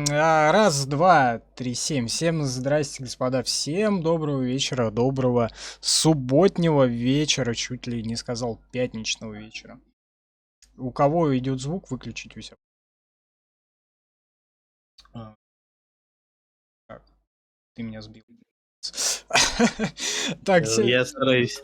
Раз, два, три, семь. Всем здрасте, господа. Всем доброго вечера, доброго субботнего вечера, чуть ли не сказал пятничного вечера. У кого идет звук, выключить у себя. Так, ты меня сбил. Так, Я стараюсь.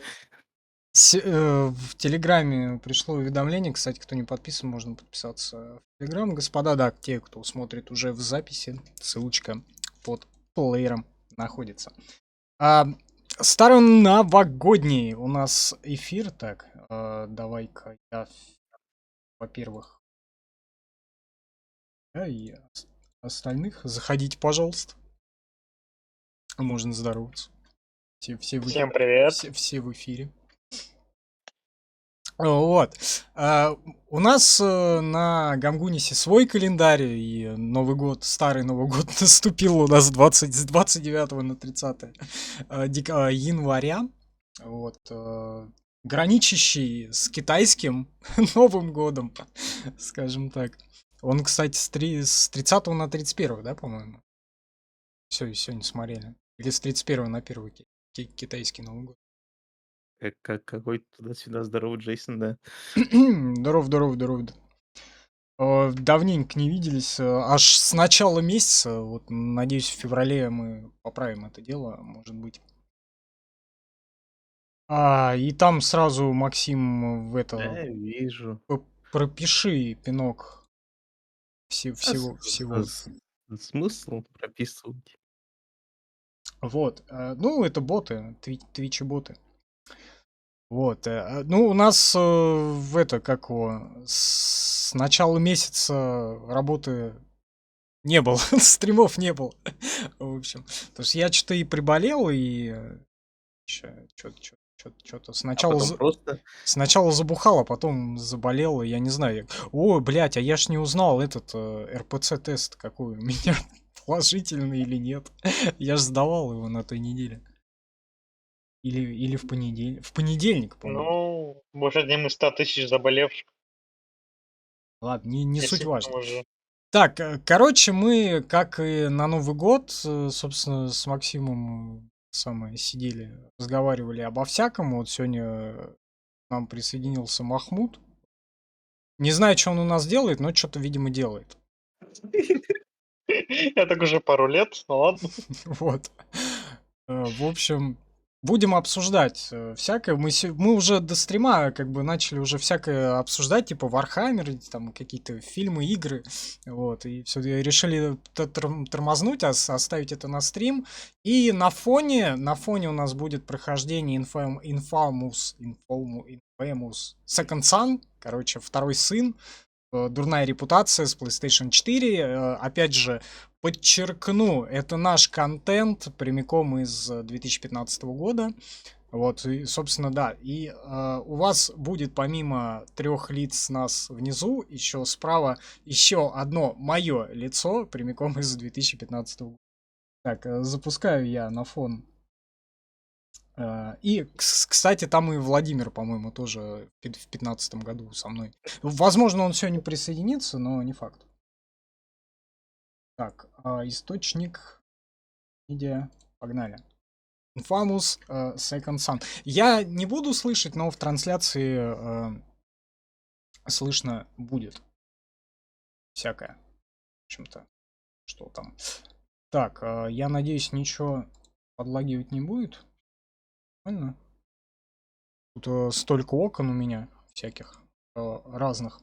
в Телеграме пришло уведомление. Кстати, кто не подписан, можно подписаться в Телеграм. Господа, да, те, кто смотрит уже в записи, ссылочка под плеером находится. Староновогодний у нас эфир. Так, давай-ка я, во-первых, и остальных заходите, пожалуйста. Можно здороваться. Все Всем привет. все в эфире. Вот. У нас на Гамгунисе свой календарь, и Новый год, старый Новый год наступил у нас с 29 на 30 января. Вот. Граничащий с китайским Новым годом, скажем так. Он, кстати, с 30 на 31, да, по-моему? Все, сегодня смотрели. Или с 31 на 1 китайский Новый год. Какой туда-сюда здоровый Джейсон, да. Здоров. Давненько не виделись. Аж с начала месяца. Вот, надеюсь, в феврале мы поправим это дело, может быть. И там сразу, Максим, Вижу. пропиши пинок всего. Смысл прописывать? Вот. Ну, это боты, твичи-боты. Вот. Ну, у нас с начала месяца работы не было, стримов не было. В общем, потому что я что-то и приболел, и что-то сначала забухал, а потом заболел, и я не знаю. О, блядь, а я ж не узнал этот РПЦ-тест, какой у меня, положительный или нет. Я же сдавал его на той неделе. Или в понедельник. В понедельник, по-моему. Ну, может, одним из 100 тысяч заболевших. Ладно, не суть Если важно. уже. Так, короче, мы, как и на Новый год, собственно, с Максимом сидели, разговаривали обо всяком. Вот сегодня к нам присоединился Махмуд. Не знаю, что он у нас делает, но что-то, видимо, делает. Я так уже пару лет, ну ладно. Вот. В общем, будем обсуждать всякое. Мы уже до стрима как бы начали уже всякое обсуждать, типа Warhammer, там какие-то фильмы, игры. Вот, и все, решили тормознуть, оставить это на стрим. И на фоне у нас будет прохождение Infamous Second Son, короче, второй сын. Дурная репутация с PlayStation 4. Опять же, подчеркну, это наш контент прямиком из 2015 года. Вот, и, собственно, да. И у вас будет помимо 3 лиц нас внизу, еще справа еще одно мое лицо прямиком из 2015 года. Так, запускаю я на фон. И, кстати, там и Владимир, по-моему, тоже в 2015 году со мной. Возможно, он сегодня присоединится, но не факт. Так, источник, медиа, погнали. Infamous Second Son. Я не буду слышать, но в трансляции слышно будет всякое. В общем-то, что там. Так, я надеюсь, ничего подлагивать не будет. Правильно? Тут столько окон у меня всяких разных.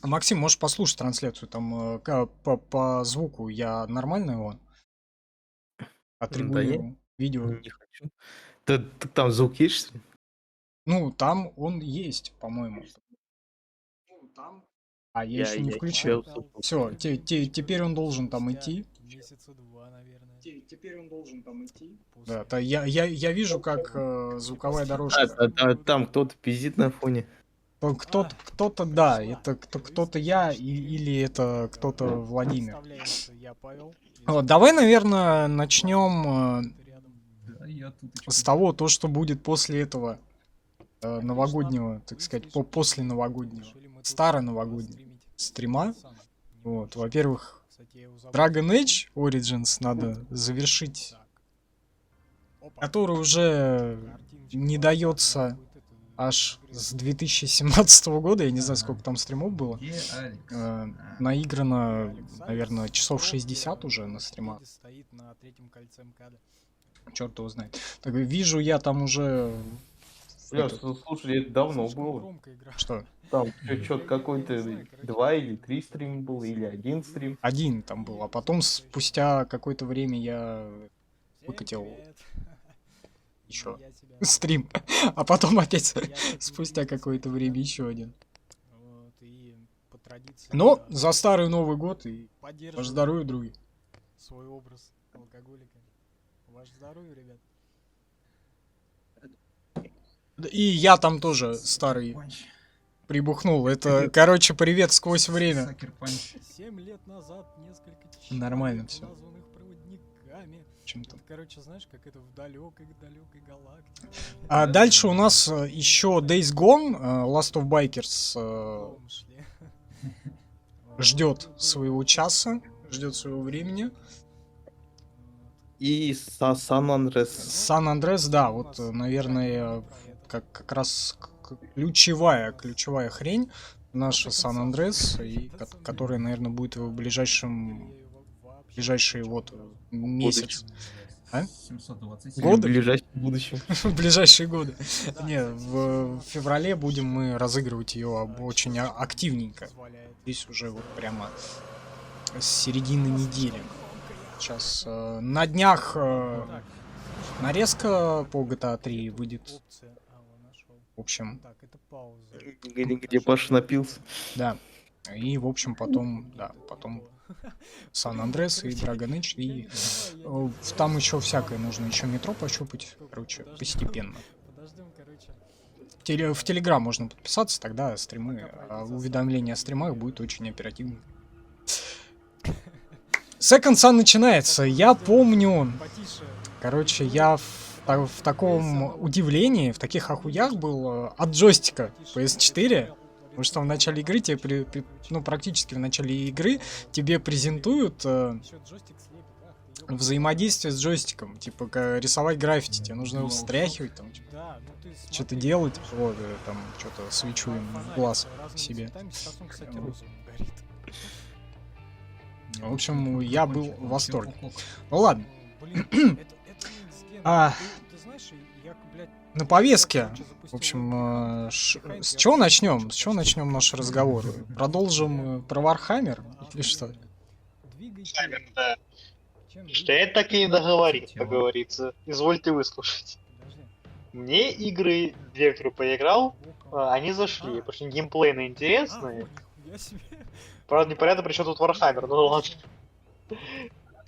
Максим, можешь послушать трансляцию там по звуку? Я нормально его отрегулирую? Видео. Не хочу. Там звук есть, что ли? Ну, там он есть, по-моему. Я еще не включил. Все, теперь он должен там идти. Месяца 2, наверное. Теперь он должен там идти. Да, я вижу, как звуковая дорожка. Там кто-то пиздит на фоне. Кто-то, да, это кто-то я или это кто-то Владимир. Представляемся, я Павел. Вот, давай, наверное, начнем Да я тут ещё с того, то, что будет после этого новогоднего, так сказать, после новогоднего, старо-новогоднего стрима. Вот, во-первых, Dragon Age Origins надо завершить, который уже не дается аж с 2017 года, я не знаю, сколько там стримов было. Где Алекс? Наиграно, наверное, часов 60 уже на стримах. Стоит на третьем кольце МКАДа. Черт его знает. Так вижу, я там уже... Бля, этот, слушай, это давно Слишком было. громко игра. что? Там что-то какой-то 2 или 3 стрима было, или 1 стрим. Один там был, а потом спустя какое-то время я Всем выкатил привет. еще Я тебя стрим, а потом опять Я тут спустя не какое-то видел, время еще один. вот, и по традиции Но я за старый Новый год и ваше поддерживаю здоровье, други. свой образ алкоголика. Ваше здоровье, ребят. И я там тоже старый Панч. прибухнул. Это, короче, привет сквозь время. Сакер панч. 7 лет назад несколько Нормально человек, всё. названных проводниками. Чем-то. Это, короче, знаешь, как это в далекой галактике. А дальше у нас еще Days Gone, Last of Bikers Дом шли. ждет своего часа, ждет своего времени. И Сан Андрес. Сан Андрес, да, вот, наверное, как раз ключевая хрень наша Сан Андрес, и которая, наверное, будет в ближайший вот месяц. А? 727. Или в Годы? ближайшем будущем. В ближайшие годы. Не, в феврале будем мы разыгрывать ее очень активненько. Здесь уже вот прямо с середины недели. Сейчас на днях нарезка по GTA 3 выйдет. В общем, Так, это пауза. Где Паша напился. да. И, в общем, потом Сан Андрес и Dragon Age. И там еще всякое нужно. Еще метро пощупать. Короче, постепенно. Подождем, короче. В Телеграм можно подписаться, тогда стримы, уведомления о стримах будет очень оперативно. Second Sun начинается. Я помню, Потише. короче, я в таком удивлении, в таких охуях был от джойстика PS4. Потому что в начале игры тебе, ну, практически в начале игры тебе презентуют Еще джойстик слепит. Ах, ты ёбаный. взаимодействие с джойстиком. Типа, рисовать граффити, тебе нужно его встряхивать, там, Да, ну ты что-то смотри, делать, вот, там, что-то свечу им в фонарик глаз разными себе. цветами, сейчас он, кстати, Вот. розовым горит. В общем, я был в восторге. Ну ладно, Блин, это Минск Ген. А. Ты знаешь, я, блядь, на повестке. короче, запустил В общем, Хайп, с я чего вообще начнем? не С чего знаю, начнем наш разговор? Продолжим про Вархаммер или что? Двигайте. Хаммер, да. Чем Что я так и не договорил, как Тема. говорится. Извольте выслушать. Подожди. Мне игры, две, которые поиграл, Ока. они зашли, потому что геймплейно А, интересные. ой, нихуя себе. Правда, непонятно, при чем тут Вархаммер, ну ладно.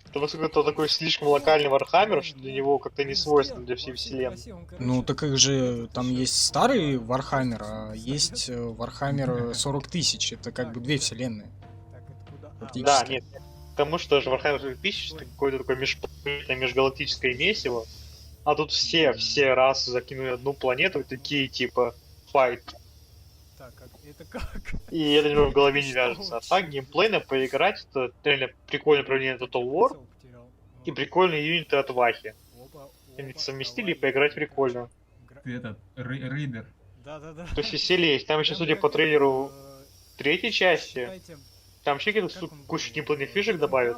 Потому что это такой слишком локальный Вархаммер, что для него как-то не свойственно для всей вселенной. Ну, так их же там есть старый Вархаммер, а есть Вархаммер 40 тысяч. Это как бы две вселенные. Так, это куда? Практически. Да, нет. Потому что же Warhammer 40 000 это какое-то такое межгалактическое месиво. А тут все расы закинули одну планету и такие типа файт. Так, это как? И это немного в голове не вяжется. А так геймплейно поиграть, это реально прикольное управление Total War Хотел, потерял. и прикольные юниты от Вахи. Опа, Они опа, совместили и давай. поиграть прикольно. Ты этот, рейдер. Да-да-да. То есть веселье есть. Там еще, Прям судя как, по трейлеру считайте, третьей части, там вообще какие-то кучу геймплейных фишек добавят.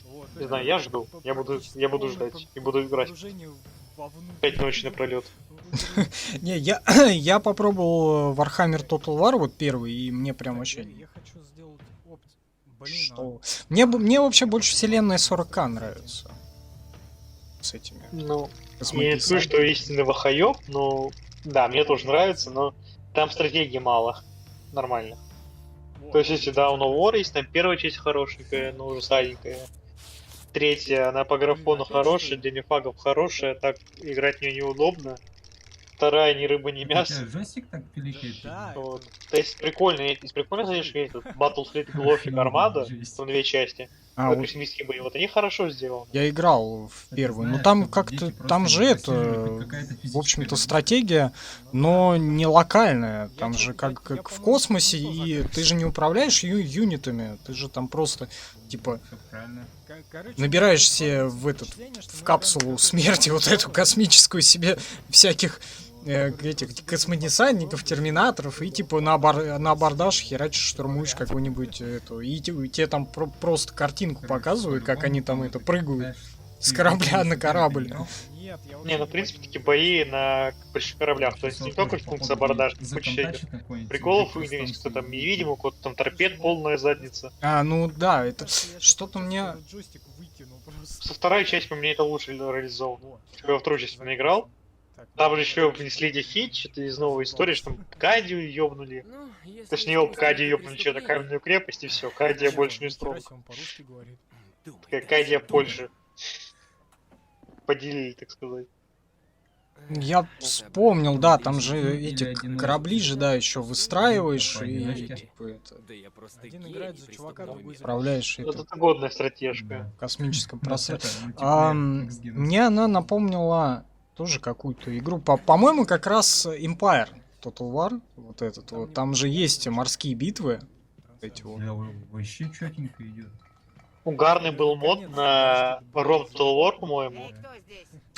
Вот, Не знаю, я жду. Я буду ждать. И буду играть. 5 ночи напролет. Не, я попробовал Warhammer Total War, вот первый, и мне прям вообще... Я хочу сделать опцию. Блин, Что? Мне вообще больше вселенная 40к нравится. С этими. Ну, я не космописами. скажу, что истинный вахаёб, но да, мне тоже нравится, но там стратегии мало. Нормально. То есть, если Dawn of War есть, там первая часть хорошенькая, но уже саденькая. Третья, она по графону хорошая, для нефагов хорошая, так играть в нее неудобно. Вторая, ни рыба, ни У тебя мясо. джойстик так пиликает? Да, Вот. То есть прикольно, из прикольно, знаешь, есть тут Battlefleet Glorific Armada, там две части. А, вот космические бои, вот они хорошо сделаны. я играл в первую. Ну Знаешь, там чтобы как-то, дети просто там же не это, просиживали, какая-то в физическая общем-то, нагрузка. стратегия, но не локальная. Там Я же по- как, я, как в по-моему, космосе, не то и загрыз. ты же не управляешь юнитами, ты же там просто, типа, Всё правильно. Короче, набираешь у меня себе складывается в этот, впечатление, что в мы капсулу играем в смерти вот какой-то эту космическую себе всяких Вот, этих просто космодесантников, просто терминаторов, и типа на абордаж херачишь, штурмуешь какую-нибудь эту, и тебе там просто картинку Короче, показывают, как по-любому, они там по-моему, это ты прыгают знаешь, с ты корабля в на игру корабль. играл, Нет, я вообще Не, ну, в ни в принципе, один такие не бои играл. на больших кораблях. То есть не сейчас только тоже, функция походу, абордаж, будет куча этих законтачить какой-нибудь приколов, и электростанцию что там и- невидимый, какой-то там торпед, полная задница. А, ну да, это Кажется, я что-то мне... этот джойстик выкинул просто. Со второй части по мне это лучше реализовано. Во, Я во вторую часть закончил. наиграл. Так, Там ну, же еще внесли дефит, что-то из новой истории, что там Кадию ёбнули. Ну, если Точнее, искусство Кадию это ёбнули что-то преступление, каменную крепость, и все, Кадия чего? больше не Нихера строит. себе, он по-русски говорит. думай Такая дальше, Кадия думай. Польши. Поделили, так сказать. Я вспомнил, да, там же Или эти один корабли же, да, еще выстраиваешь, и Поодиночке. типа это, Да я просто Один гений играет за чувака, преступного другой за мира. управляешь Вот это это годная стратежка. Да. в космическом Да, пространстве. это мультиплеер X Genos. Мне она напомнила тоже какую-то игру. По-моему, как раз Empire Total War, вот этот вот. Там же есть морские битвы. Эти вот. Да, вообще четенько идет. Угарный был мод на Rome Total War, по-моему.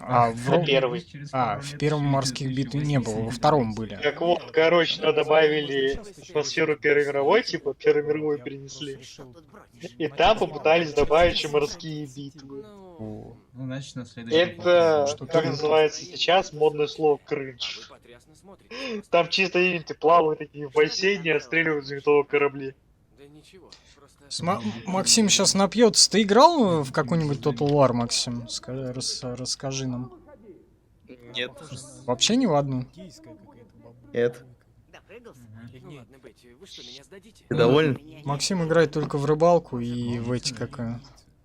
А, в, На Ро- первый. в первом морских битв не было, во втором были. Так вот, короче, туда добавили атмосферу Первой мировой, типа Первую мировую перенесли. И там попытались добавить еще морские битвы. О, Ну, значит, на следующий Это, Что как ты- называется сейчас, модное слово А кринж. вы потрясно смотрите. Там чисто юниты плавают такие в бассейне, отстреливают с винтового корабли. Да ничего, просто... Максим сейчас напьется. Ты играл в какой-нибудь Total War, Максим? Расскажи нам. Нет. Вообще ни в одну? Гейская какая-то бабуля. Нет. Ну ладно, Бетти, вы что, меня сдадите? Ты доволен? Максим играет только в рыбалку и в эти, как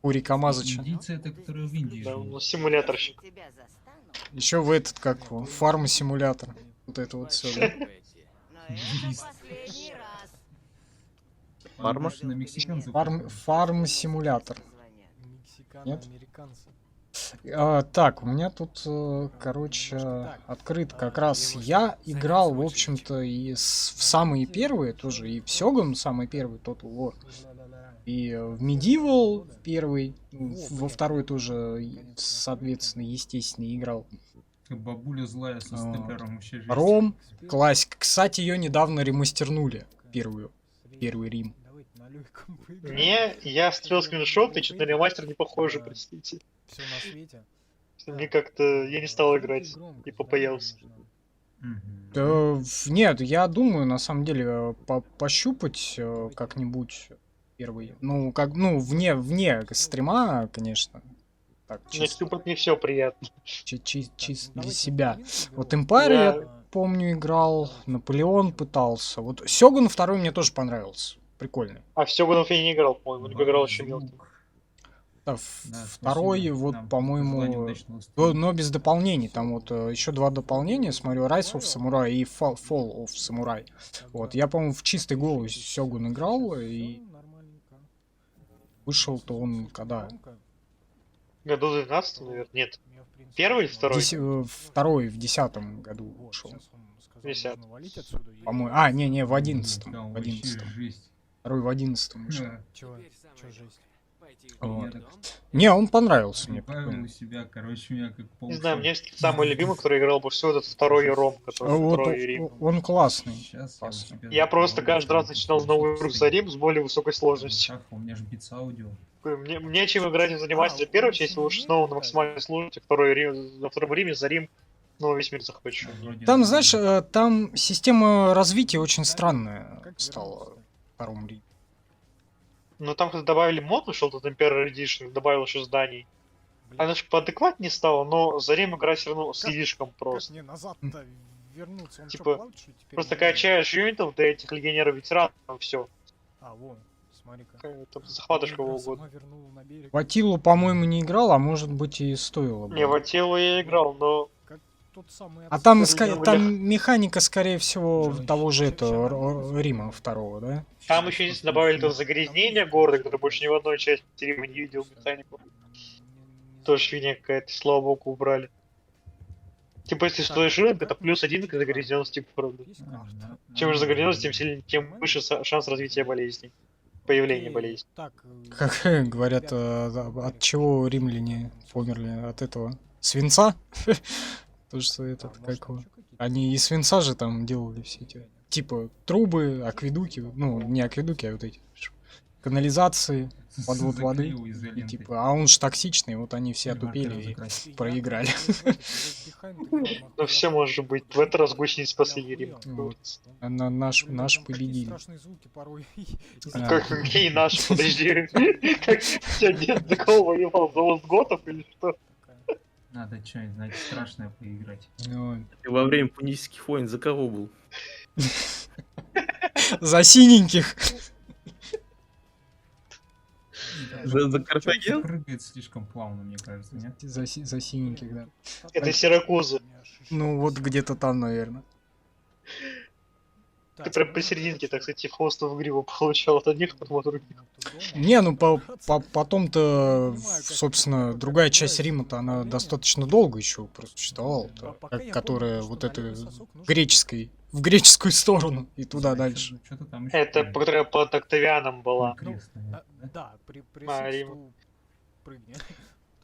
Ури Камазыча. Индийцы это, которые в Индии Да, живут. ну, симуляторщик. Еще в этот, как его, фарм-симулятор. Вот это вот все, да? Бетти. Фарма? На мексиканцев. Фарм-симулятор. Нет? Мексикано-американцы. Так, у меня тут, короче, открыт как раз. Я играл, в общем-то, и в самые первые тоже, и в Сёгун самый первый Total War, и в Medieval первый, во второй тоже, соответственно, естественно, играл. Бабуля злая со Вот. степлером вообще жесть. Ром, классика. Кстати, ее недавно ремастернули, первый Рим. Давайте налёйком поиграем. Не, я стрел скриншот, и что-то на ремастер не похоже, простите. Все на свете. Мне как-то... Я не стал играть. И попоялся. Мгм. Нет, я думаю, на самом деле, пощупать как-нибудь первый. Ну, как, ну, вне стрима, конечно. Так, Но чисто, Стюпорт не все приятно. чисто для Давайте себя. половинку Вот игру. Empire я Я- помню играл, Наполеон пытался. Вот Сёгун второй мне тоже понравился. Прикольный. А в Сёгунов я не играл, по-моему, не играл еще Звук. мелким. Да, Да, второй, спасибо. вот, Нам по-моему, желание удачного стрима. но без дополнений. Там вот еще два дополнения, смотрю, Rise of Samurai и Fall of Samurai. Вот, я, по-моему, в чистой голову Сёгун играл, и Нормальненько. вышел-то он когда? Громко. Году 12, наверное, нет. Я, в принципе, Первый или всё второй? нормально. Второй в 10-м году Вот, вышел. сейчас он сказал, 50. нужно валить отсюда. Я- По-моему. А, не, в 11-м. Да, В вообще 11-м. жесть. Второй в 11-м вышел. Да. Чё? Теперь Чё самое жесть? Пойти в Вот. дом. Не, он понравился мне. Прибавил прикольно. у себя, короче, у меня как по Не знаю, ушам. мне самый любимый, который играл бы все, это второй Ром, который Вот второй Рим. он классный. Сейчас Классно. у себя Я просто добавлю, каждый раз чтобы начинал с новой игру послушать за Рим с более высокой сложностью. Шаха, у меня же битс аудио. Мне чем играть и заниматься для первой части, лучше снова на максимальной сложности, на втором Riме за Рим, снова весь мир захвачу. Вроде Там, нормально. знаешь, там система развития очень странная Как стала вернулся-то? в втором Риме. Но там, когда добавили мод, вышел тут Emperor Edition, добавил еще зданий. Блин, Она же поадекватнее стала, но за Рим играть все равно слишком как просто. мне назад-то вернуться? Он Типа, чё, плавает, что ли, теперь? Просто Не знаю. качаешь юнитов до этих легионеров-ветеранов, все. А, вон, смотри-ка. Захватываешь Игра кого сама угодно. вернула на берег. В Атилу, по-моему, не играл, а может быть и стоило бы. Не, в Аттилу я играл, но тот самый А там, Абсолютно. там механика, скорее всего, того же этого Рима второго, да? Там еще единственное добавили то загрязнение города, которое больше ни в одной части Рима не видел механику. Тоже фигня какая-то, слава богу, убрали. Типа, если стоишь рынок, это +1 к загрязненности города. Чем же загрязненность, тем сильнее, тем выше шанс развития болезней. Появления болезней. Так, Как говорят, от чего римляне померли? От этого свинца? То, что этот, как его? Они из свинца же там делали все эти, типа, трубы, акведуки, ну, не акведуки, а вот эти канализации, подвод воды. И, типа, а он же токсичный, вот они все отупели и проиграли. Ну все может быть. В этот раз гусениц спасли Рим. Вот. Наш победили. Страшные звуки порой. А. Какие наши, подожди. Как тебя дед за кого воевал? За остготов или что? Надо что-нибудь, значит, страшное поиграть. Вот. Ты во время пунических войн за кого был? За синеньких. За Картаген? Прыгает слишком плавно, мне кажется, нет? За синеньких, да. Это Сиракузы. Ну, вот где-то там, наверное. Ты прям посерединке, так сказать, хвостов в гриву получал от одних, потом от других. Не, ну потом-то, собственно, другая часть Рима-то, она достаточно долго еще просуществовала, которая вот этой греческой, в греческую сторону и туда дальше. Что-то там еще. Это которая под Октавианом была. Крест, наверное, да? Да, при Рим. стул прыгни.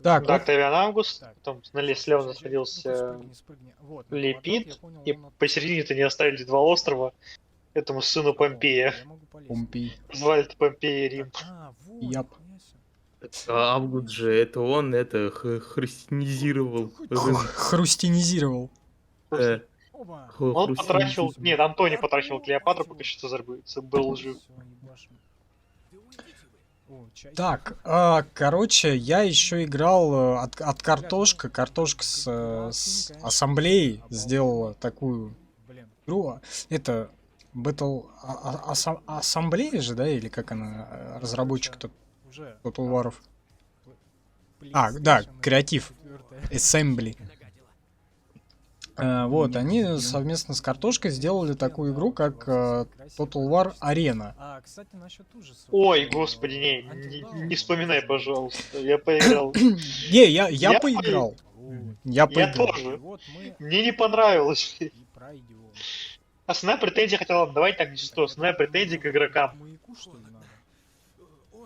Так, Да, Октавиан Август, Так. потом слева находился Спрыгни. Вот, Лепит, я понял, и он от- посередине-то не оставили два острова этому сыну Помпея. Я могу полезть. Помпей. Звали это Помпея Рим. А, вот, Яп. нихуя себе. А Август же, это он христианизировал рынок. Хрустинизировал. Э, Оба. Он потратил... христианизм. Нет, Антоний потратил Клеопатру, пока что Цезарь был жив. Всё, ебашим. О, чай. Так, короче, я еще играл от картошка. Картошка с ассамблеей сделала такую Блин. игру. Это Battle Ассамблея же, да? Или как она? Разработчик-то Уже. Total War'ов. А, да, креатив. Assembly. Вот, они совместно с картошкой сделали такую игру, как Total War Arena. А, кстати, насчет ужасов. Ой, господи, не вспоминай, пожалуйста. Я поиграл. Не, я поиграл. Я Я поиграл. тоже. Вот мы Мне не понравилось. и пройдем. Основная претензия, хотела давайте так не чисто, основная претензия к игрокам. Маяку, что ли, надо?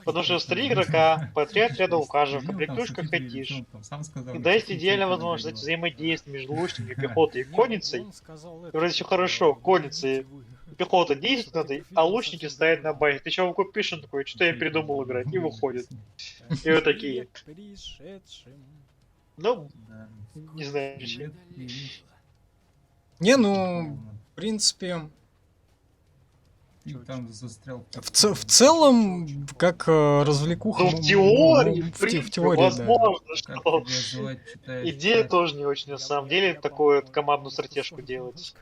Потому что с 3 игрока по 3 отряда у каждого, комплектуешь как хотишь. И да, есть идеальная возможность взаимодействия между лучниками, пехотой и конницей. Он сказал Вроде всё хорошо, конницы и пехота действует надо, а лучники стоят на базе. Ты чего купишь? Он такой, что-то я передумал играть, и выходит. И вот такие. Пришедшим. Ну, Да. не знаю, почему. Не, ну, в принципе, И там застрял. в целом, как развлекуха. Ну, в теории, ну, в принципе, теории, да. возможно, Как что... тебя звать, читаешь? Идея чат? тоже не очень, на самом деле, такую вот командную стратежку делать.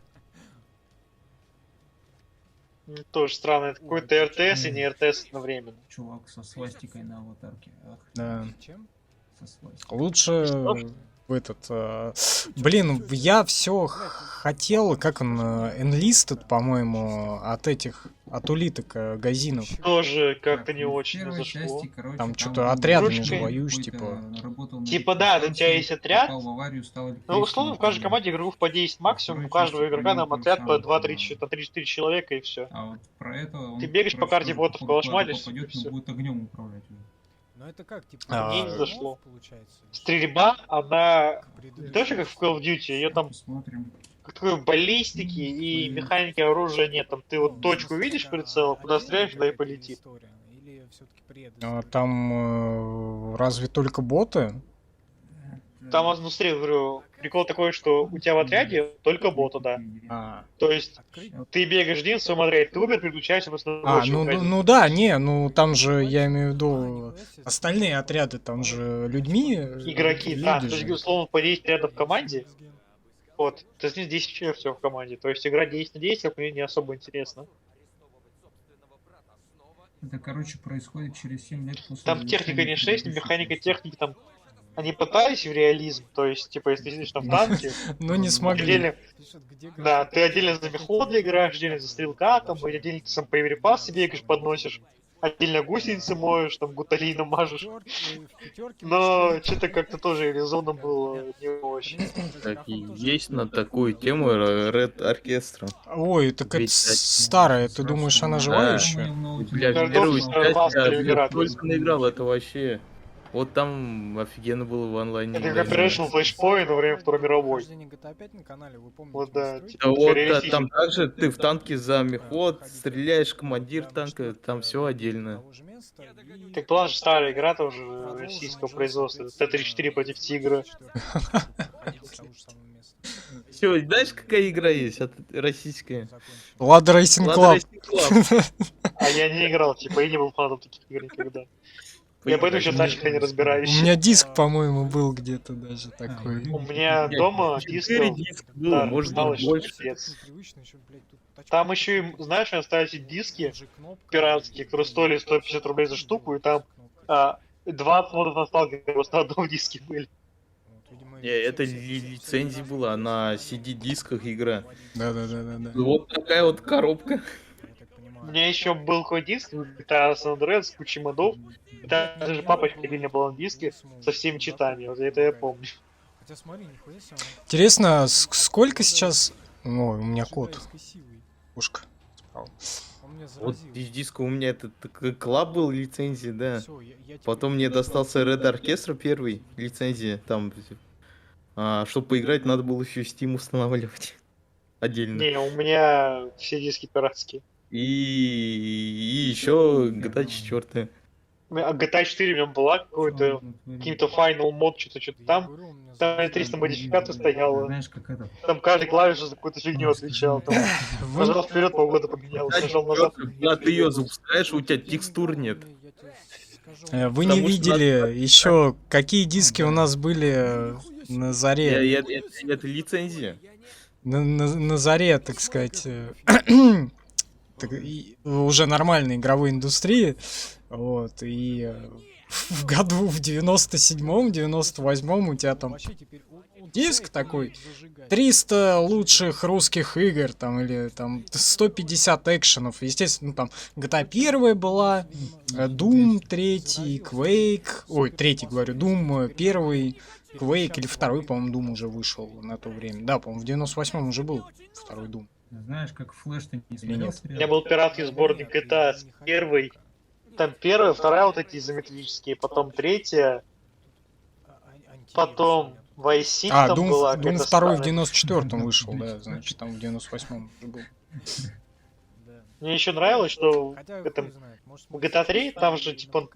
Тоже странно, это какой-то РТС и не РТС одновременно. Чувак со свастикой на аватарке. Ах, Да. Чем? со свастикой. Лучше Что? в этот... блин, я все хотел, как он, Enlisted, по-моему, от этих, от улиток газинов. Тоже как-то Так, не ну, в очень первой зашло. части, короче, Там был что-то отрядами же какой-то воюешь, типа. работал на Типа да, у тебя есть отряд. попал в аварию, стал Ну, электричеством условно, в каждой управлять. команде игроков по 10 максимум, у Второй каждого части игрока там примерно отряд то по же самое 2-3 на 3-4 человека и все. А вот про это он Ты бегаешь по просто карте ботов, походу куда-то калашматишь, попадет, и всё. но будет огнем управлять уже. Ну это как, типа, Мне не мод, зашло. получается? Стрельба, она К предыдущему. тоже как в Call of Duty, ее там Посмотрим. такой баллистики и механики оружия нет. Там ты вот точку видишь прицел, куда стреляешь, туда и полетит. Или все-таки Там разве только боты? Там, ну, смотри, говорю, прикол такой, что у тебя в отряде только боты, да. А, То есть Открыть? ты бегаешь один в своем отряде, ты умер, переключаешься просто на другого человека. ну да, не, ну там же, я имею в виду, остальные отряды, там же людьми. Игроки, да. То есть, условно, по 10 рядов в команде. Вот. То есть 10 человек всего в команде. То есть игра 10 на 10, мне не особо интересно. Это, короче, происходит через 7 лет после... Там техника завершения не 6, предыдущей механика части. техники там Они пытались в реализм, то есть, типа, если ты сидишь там в танке, Но не смогли. отдельно, Пишет, где да, график? ты отдельно за мехлода играешь, отдельно за стрелка, там, и отдельно ты сам боеприпасы бегаешь, подносишь, отдельно гусеницы моешь, там, гуталином мажешь. В пятерке Но что-то как-то тоже резоном было не очень. Кстати, есть на такую тему Red Orchestra. Ой, так это Ведь старая, ты думаешь, она жива Да. еще? Бля, Да, первую Дом часть Старлас я Сталинград. только наиграл, это вообще... Вот там офигенно было в онлайне. Это играть. как Operational Flashpoint во время Второй мировой. Прохождение GTA 5 на канале, вы помните Вот да, настройки? типа, Да такая вот реалистичная. там также ты в танке за мехвод, стреляешь, командир танка, там все отдельно. Того же места и Так была же старая игра тоже продолжим российского уже производства. с Т-34 против Тигра. ходить с того же самого места. Все, знаешь, какая игра есть российская? Закончим. Лада Рейсинг Ладно, Клаб. Racing Club. А я не играл, типа, и не был фанатом таких игр никогда. Я поэтому еще в Поиграть. тачках не У разбираюсь. меня диск, по-моему, был где-то даже такой. У меня дома Четыре дисков, диска было, да, может мало быть что больше. пиздец. Непривычно ещё, блядь, тут тачку Там еще и, знаешь, остались диски же кнопка, пиратские, которые стоили 150 рублей за штуку, и там кнопка. 20 модов носталгии просто на одном диске были. Вот, видимо, Не, это все- лицензия была на CD-дисках игра. Да-да-да-да. Вот такая вот коробка. я так понимаю. У меня еще был какой диск, GTA San Andreas с кучей модов. И там даже папочка отдельно была на диске со всеми читами, вот это я помню. Хотя смотри, нихуя себе. Интересно, сколько сейчас... Ой, у меня кот. Джедайской силой. Пушка. Справа. Он меня Вот заразил. из диска у меня этот клаб был лицензия, да. Всё, я теперь- Потом мне достался Red Orchestra первый, лицензия, там, чтобы поиграть, надо было еще Steam устанавливать отдельно. Не, у меня все диски пиратские. И еще GTA 4. А GTA 4 у меня была какой-то, каким-то Final Mod, что-то Я там. говорю, он меня Там заразил. 300 модификаций стояло. Знаешь, как это? Там каждый клавиша за какую-то фигню отвечал. Там, нажал вперед, полгода поменял, нажал назад. Когда ты ее запускаешь, у тебя текстур нет. Я тебе скажу. Вы не Потому что видели еще, какие диски у нас были на заре. Это лицензия. На заре, так сказать, уже нормальной игровой индустрии. Вот, и в году в 97-м, 98-м у тебя там Вообще теперь он диск читает такой, и зажигает. 300 лучших русских игр, там, или там 150 экшенов. Естественно, ну, там GTA 1 была, Doom 3, Quake, ой, 3, говорю, Doom 1, Quake или 2, по-моему, Doom уже вышел на то время. Да, по-моему, в 98-м уже был второй Doom. Знаешь, как Флэш ты не Или нет? смотрел У меня сериал? был пиратский сборник GTA первый. Там первая, вторая вот эти изометрические, потом третья, потом Vice City там Doom, была. Doom какая-то 2 в старая. 94-м вышел, да, значит, там в 98-м уже был. Да. Мне еще нравилось, что Хотя, в этом хуй знает, может, в мы GTA 3 там же, типа,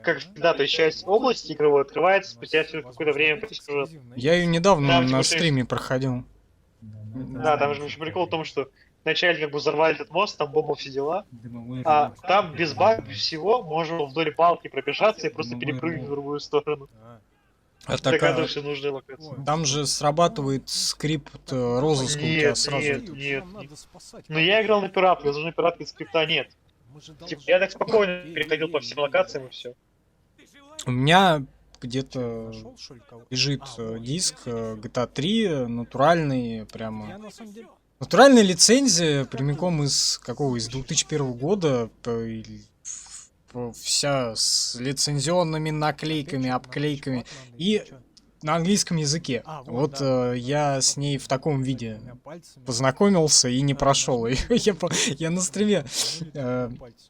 как всегда, то есть часть области игровой открывается спустя какое-то время по сюжету. Я ее недавно Там, на типа, стриме проходил. Да, там же еще прикол в том, что вначале как бы взорвали этот мост, там бомба все дела, Дымовой а рывок. там без багов, без всего, можно вдоль балки пробежаться и просто перепрыгнуть в другую сторону. А Такая так, дальше нужная локация. там же срабатывает скрипт розыска у тебя Нет, сразу. нет. Но я играл на пиратке, даже на пиратке скрипта нет. Типа, я так спокойно переходил по всем локациям и все. У меня где-то лежит диск GTA 3, натуральный, Я прямо. на самом деле... Натуральная лицензия, прямиком из какого? Из 2001 года. Вся с лицензионными наклейками, обклейками. И на английском языке. Вот я с ней в таком виде познакомился и не прошел. Я на стриме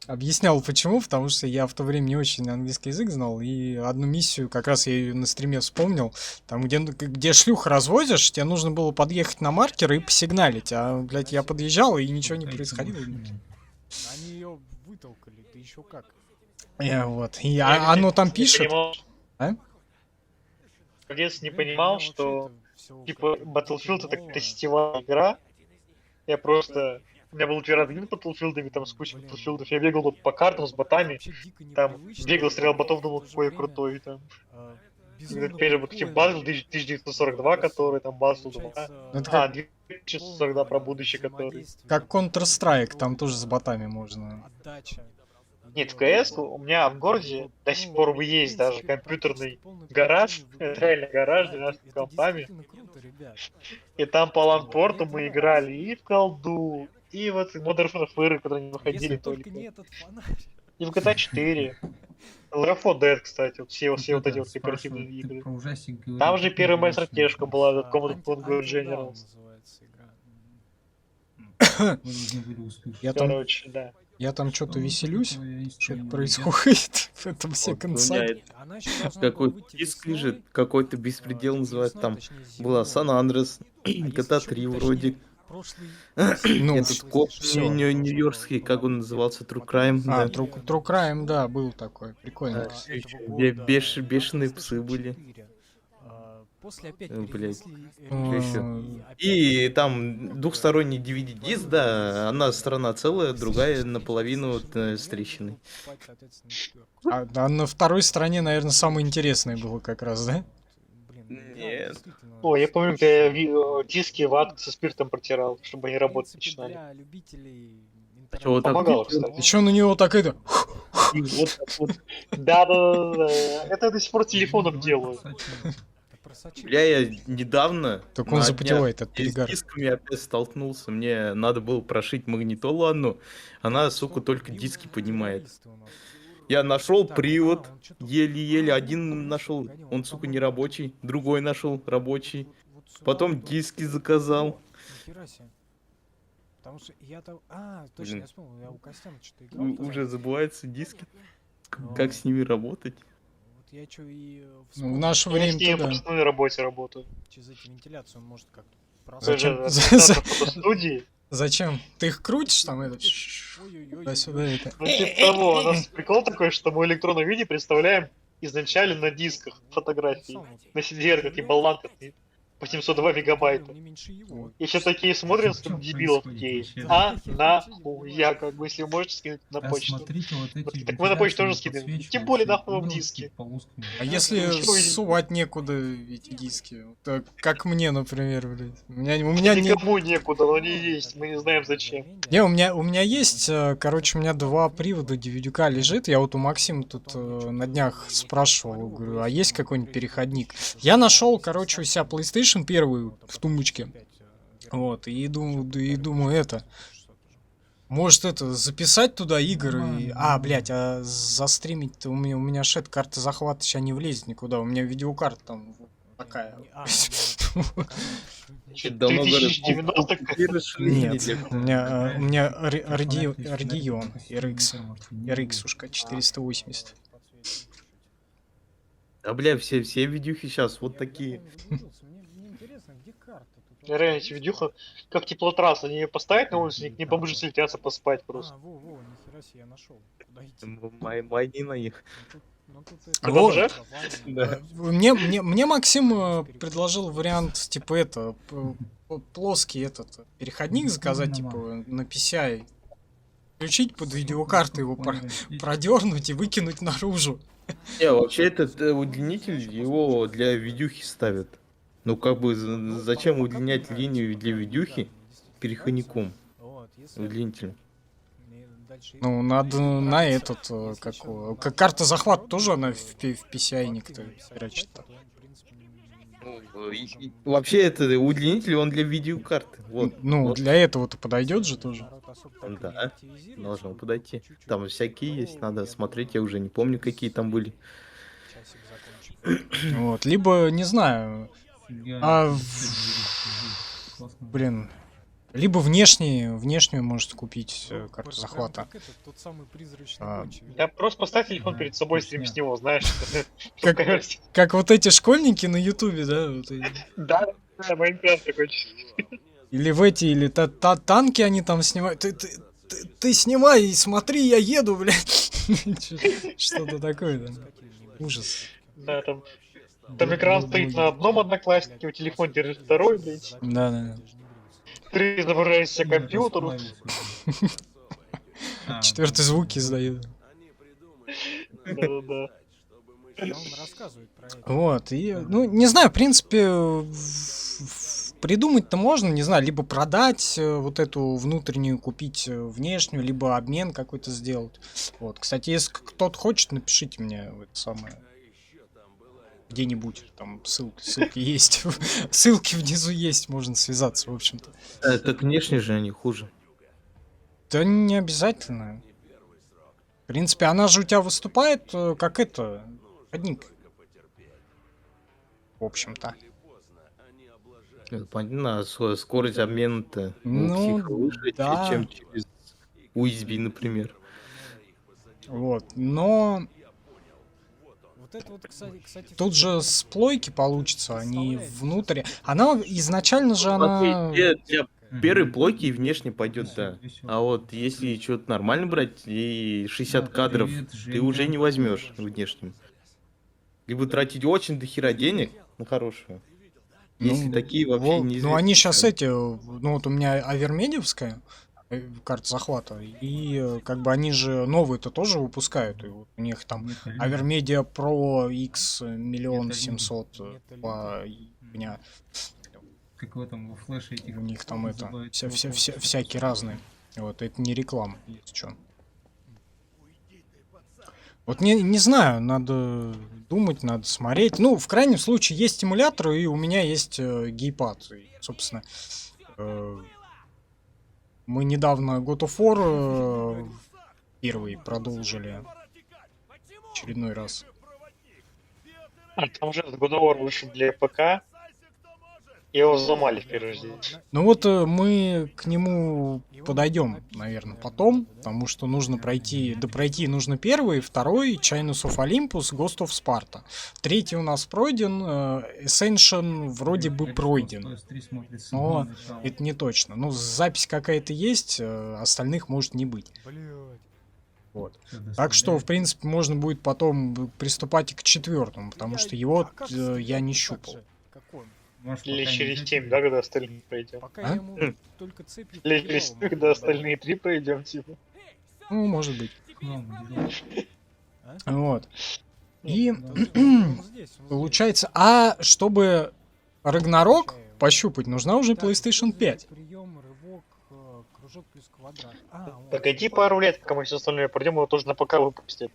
объяснял почему, потому что я в то время не очень английский язык знал, и одну миссию, как раз я ее на стриме вспомнил, там, где шлюх развозишь, тебе нужно было подъехать на маркер и посигналить, а, блядь, я подъезжал, и ничего не происходило. Они ее вытолкали, ты еще как? Вот, и оно там пишет. А? В детстве не понимал, что типа Battlefield это какая-то сетевая игра. Я просто... У меня был первый один Battlefield, там с кучей Battlefield, я бегал по картам с ботами, там бегал, стрелял ботов, думал, какой я крутой, там. Теперь же вот типа Battlefield 1942, который там Battlefield 2. 1942 про будущее, который... Как Counter-Strike, там тоже с ботами можно. Отдача. Нет, в КС у меня в городе до сих пор есть даже компьютерный гараж, реально гараж, 12 компами. И там по ланпорту мы играли и в колду, и вот в Modern Warfare, которые не выходили только. этот фонарь. И в GTA 4. Left 4 Dead, кстати, вот все вот эти вот Спрашивают, кооперативные ты игры. про ужастик говоришь, Там же как первая моя называется? стратежка была, этот Command Until Generals. называется игра. Вы должны были услышать. Короче, да. Я там что-то Что веселюсь. такое, я Что ничего не происходит в этом Вот секонд у меня саге? Она еще должна была какой-то выйти диск весной, лежит, какой-то беспредел не называется. весной, Там точнее, была зимой. Сан Андрес, А если GTA ещё 3 быть вроде. точнее, прошлый Ну, Этот коп всё. нью-йоркский, как он назывался, True Crime, А, да. True Crime, да, был такой. Прикольно. Да, всё ещё этого бешеные на псы были. PlayStation 4. После опять Блядь. перенесли, Чё ещё? опять И там двухсторонний DVD-диск, да, одна сторона целая, другая наполовину с трещиной. покупать, соответственно, четвёрку. А на второй стороне, наверное, самое интересное было как раз, да? Блин, Нет. действительно, О, я помню, когда я диски в акт со спиртом протирал, чтобы они в работать принципе, начинали. для любителей чё, вот так Помогало, вот? кстати. И чё на него так это... И вот так вот. Да. Это я до сих пор телефоном Давай делаю. просачивай. Бля, я недавно Так на он днях запотевает от с перегара. дисками опять столкнулся. Мне надо было прошить магнитолу одну. Она, сука, только диски понимает. Я нашел привод, еле-еле один нашел, он, сука, не рабочий. Другой нашел рабочий. Потом диски заказал. Нихера себе. Потому что я-то... А, точно, Блин. я вспомнил, я у Костяна что-то играл. тоже. Уже забываются диски. Но Как с ними работать? Вот я что и Ну, в вспомнил, наше Я с время ней в да. основной работе работаю. через эти вентиляции он может как-то Зачем? Администратор фотостудии. Зачем? Ты их крутишь там, это... Ой-ой-ой. Туда-сюда, это... Ну, типа того, у нас прикол такой, что мы в электронном виде представляем изначально на дисках фотографии. На CD-р, и болванках, и по 702 мегабайта. Не меньше его. И все такие смотрят, Чё как дебилов происходит такие. вообще? А, нахуй, я как бы, если вы можете скинуть на А почту. смотрите, вот эти Так мы на почту тоже вентиляции скидываем. Тем подсвечиваются, более нахуй вам полоски диски. полосками. А если ничего не- сувать некуда эти диски? Вот, как мне, например, блядь. У меня не... Никому некуда, но они есть, мы не знаем зачем. Не, у меня есть, короче, у меня два привода DVD-ка лежит. Я вот у Максима тут на днях спрашивал, говорю, а есть какой-нибудь переходник? Я нашел, короче, у себя PlayStation первую в тумбочке. Вот, и думаю, это... Может, это, записать туда игры и... А, блядь, а застримить-то у меня шет карты захвата сейчас не влезет никуда. У меня видеокарта там вот такая. Давно говорят, 3090 теперь расширение Нет, для- у меня Radeon RX 480. Да, бля, все видюхи сейчас вот такие. Мне интересно, где карта? Тут Реально, эти видюха, как теплотрасса, они ее поставить на улицу, не бомжи слетятся поспать просто. А, во, нихера себе, я нашел. Куда идти? Майни на них. Ну, тут На Вот. бомжах? Да. Мне Максим предложил вариант, типа, плоский этот переходник заказать, типа, на PCI. Включить под видеокарту, его продернуть и выкинуть наружу. Не, вообще этот удлинитель, его для видюхи ставят. Ну как бы зачем удлинять линию для видюхи переходником удлинителем? Ну, надо на этот, как карта захвата тоже, она в PCI-ник-то херачит. Вообще это удлинитель, он для видеокарты. Вот. Ну, Вот. для этого-то подойдет же тоже. Да, должно подойти. Там всякие есть, надо смотреть, я уже не помню, какие там были. Вот, либо, не знаю, блин, либо внешнюю может купить карту захвата. Тот самый призрачный А, кончик. Да просто поставь телефон перед собой, стрим с него, знаешь. Как- Как вот эти школьники на Ютубе, да? вот эти. Да, Майнкрафт такой. Или в эти, или танки они там снимают. Ты снимай и смотри, я еду, блядь. Что-то такое, да. Ужас. Да, там экран стоит на одном однокласснике, у телефон держит второй, блядь. Да. Ты изображаешься компьютеру. Четвертый звук издает. Да. Он рассказывает про это. Вот, и, ну, не знаю, в принципе, придумать-то можно, не знаю, либо продать вот эту внутреннюю, купить внешнюю, либо обмен какой-то сделать. Вот, кстати, если кто-то хочет, напишите мне в это самое где-нибудь, там ссылки есть, ссылки внизу есть, можно связаться, в общем-то. Так внешне же они хуже. Да не обязательно. В принципе, она же у тебя выступает как это, одник. В общем-то. Понятно, скорость обмена-то у Ну, Ксиха выше, да. чем через USB, например. Вот, но Вот это вот, кстати, тут же с плойки получится, они внутрь. Она изначально же она... Для первой плойки внешне пойдет, да. А вот если что-то нормально брать и 60 кадров, ты уже не возьмешь внешним. Либо тратить очень дохера денег на хорошую. Если такие вообще не Ну, они сейчас эти... Ну, вот у меня авермедиевская карта захвата, и как бы они же новые-то тоже выпускают. И вот у них там Авермедиа Pro X 1 700 000 по дня. Как в этом, во флеше этих... У них там это... называют Всякие разные. Вот, это не реклама, если чё. Вот не знаю, надо думать, надо смотреть. Ну, в крайнем случае, есть эмулятор, и у меня есть гейпад. И, собственно, мы недавно God of War первый продолжили очередной раз. А там же God of War вышел для ПК, и его взломали в первый же день. Ну вот мы к нему подойдем, наверное, потом, потому что нужно пройти нужно первый, второй, Chainus of Olympus, Ghost of Sparta. Третий у нас пройден, Ascension вроде бы пройден, но это не точно. Ну, запись какая-то есть, остальных может не быть. Вот. Так что, в принципе, можно будет потом приступать и к четвертому, потому что его я не щупал. Или через 7, да, когда остальные пройдем. Пока А? я ему только цепью Или через 7, когда остальные 3 пройдем, типа. Ну, может быть. А? Вот. И Он здесь. получается, а чтобы Рагнарок пощупать, нужна уже PlayStation 5. Прием, рывок, кружок плюс квадрат. Погоди пару лет, пока мы все остальное пройдем, его тоже на ПК выпустят.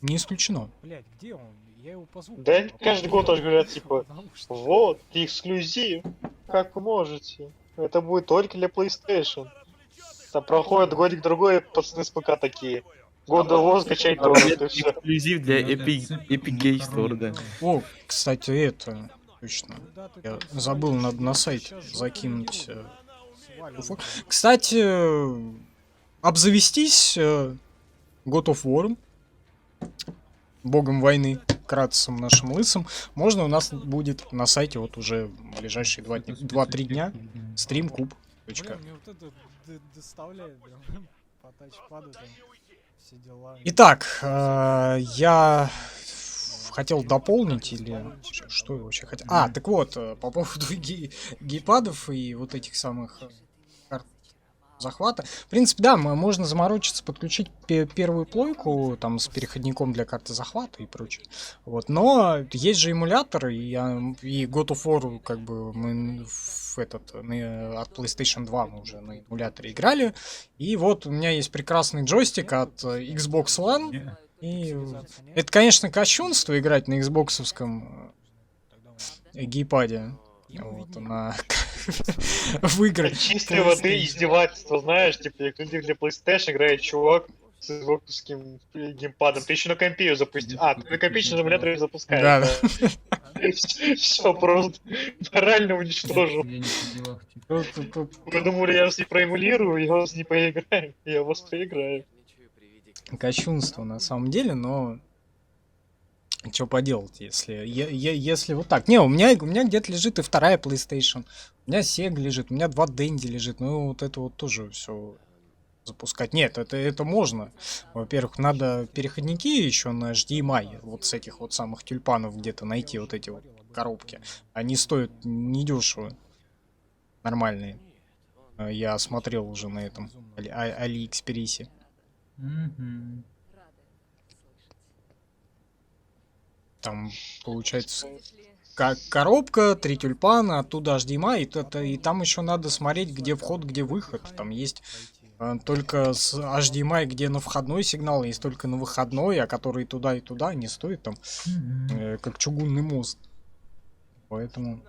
Не исключено. Блять, где он? Я его по звуку. Да, понял. каждый год тоже говорят, типа, Наушники. вот, эксклюзив, как вы можете. Это будет только для PlayStation. Там проходит годик-другой, пацаны с ПК такие. God of War скачать тоже, это все. Эксклюзив для Epic Game Store, да. О, кстати, это точно. Куда ты Я там забыл, свалишь? надо на Сейчас сайт жопу закинуть. свалим. Инфу. Кстати, обзавестись God of War, богом войны, Кратосом нашим лысым, можно у нас будет на сайте вот уже в ближайшие 2-3 дня стрим куб. Блин, мне вот это доставляет прям по тачпаду там все дела. Итак, я хотел дополнить или что я вообще хотел? А, так вот, по поводу гейпадов и вот этих самых карт захвата. В принципе, да, можно заморочиться, подключить первую плойку там с переходником для карты захвата и прочее. Вот, но есть же эмулятор, и God of War, как бы мы от PlayStation 2 мы уже на эмуляторе играли. И вот у меня есть прекрасный джойстик от Xbox One. И это, конечно, кощунство играть на Xbox'овском гейпаде. Вот, в игры. Чистой воды издевательство, знаешь, типа, эксклюзив для PlayStation играет чувак с Xbox'овским геймпадом. Ты еще на компе ее запустил. А, ты на компе еще на эмуляторе запускаешь. Да. Все, просто морально уничтожил. Я не при делах, типа. Вы думали, я вас не проэмулирую, я вас не поиграю. Я вас поиграю. Кощунство на самом деле, но что поделать, если вот так. Не, у меня где-то лежит и вторая PlayStation, у меня Sega лежит, у меня 2 Dendy лежит, ну вот это вот тоже все запускать. Нет, это можно. Во-первых, надо переходники еще на HDMI, вот с этих вот самых тюльпанов где-то найти вот эти вот коробки. Они стоят недешево, нормальные. Я смотрел уже на этом AliExpress. Мгм. Там получается как коробка, 3 тюльпана, оттуда HDMI, и там еще надо смотреть, где вход, где выход. Там есть только с HDMI, где на входной сигнал, есть только на выходной, а который и туда не стоит там, Мгм. как чугунный мост. Поэтому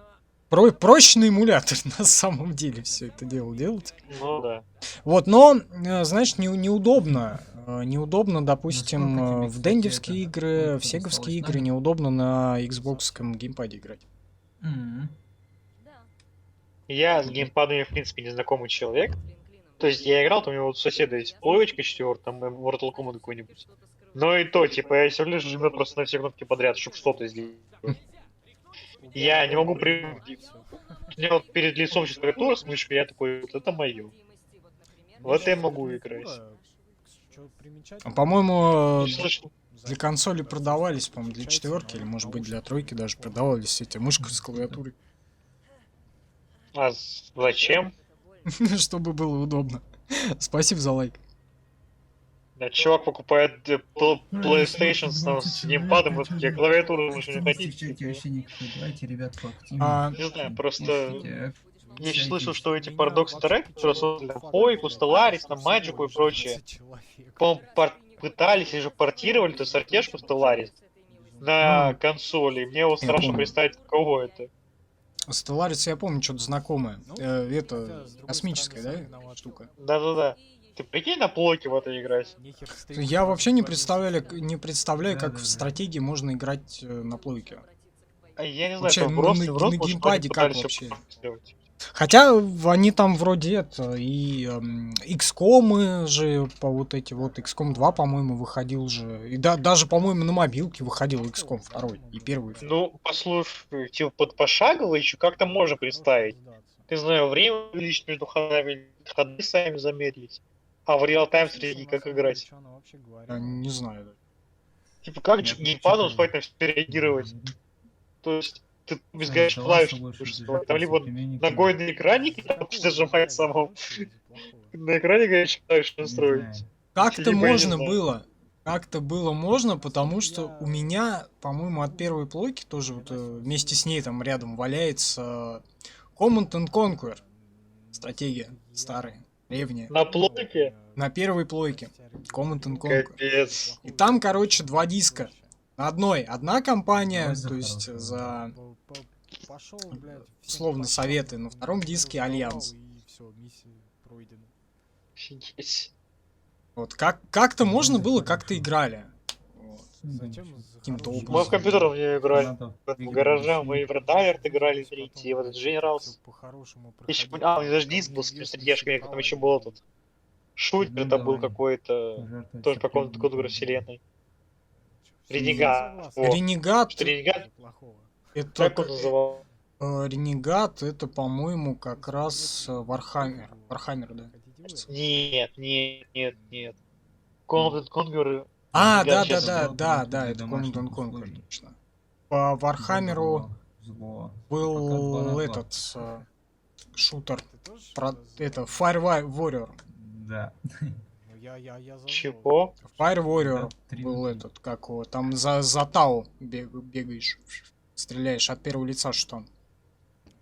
проще на эмулятор на самом деле все это дело делать. Ну да. Вот, но, знаешь, неудобно. Неудобно, допустим, Насколько тебе, в кстати, дэндевские это игры, плойка в сеговские досталась, игры да? неудобно на Xbox геймпаде играть. Мгм. Я с геймпадами, в принципе, незнакомый человек. То есть я играл, там у него вот соседа есть плоечка 4, там Mortal Kombat какой-нибудь. Но и то, типа, я все лишь жмет просто на все кнопки подряд, чтобы что-то сделать. Я не могу привыкнуть. У меня вот перед лицом сейчас клавиатура с мышкой, я такой, вот это мое. В это я могу играть. По-моему, И слышно. для консоли продавались, по-моему, для 4 или, может быть, для 3 даже продавались эти мышки с клавиатурой, А зачем? чтобы было удобно. Спасибо за лайк. Да, чувак покупает Ну, PlayStation если 20 с геймпадом, вот человек, я это клавиатуру лучше не активности в хотите. чате вообще никакой. Давайте, ребят, поактивнее. А, Не знаю, просто Пишите, я еще слышал, общайтесь. что эти Paradox Interactive, которые создали там Пойку, Stellaris, там Magic и прочее, по-моему, пытались или же портировали эту сортежку Stellaris на консоли. Мне вот страшно помню. представить, каково это. Stellaris, я помню, что-то знакомое. Ну, Это космическая, да, штука? Да-да-да. Ты прикинь на плойке в это играть? Я вообще не представляю, как Да-да-да. в стратегии можно играть на плойке. А я не знаю, Вообще, там в на рост, в рост, на может, геймпаде они как пытались вообще? всё сделать. Хотя они там вроде это, и XCOM же, по вот эти вот, XCOM 2, по-моему, выходил же. И даже, по-моему, на мобилке выходил XCOM 2, и первый. Ну, послушай, типа под пошагово еще как-то можно представить. Ты знаю, время увеличить между ходами, ходы сами замедлить. А в реал-тайм стратегии как играть? Я не знаю. Да. Типа как Я геймпадом почитаю. успевать на все реагировать? То есть ты Ну, избегаешь сдался клавиш, больше будешь движок сказать, там либо соплеменников. ногой на экране кнопку зажимать самому, на экране горячие клавиши Не настроить. знаю. Как-то Либо я не можно знаю. было. Как-то было можно, потому что у меня, по-моему, от первой плойки тоже вот, вместе с ней там рядом валяется Command and Conquer. Стратегия старая, древняя. На плойке? На первой плойке. Command and Conquer. Капец. И там, короче, 2 диска. На одной одна компания, Давай за то есть хорошего. за Пошел, блядь, условно советы, на втором диске Альянс. Офигеть. Вот как-то можно было, как-то играли. Вот. Зачем Каким-то Мы в образом. компьютером не играли. Надо В выигрывать гараже мы сильно. и в Red играли третий, и в этот Generals. Еще, у них даже диск был с стратежками, там еще был этот. Шутер Ну, это был давай. какой-то, Пожертвовать тоже в каком-то соплеменниками. кругу вселенной. Ренегат. Во. Ренегат, Что Ренегат? это Как он называл? Ренегат, это, по-моему, как раз Вархаммер. Вархаммер, да. Нет, нет, нет, нет. Command Conquer. А, Ренегат да, сейчас да, было да, для да, это домашних Command and Conquer, условий. точно. По Вархаммеру Зло. был Пока 2 на 2. этот шутер. Про это Fire Warrior. Да. Чего? Fire Warrior Да, 3 был на 3. этот, как его, там за Тау бегаешь, стреляешь от первого лица, что там.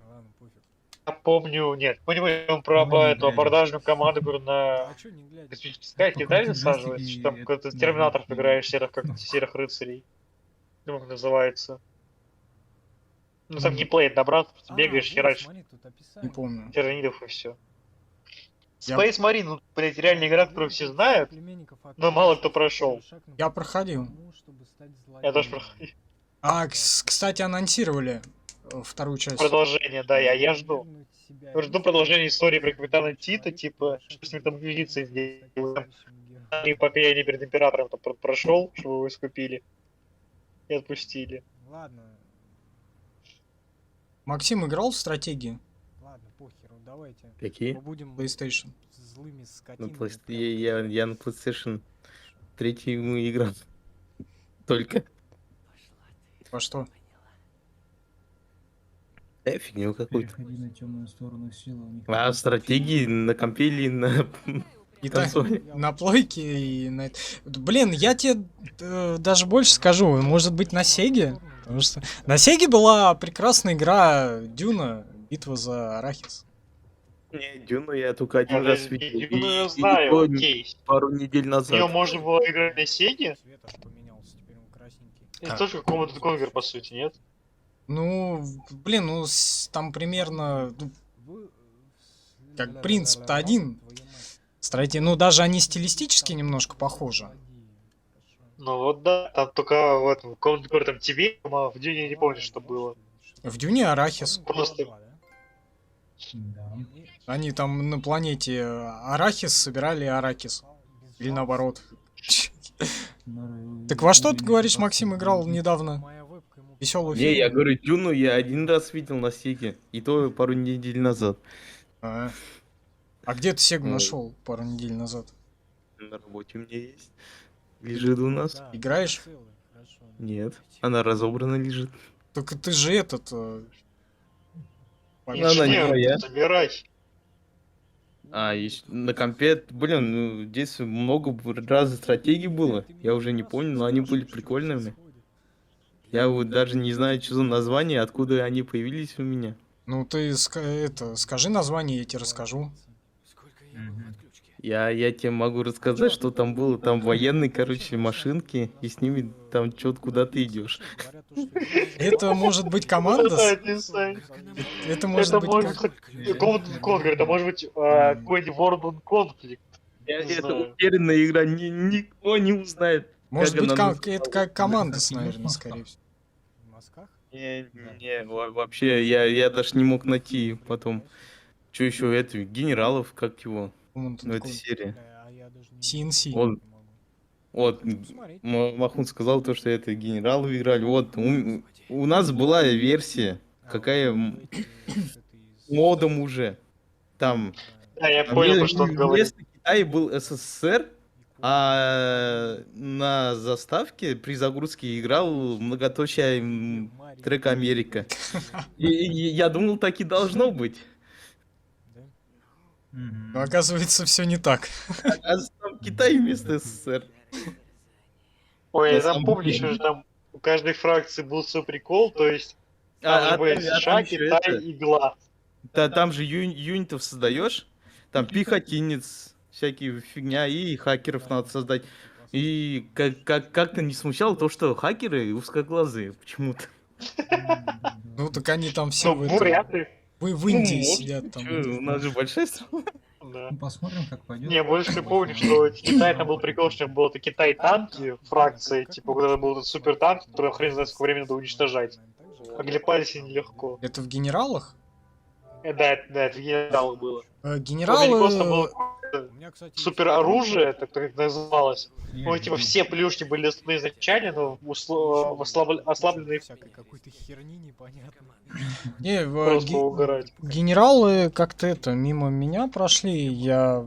Ладно, пофиг. Я помню, нет, помню про Мы не эту играли. абордажную команду, говорю, на А чё не глядя? космический скайп, не Покрутить дали насаживать, джойстики, что там это какой-то не терминатор знаю. играешь, серых, как серых рыцарей. Ну, как называется. Ну, там геймплей добра, бегаешь, вот, херачишь смотри, тут Не описание. помню. тиранидов и все. Я- Space Marine, ну, блядь, реальная игра, которую все знают, но мало кто прошел. Я проходил. Я тоже проходил. Кстати, анонсировали вторую часть. Продолжение, да, я жду. Я жду продолжения истории про капитана Тита, типа, что с ним там милиция сделала. И пока я не перед императором там прошел, чтобы его искупили. И отпустили. Ладно, Максим играл в стратегии ладно, похеру, давайте. Какие? Мы будем PlayStation? злыми На скотинами. я на PlayStation 3 играл. Только. Во что? Фигню какую-то. Переходи на темную сторону силы. У них А там стратегии на компе или на И так, консоли? на плойке и на... Блин, я тебе даже больше скажу. Может быть, на Сеге? Потому что на Сеге была прекрасная игра Дюна, битва за Арахис. Не, Дюну я только один Это раз видел. Дюну я И знаю, то окей. пару недель В нее назад. можно было играть на Сеге? Цвет аж поменялся, теперь он красненький. Это тоже какому-то конвер, по сути, нет? Ну, блин, ну там примерно ну, как принцип-то один. Строитель, ну даже они стилистически немножко похожи. Ну вот да, там только в этом, каком-то там тебе, а в Дюне я не помню, что было. В Дюне Арахис. Просто- Да. Они там на планете Арахис собирали Аракис. Или наоборот. Так во что ты говоришь, Максим играл недавно? Веселый Не, я фильм? говорю, Дюну я один раз видел на Сеге. И то пару недель назад. А где ты Сегу Ой. нашел пару недель назад? На работе у меня есть. Лежит у нас. Играешь? Нет, она разобрана лежит. Только ты же этот... Она не Инженер, моя. собирать. А, на компе, блин, ну, здесь много разных стратегий было. Я уже не помню, но они были прикольными. Я вот даже не знаю, что за название, откуда они появились у меня. Ну ты скажи название, я тебе расскажу. Сколько я был в отключке? Я тебе могу рассказать, что там было. Там военные, короче, машинки, и с ними там что-то куда ты идешь. Это может быть Да, команда? не знаю. Это может Это быть может как... быть конвер, это может быть какой-нибудь World Conflict. Не Это знаю. утерянная игра, никто не узнает. Может как быть, она это как командос, Как наверное, в скорее всего. В мазках? Не, вообще, я даже не мог найти потом. Что еще, это, генералов, как его, По-моему, тут в этой такой серии. А я даже не CNC. Он, вот, посмотреть. Махмуд сказал то, что это генералы играли. Вот, у нас была версия, какая модом уже. Там Да, я понял, про что он говорит. вместо Китая был СССР, а на заставке при загрузке играл многоточие трек Америка. И я думал, так и должно быть. Но оказывается, все не так. А там Китай вместо СССР. Ой, я На там самом помню, деле. что там у каждой фракции был свой прикол, то есть там же были там США, ещё Китай, это, игла. там же юнитов создаешь, там пехотинец, всякие фигня, и хакеров надо создать. И как-то не смущало то, что хакеры узкоглазые почему-то. Ну так они там все Ну, буряты. в Индии может, сидят там. Чё, у нас же большая страна. Да. Ну, посмотрим, как пойдет. Не, больше помню, что в Китае там был прикол, что было это Китай танки, фракции, типа, у которых был этот супер танк, который хрен знает сколько времени надо уничтожать. Оглепались они легко. Это в генералах? Да, это в генералах было. Генералы... Просто было У меня, кстати, супер оружие, так как это называлось. Ну, типа, все плюшки были доступны изначально, но ослабленные всякой какой-то херни непонятной. Не, просто угорать. генералы как-то это мимо меня прошли. Я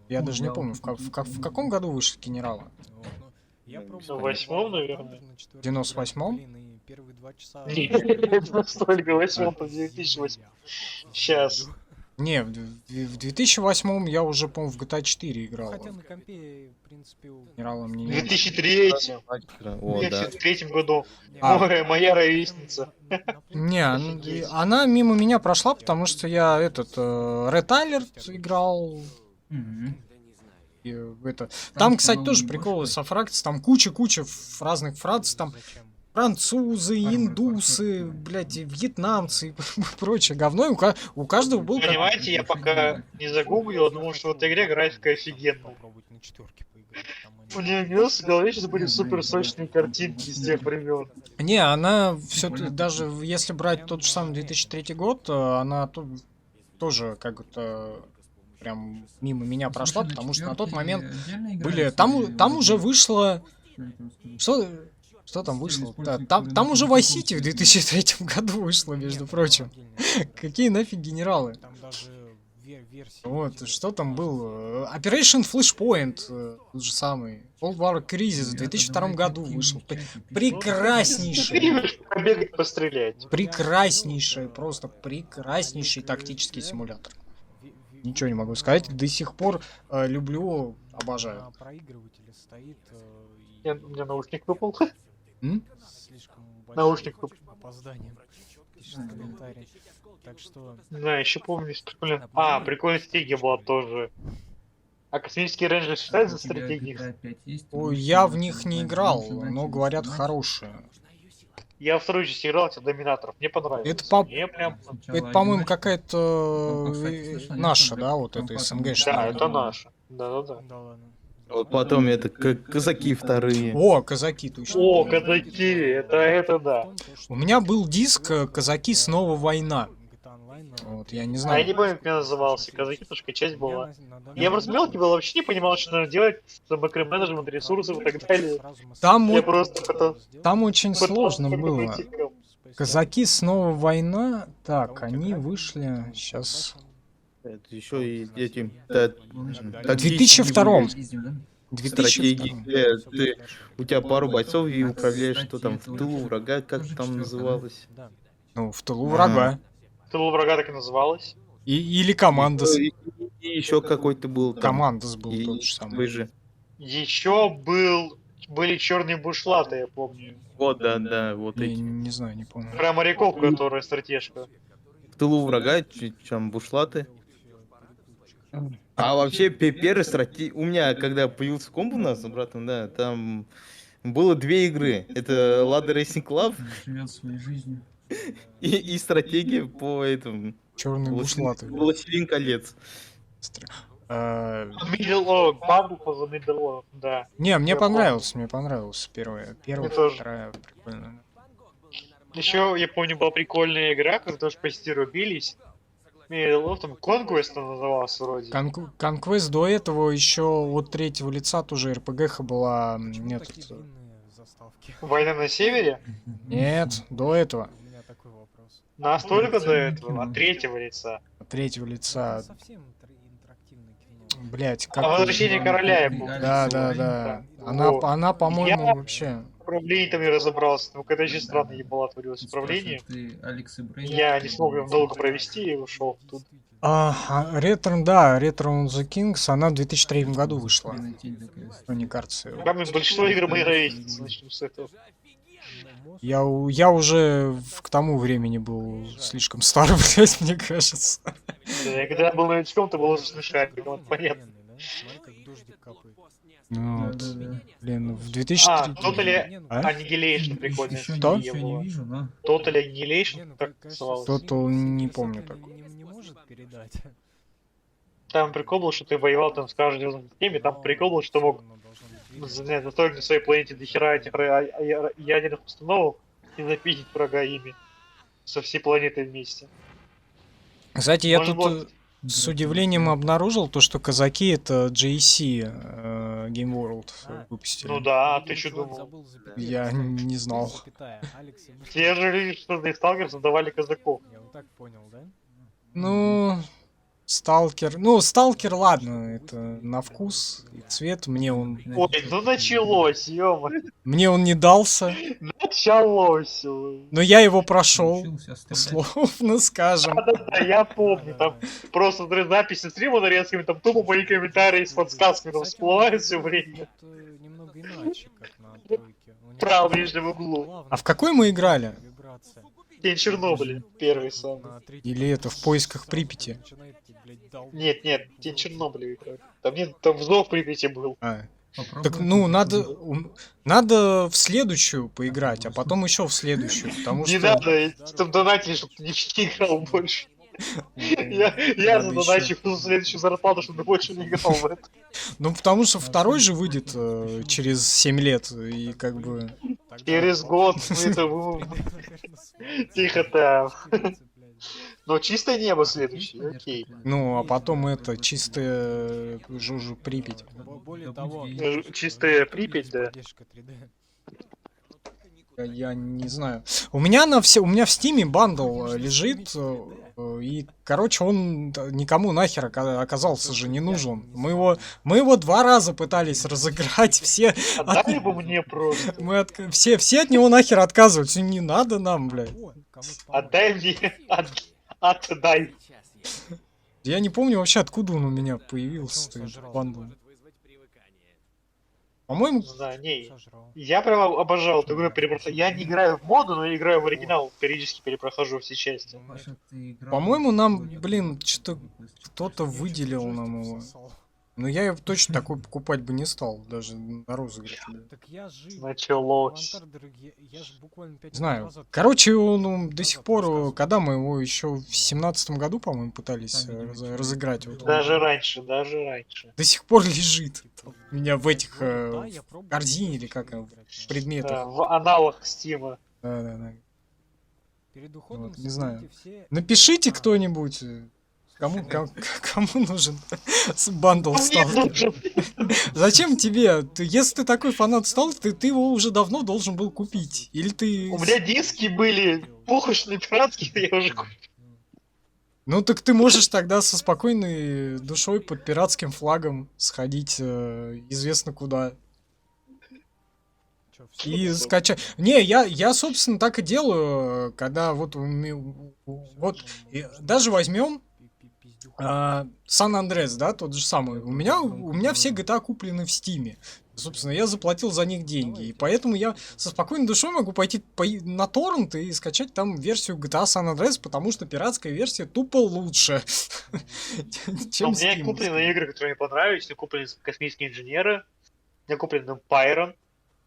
даже не Да, помню, в каком году вышли генералы? Вот, ну, я пробовал В 98-м, War Thunder наверное. на 4-м, 98-м? блин, и первые 2 часа... Нет, настолько 8-м, 2008. Щас. Не, в 2008 я уже, по-моему, в GTA 4 играл. Хотя на компе, в принципе, у... Генерала мне В не... 2003 О, в да. 2003 году. А. Моя ровесница. Не, она мимо меня прошла, потому что я этот Red Alert играл. Мгм. И это. Там, кстати, по-моему, тоже не приколы больше. со фракций, там куча разных фракций, там Зачем? французы, Ага, индусы, вообще. блядь, и вьетнамцы и прочее говно. И у каждого был как... Понимаете, я пока не загуглил, думал, что в этой игре графика офигенная. Попробовать на 4-ке поиграть. Там они- У нее в голове сейчас были супер сочные картинки с тех времен. Не, она все даже если брать тот же самый 2003 год, она тоже как-то прям мимо меня прошла, Слушай, потому что на четвёрке тот момент отдельно были... играется Там или уже вот вышло... что это расскажи? Что там вышло? используют Там координаты уже на Vice каком City в цвете? 2003 году вышло, между Нет, прочим. отдельно. Какие нафиг генералы? Там даже версии... Вот, что там был? Operation Flashpoint, тот же самый. Cold War Crisis в Ребята, 2002 давайте году активнее вышел. в чате пишите. Прекраснейший. Любишь побегать, пострелять. Прекраснейший, просто прекраснейший тактический симулятор. Ничего не могу сказать. До сих пор люблю, обожаю. На проигрывателе стоит... У меня наушник выпал. Слишком Наушник большим опозданием. Пишет комментарий. Так что... Не знаю, еще помню, что прикольно. А, прикольная стратегия была тоже. А космические рейнджеры считают за У тебя стратегии? GTA 5 есть? ты Ой, можешь я в снимать них не онлайн, играл, можешь играть но или говорят снимать. хорошие. Я во вторую часть играл, эти доминаторов. Мне понравилось. Это по- Мне прям... Сначала Это, по-моему, 1.1, какая-то потом, кстати, слышал, нет, наша, что да, вот там это потом СНГшная. Да, будет это новое. наше. Да-да-да. Да ладно. Вот потом это казаки вторые. О, казаки, точно. О, казаки, это да. У меня был диск «Казаки. Снова война». Вот, Вот, я не А я знаю. не помню, как она назывался. Казаки, только часть была. Я просто мелкий был, вообще не понимал, что надо делать с макроменеджмент ресурсов и так далее. Там, Я вот- просто пытался... там очень сложно как-то было. пройти к- «Казаки. Снова война». Так, они вышли сейчас... Это еще и этим... В 2002. Стратегии, 2002. где у тебя пару бойцов и А, управляешь, кстати, что там в это тылу вообще врага, как тоже там четвёрка, да? называлось. Да. Ну, в тылу врага. Тылу врага так и называлось. Или Командос. И еще какой-то был там. Командос был И тот же такой самый. же. Еще были черные бушлаты, я помню. Вот, да, вот Не, эти. не знаю, не помню. Про моряков, которая стратежка. В тылу врага, там бушлаты. А вообще, первая стратегия... У меня, когда появился комп у нас с братом, да, там было две игры. Это Lada Racing Club Живет своей жизнью. и стратегия по этому... Черные бушлаты. Властелин колец. Middle Earth, Bundle for the Middle Earth, да. Не, мне Я понравилась первая. Первая, Мне тоже. вторая, прикольно. Еще, я помню, была прикольная игра, когда тоже почти рубились. Middle Earth, там Conquest она называлась вроде. Конквест до этого еще от третьего лица тоже РПГ была. Почему Нет, такие длинные заставки? Война на севере? нет, до этого. У меня такой вопрос. Настолько до Интерактивное этого, кино. от третьего лица. От третьего лица. Совсем интерактивное кино. Блять, А как. возвращение короля я Ты помню. Да, Алекс да, Уэйн. да. Вот. Она, по-моему, Я- вообще. Управление там не разобрался, но когда еще странно ебало творилось Тут управление. спрашивают, ты Алекс и Брейн? Я не смог его долго провести и ушел тут. Ретрон, да, Return on the Kings, она в 2003 году вышла. Хренотень такая. Ну, не кажется. Там большинство игр моей ровесницы, начнем с этого. Я уже к тому времени был слишком стар, блять, мне кажется. Да, я когда был новичком, то было уже смешариком, вот понятно. Смотри, как дождик капает. Ну, вот, Да-да-да. блин, в А, 2003... Totally А? Annihilation прикольная Еще Что? стратегия ничего была. не вижу, но... Total Не, Annihilation, ну, как конечно, называлось. Total не Сокол помню такого. не может передать. Там прикол был, что ты воевал там с каждой звездной системе, там прикол был, что мог занять настолько на своей планете дохера этих ядерных установок и запитить врага ими. Со всей планетой вместе. Кстати, я Может, тут вот- с удивлением обнаружил то, что казаки это JC Game World выпустили. Ну да, а ты что думал? Я не знал. Те же люди, что из Сталкер создавали казаков. Я вот так понял, да? Ну, Сталкер. Ну, Сталкер, ладно, это на вкус и цвет. Мне он Ой, ну началось, ё не дался. началось. Но я его прошел. Научился оставлять. Условно скажем. Да, я помню, там просто записи стрима нарезками, там тупо мои комментарии с подсказками там всплывают все время. Тут немного иначе, как на тройке. У них Правом нижнем углу. плавная А в какой мы играли? вибрация. День Чернобыля, первый самый. На третьей Или это в поисках Припяти? начинает, блядь, долбить. Нет, День Чернобыля играл. Там нет, там взлом Припяти был. Попробуй Так, ну, попробуй. надо в следующую поиграть, а потом еще в следующую, потому Не что... надо, там донатили, чтобы ты не играл больше. Я Надо задоначу следующую зарплату, чтобы ты больше не играл в это. Ну, потому что второй же выйдет через 7 лет, и как бы... Тогда Через год мы это... Тихо там. Но чистое небо следующий, окей. Ну, а потом это, чистая жужу Припять. Более того, Чистая Припять, да. поддержка 3D. Я не знаю. У меня в Стиме бандл лежит, и, короче, он никому нахер оказался же не нужен. Мы его 2 раза пытались разыграть, все Отдали бы мне просто. все от него нахер отказываются. Не надо нам, блядь. О, кому-то Отдай мне. Отдай. Я не помню вообще, откуда он у меня появился, этот бандл. По-моему, Да, не. Сожрал. Я прям обожал эту игру перепроходить. Я не играю в моду, но играю в оригинал. Периодически перепрохожу все части. Ну, Паша, ты играл По-моему, в нам, сегодня блин, в что-то PlayStation? кто-то Я чё-то выделил джойстик нам его. всосал. Но я его точно такой покупать бы не стал, даже на розыгрыше. Так я же... Начал лось. Авантар, дорогие, я же буквально 5 минут Знаю. назад... Короче, он до назад сих пор, рассказывал. когда мы его еще в 17 году, по-моему, пытались Там, видимо, человек разыграть. Вот он Даже раньше, даже раньше. до сих пор лежит у меня в Я этих говорю, да, я в пробовал, корзине но или как всё в играть не предметах. Да, в аналах Стима. Да. Перед уходом Вот, не знаю. соберите все... Напишите А, кто-нибудь, кому нужен бандл Мне сталкер. нужен. Зачем тебе? Если ты такой фанат сталкера, ты его уже давно должен был купить. Или ты... У меня диски были пухочные, пиратские, я уже купил. Ну так ты можешь тогда со спокойной душой под пиратским флагом сходить известно куда чё, всё, и Всё. скачать. Не, я собственно так и делаю, когда вот вот даже возьмем Сан-Андрес, да, тот же самый. У меня все GTA куплены в Стиме. Собственно, я заплатил за них деньги. И поэтому я со спокойной душой могу пойти на торрент и скачать там версию GTA San Andreas, потому что пиратская версия тупо лучше, У чем меня Steam. куплены игры, которые мне понравились. У меня куплены космические инженеры. У меня куплен Empire,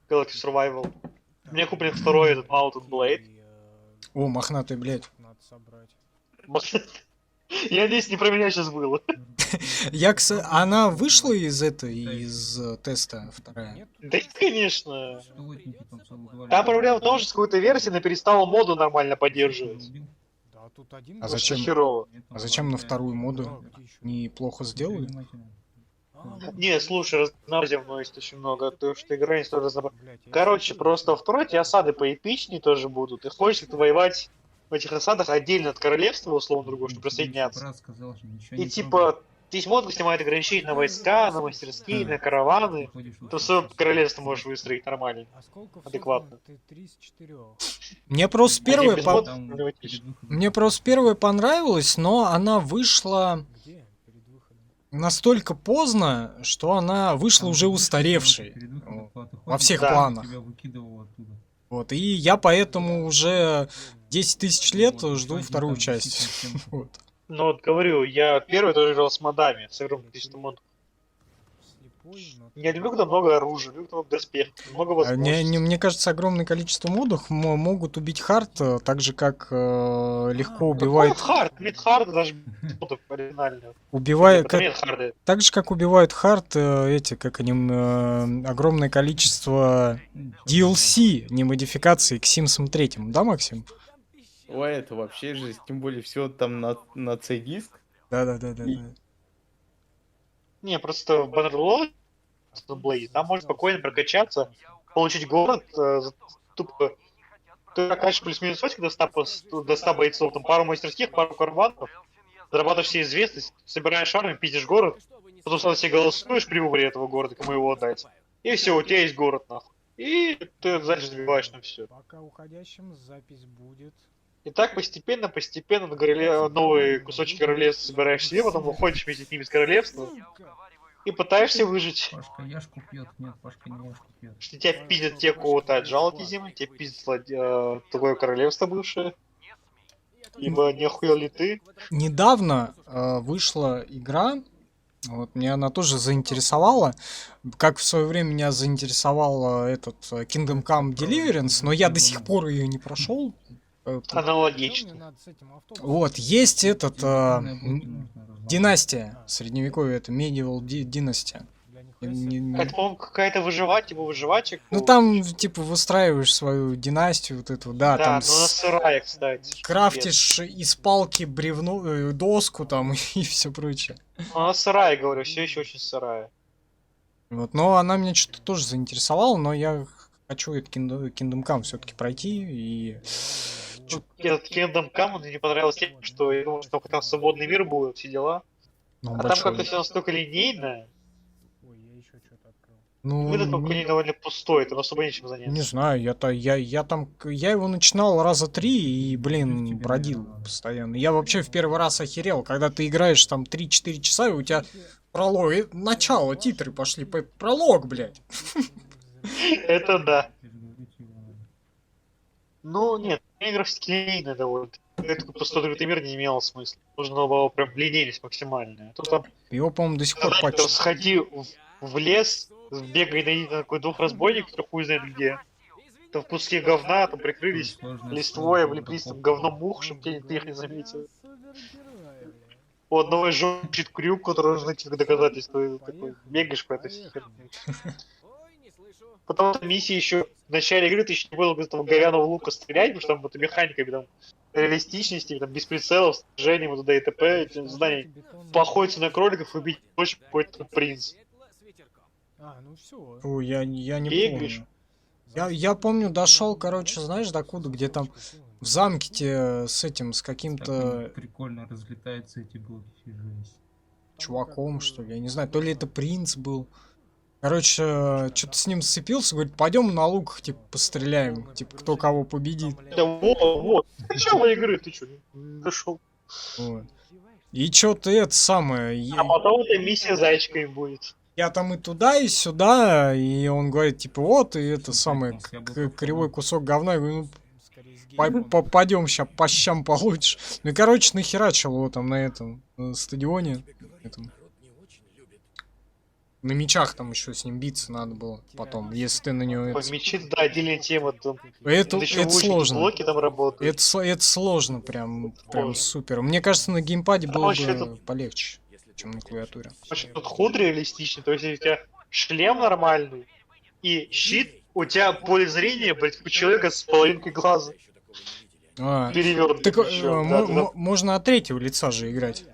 Galactic Survival. У меня куплен второй этот Mountain Blade. О, мохнатый, блядь. Надо собрать. Я надеюсь, не про меня сейчас было. Она вышла из теста вторая? Нет, Да нет, конечно. Столотники там целую говорю. Там проблема в том, что с какой-то версии она перестала моду нормально поддерживать. да, тут один... А был. зачем? Херово. А зачем на вторую моду? Да, где ещё? Неплохо сделали? А, Не, слушай, разнообразия есть очень много, потому что игра не стоит разнообразия. блядь, я Короче, ещё- просто во второй эти осады поэпичнее тоже будут. И хочешь ты воевать в этих осадах отдельно от королевства, условно другого, чтобы присоединяться. И типа, здесь модно снимает ограничения на войска, на мастерские, на караваны. Ты свое королевство можешь выстроить нормально. Осколков адекватно. создано ты 3 из 4. Мне просто первая без по- мод- Мне просто первая понравилась, но она вышла Где? Перед выходом. настолько поздно, что она вышла уже устаревшей. Во всех Да. планах. Тебя выкидывало оттуда. Вот, и я поэтому уже 10 тысяч лет жду вторую часть. Вот. Ну вот говорю, я первый тоже играл с модами, с огромным количеством модов. Слепой, но... Я люблю, когда много оружия, люблю, когда много доспехов, много возможностей. Мне кажется, огромное количество модов могут убить хард, так же как легко убивает, Хард, мидхард даже модов оригинальных. убивает, Это нет харда. так же как убивают хард эти, как они, огромное количество DLC, не модификаций к Sims 3, да, Максим? Ой, это вообще же, тем более все там на C-диск. Да. Не, просто в Bannerlord, Blade, там можно спокойно прокачаться, получить город, тупо... Ты прокачиваешь плюс-минус до 100 бойцов, там пару мастерских, пару караванов, зарабатываешь себе известность, собираешь армию, пиздишь город, потом сам себе голосуешь при выборе этого города, кому его отдать. И все, у тебя есть город, нахуй. И ты дальше забиваешь на все. Пока уходящим запись будет. И так постепенно на новые кусочки королевства собираешь себе, потом уходишь вместе с ними из королевства и пытаешься выжить. Пашка яшку пьет, нет, Пашка не яшку пьет. Что тебя пиздят те, кого-то отжал эти земли, тебя пиздят твое королевство бывшее. Ибо не охуел ли ты? Недавно вышла игра, вот меня она тоже заинтересовала, как в свое время меня заинтересовал этот Kingdom Come Deliverance, но я до сих пор ее не прошел. Чё Аналогично. мне надо с этим автобусом? Вот, есть этот Нужно династия, средневековье, это Medieval династия. Бля, нихуя Это, по-моему, какая-то типа выживачек. Ну там, типа, выстраиваешь свою династию, вот эту, да, Да, там но она сырая, кстати. крафтишь из палки бревно, доску там и все прочее. Она сырая, говорю, все еще очень сырая. Вот, но она меня что-то тоже заинтересовала, но я хочу этот Kingdom Come все-таки пройти и... Этот Kingdom Come мне не понравилось тем, что я думал, что там свободный мир будет, все дела. Ну, А там большой. как-то все настолько линейно. Ой, я еще что-то открыл. Ну, Этот поколение довольно пустой, там особо нечем заняться. не знаю, я его начинал раза 3 и, блин, бродил постоянно. Я вообще в первый раз охерел, когда ты играешь там 3-4 часа, и у тебя Пролог, начало, титры пошли, пролог, блядь. Это да. Переговорить его надо. Ну, нет, игра линейная довольно. Это просто открытый мир не имело смысла. Нужно было прям линейность максимальная. Тут там, Его, по-моему, до сих пор знаете, патчат. сходи в лес, бегай, найди такой двух разбойников, который хуй знает где. Там в куске говна, там прикрылись Сложная листвой, история, облепились там упаковка. говном мух, чтобы ты их не заметил. Супергерой, бля. У одного жжет крюк, который нужно найти как доказательство. И такой, бегаешь по этой Поехали. херне. Ой, не слышу. Потом в миссии еще в начале игры ты еще не было этого говяного лука стрелять, потому что там вот механиками там реалистичности, там без прицелов, снижением туда и т.п. Эти задания поохотиться на кроликов и убить ночью какой-то принц. Светло с ветерком. А, ну все. Фу, я не Бегаешь. помню. Я помню, дошел, короче, знаешь, докуда, где там в замке те с этим, с Как каким-то они прикольно разлетаются эти блоки, жесть. чуваком, что ли, я не знаю, то ли это принц был. Короче, что-то с ним сцепился, говорит, пойдем на луках, типа, постреляем, типа, кто кого победит. Да вот. Начало игры, ты что, дошел? Вот. И что-то это самое, А потом эта миссия зайчиками будет. я там и туда, и сюда, и он говорит, типа, вот, и это самое, кривой кусок говна, я говорю, ну, попадем сейчас по щам получишь. Ну и, короче, нахерачил его там на этом стадионе. Этом. На мечах там еще с ним биться надо было потом, если ты на него... По мечи, да, отдельная тема. Там, Это еще лучники, сложно. блоки там работают. Это сложно, прям Сложно. супер. Мне кажется, на геймпаде было вообще бы тут- полегче, чем на клавиатуре. Очень тут ход реалистичный, то есть если у тебя шлем нормальный и щит, у тебя поле зрения, блядь, у человека с половинкой глаза А, перевернут. так еще. можно от третьего лица же играть.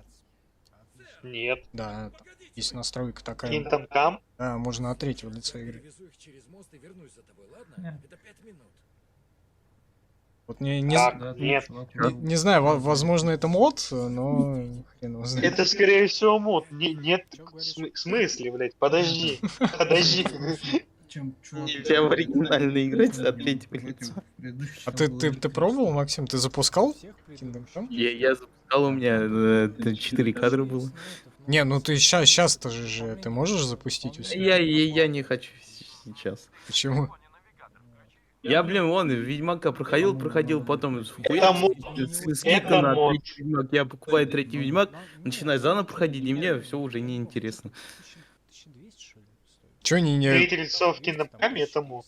Нет, Да, там есть настройка такая. Kingdom Come. Да, можно от третьего лица играть. Не. Вот не, Так, Да, нет. чувак, не знаю, возможно, это мод, но хрен его знает. Это скорее всего мод. Нет, в смысле, блядь, подожди. Подожди. чем чувак- Нельзя в оригинальной играть от третьего лица. А ты пробовал, Максим? Ты запускал Kingdom Come? Я запускал, у меня 4 кадра было. Не, ну ты сейчас-то же ты можешь запустить у себя? Я не хочу сейчас. Почему? Я, блин, вон, Ведьмака проходил, потом Это мод. скидка на мод. третий Ведьмак. Я покупаю третий Ведьмак, начинаю заново проходить, и мне все уже не интересно. 1200, что ли, стоит? Чё не... Третье лицо в Kingdom Come это мод.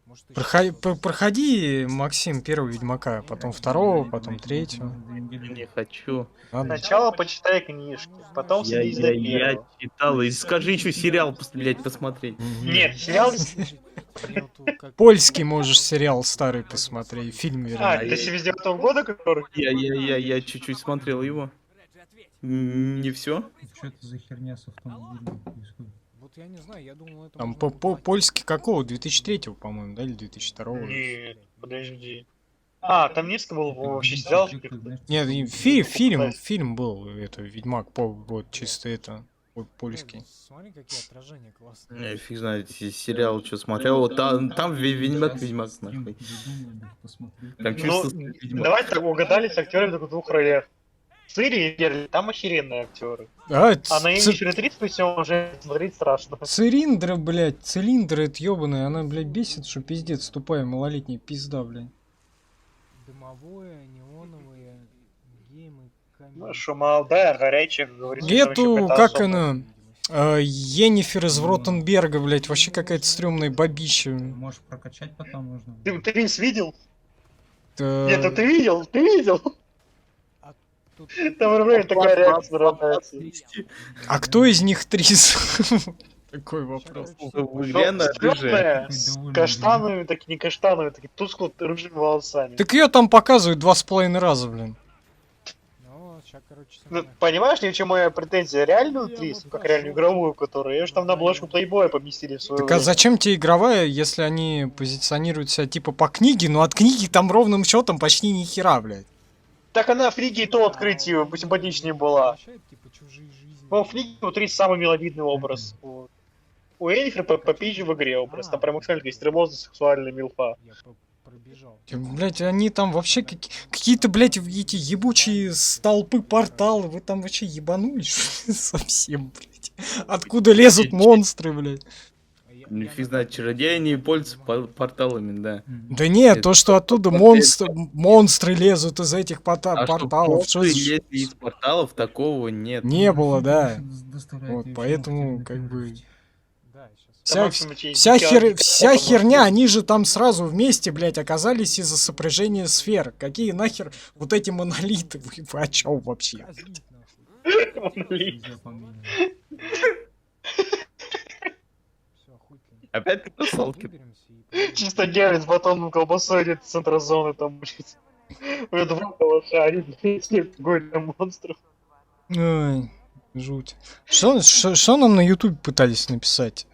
Может, 1000? Проходи, Максим, первого Ведьмака, потом второго, потом третьего. Не хочу. Ладно. Сначала почитай книжки, потом Я садись до первого. читал, и скажи еще сериал, блядь, посмотреть. Нет, сериал... Я вот тут как- Польский можешь сериал старый посмотреть, фильм А, вернее. это 79 года, который? Я чуть-чуть смотрел его. Не все. Что это за херня с автомобилем происходит? Вот я не знаю, я думал, это Там можно платить. польский какого? 2003, по-моему, да, или 2002? Нет, подожди. А, там несколько было вообще сериалов. Нет, и фильм был, это, Ведьмак, вот, чисто это, польский. Блин, смотри, какие отражения классные. Фиг знает, сериал что смотрел. Вот там Ведьмак, Сейчас нахуй. придумаю, да, посмотрю. Там Ну, чувствую, Ведьмак. давайте так угадали с актерами только в двух ролях. Цири и Герли, там охеренные актеры. А, А на Эмичере 30 все уже смотреть страшно. цилиндры, блядь, цилиндры это ёбаные, она, блядь, бесит, что пиздец, тупая малолетняя пизда, блядь. Дымовое, неоновые, геймы, камеры. Ну, что молодая, горячая, как говорится. Эту, там еще какая-то как особая. она, Йеннифер из Вротенберга, блядь, вообще какая-то стрёмная бабища. Можешь прокачать потом можно. Ты Винс видел? Э, Нет, ну ты видел, ты видел? Тут Там реально такая реакция ротации. А кто из них Трис? Такой вопрос. Лена рыжая. С каштановыми, так не каштановыми, так тускло рыжими волосами. Так ее там показывают 2,5 раза, блин. ну, сейчас, короче, Ну, самое. понимаешь, в чем моя претензия? Реальную Трис, ну, как реальную игровую, которую, ее же там на обложку плейбоя поместили в свое Так а время. зачем тебе игровая, если они позиционируют себя типа по книге, но от книги там ровным счетом почти ни хера, блядь. Так она в Фриге и то открытие посимпатичнее была. Возвращает, типа, чужие жизни. По Фриге у Трис самый миловидный образ. Вот. У Энифер попизже в игре образ. Там прям максимально есть стремозный сексуальный милфа. Я пробежал. Блять, они там вообще какие-то, блять, эти ебучие столпы, порталы. Вы там вообще ебанулись что ли, совсем, блять? Откуда лезут монстры, блять? Ну, фиг знает, чародеи не пользуются порталами, да. Да нет, то, что оттуда монстры лезут из этих А что порталов. Что монстры за лезли из порталов, такого нет. Не было, да. Доставляет Вот, её поэтому, ещё как бы, напряжность. Да, сейчас. Вся, максимум тебе вся, дикая вся охота херня, может они же там сразу вместе, блядь, оказались из-за сопряжения сфер. Какие нахер вот эти монолиты? Вы о чем вообще? Казнить нахуй. Нельзя поменять. Все, хуй ты. Опять ты Салкин. Выберемся и поедем. Чисто герой с батоном колбасой идет с центра зоны, там, блядь. У него два калаша, один, блядь, какой-то монстров. Ой, жуть. Что нам на YouTube пытались написать?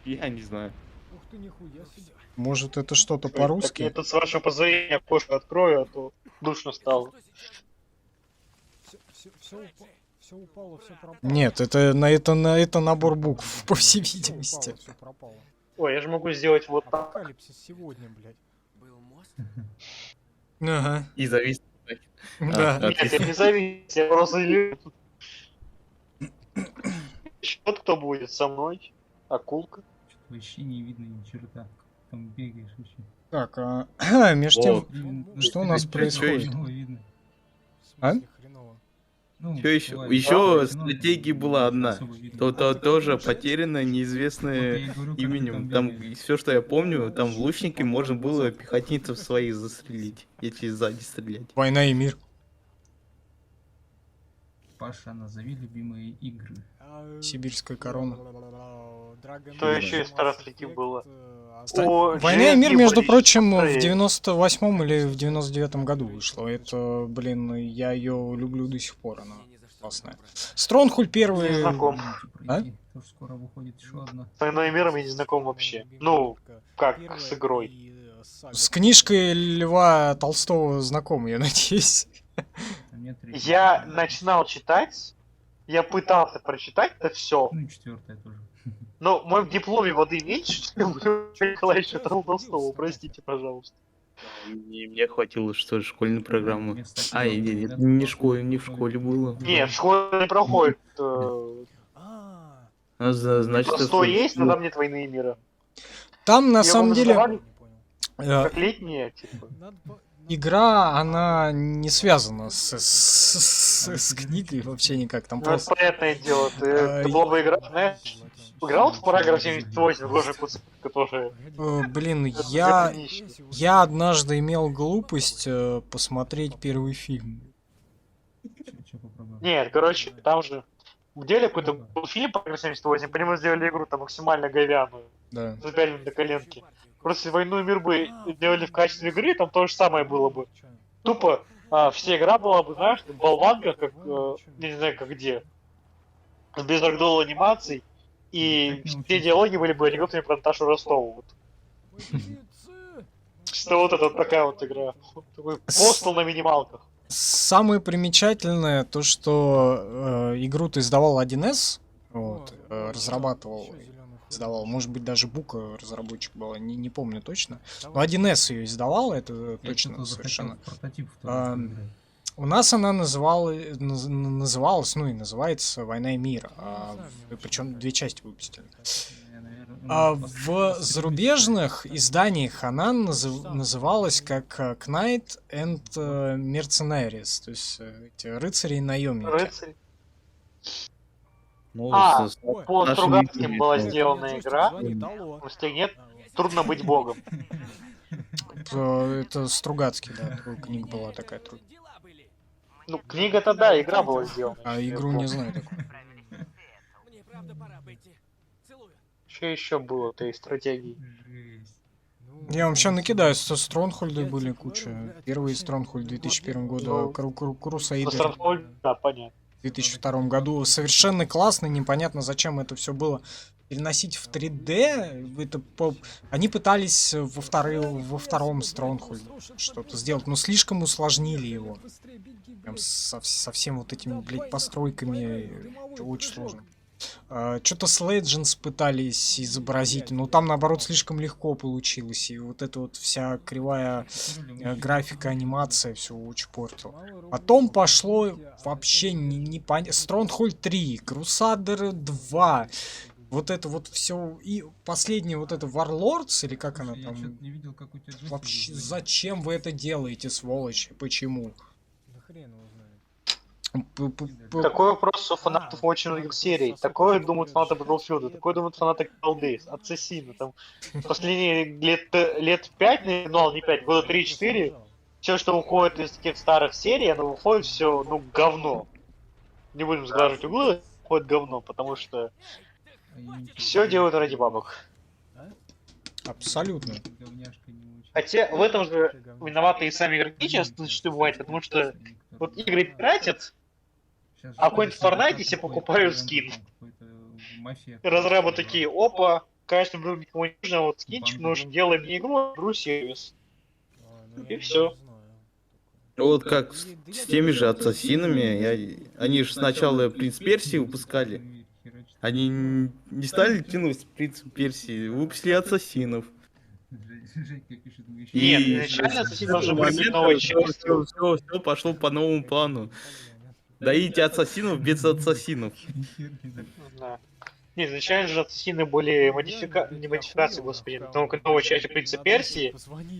Я не знаю. Ух ты, нихуя себе. Может, это что-то Так я по-русски? тут, с вашего позволения, окошко открою, а то душно стало. Все упало, все пропало. Нет, это набор букв, по всей видимости. Все пропало. Ой, я же могу сделать вот так. Апокалипсис сегодня, блядь. Был мост? Ага, И завис. да. А, Нет, я не завис, я просто люблю. Вот кто будет со мной? Акулка. Что-то вообще не видно ни черта. Как там бегаешь вообще. Так, между тем, Вот. Блин, что у нас чё происходит? хреново видно. В смысле хреново? Ну, Чё еще? бывает, Еще да, стратегия но была не одна. особо видно. То тоже потеряно, Вот неизвестное я и говорю, как ты именем. Там бегаешь. все, что я помню, там в лучнике можно было пехотинцев своих застрелить, если сзади стрелять. Война и мир. Паша, назови любимые игры. Сибирская корона. Что еще из Старофлики было? Ста- О, Война и мир, Железный между Борис. прочим, в Смотри. 98-м или в 99-м году вышла. Это, блин, я ее люблю до сих пор, она классная. Стронгхольд Не первый... знаком. Пройти. Тоже скоро выходит еще одна. С «Войной и миром» я не знаком вообще. Ну, как с игрой. С книжкой Льва Толстого знаком, я надеюсь. А мне третья. Я начинал читать, я пытался прочитать это все, Ну и четвертая тоже. но мой в дипломе воды меньше, чем у Льва Николаевича Толстого, простите, пожалуйста. И мне хватило, что школьной программы. Вместо А, этого нет, говорят, не что не в школе было. Не, в школе не проходит. А, А, значит, Что есть, но там нет «Войны и мира». Там, на Его самом деле, называли не понял. как летние, типа. игра, она не связана с книгой вообще никак. Там Ну, это просто... понятное дело, А, ты была бы игра, знаешь, играл в параграф 78 Гожи Куценко тоже. Блин, Это я нищий. однажды имел глупость посмотреть первый фильм. Что попробуем? Нет, короче, там же в деле какой-то был фильм параграф 78, по нему сделали игру там максимально говяную, Да. запяли до коленки. Просто «Войну и мир» бы делали в качестве игры, там то же самое было бы. Тупо вся игра была бы, знаешь, в болванках, как, я не знаю, как где. Без рагдол анимаций. И все диалоги были бы анекдотами про Наташу Ростову. Вот. Что вот это вот такая вот игра. Вот такой постол на минималках. Самое примечательное то, что игру-то издавал 1С, вот, разрабатывал, издавал, может быть даже Бука разработчик был, не помню точно. Но 1С ее издавал, это Я точно что-то захотел совершенно. в прототип А, второй поиграть. У нас она называлась, ну и называется «Война и мир», причем две части выпустили. Я, наверное, А ну, в посмотрю, зарубежных изданиях она называлась как Knight and Mercenaries, то есть эти рыцари и наемники. Рыцарь. Ну, А, с- по нашими Стругацким играми, была да. сделана игра. В стиле нет, трудно быть богом. Это Стругацкий, да, книга была такая. Дела были. Ну, книга-то да, игра была сделана. А игру не знаю такую. Мне правда пора пойти. Целую. Что еще было-то из стратегий? Жесть. Я вам сейчас накидаю, Стронгхольды были куча. Первый Стронгхольд в 2001 году, Крусейдер Страхоль, да, понятно. в 2002 году. Совершенно классно, непонятно зачем это все было переносить в 3D. Они пытались во втором Стронгхольде что-то сделать, но слишком усложнили его. Прям со всем вот этими, блядь, постройками очень сложно. Что-то с Legends пытались изобразить, но там, наоборот, слишком легко получилось. И вот эта вот вся кривая графика, анимация все очень портила. Потом пошло вообще не понятно. Stronghold 3, Crusader 2. Вот это вот все. И последнее вот это Warlords, или как она Слушай, я там. что-то не видел, как у тебя джойстик Вообще, выглядит. зачем вы это делаете, сволочи? Почему? Да хрен его знает. Такой вопрос у фанатов очень многих серий. Такое думают фанаты Battlefield, такое думают фанаты колды, Ассасина. Там последние лет 5, ну не 5, года 3-4, все, что уходит из таких старых серий, оно выходит все, ну, говно. Не будем сглаживать углы, выходит говно, потому что А я не все чувствую, делают ради бабок. Абсолютно. говняшка не очень. Хотя в этом же виноваты и сами игроки часто зачастую бывает, потому что вот игры пиратят, Сейчас а же в какой-нибудь какой-то Fortnite какой-то себе покупают какой-то скин. какой-то мафия. Разрабы такие, опа, кажется, вдруг никому не нужно, вот скинчик Банды. нужен, делаем не игру, а игру-сервис. И всё. Вот как с теми же ассасинами, они же сначала Принц Персии выпускали. Они не стали тянуть Принц Персии, выпустили ассасинов. Жека пишет, мы еще Нет, И изначально с Ассасины этого должны были быть момента новой всё частью. пошло по новому плану. Доите ассасинов без ассасинов. хер не знаю. Да. Нет, изначально же Ассасины были не модификации, господи, но как новая часть Принца Персии,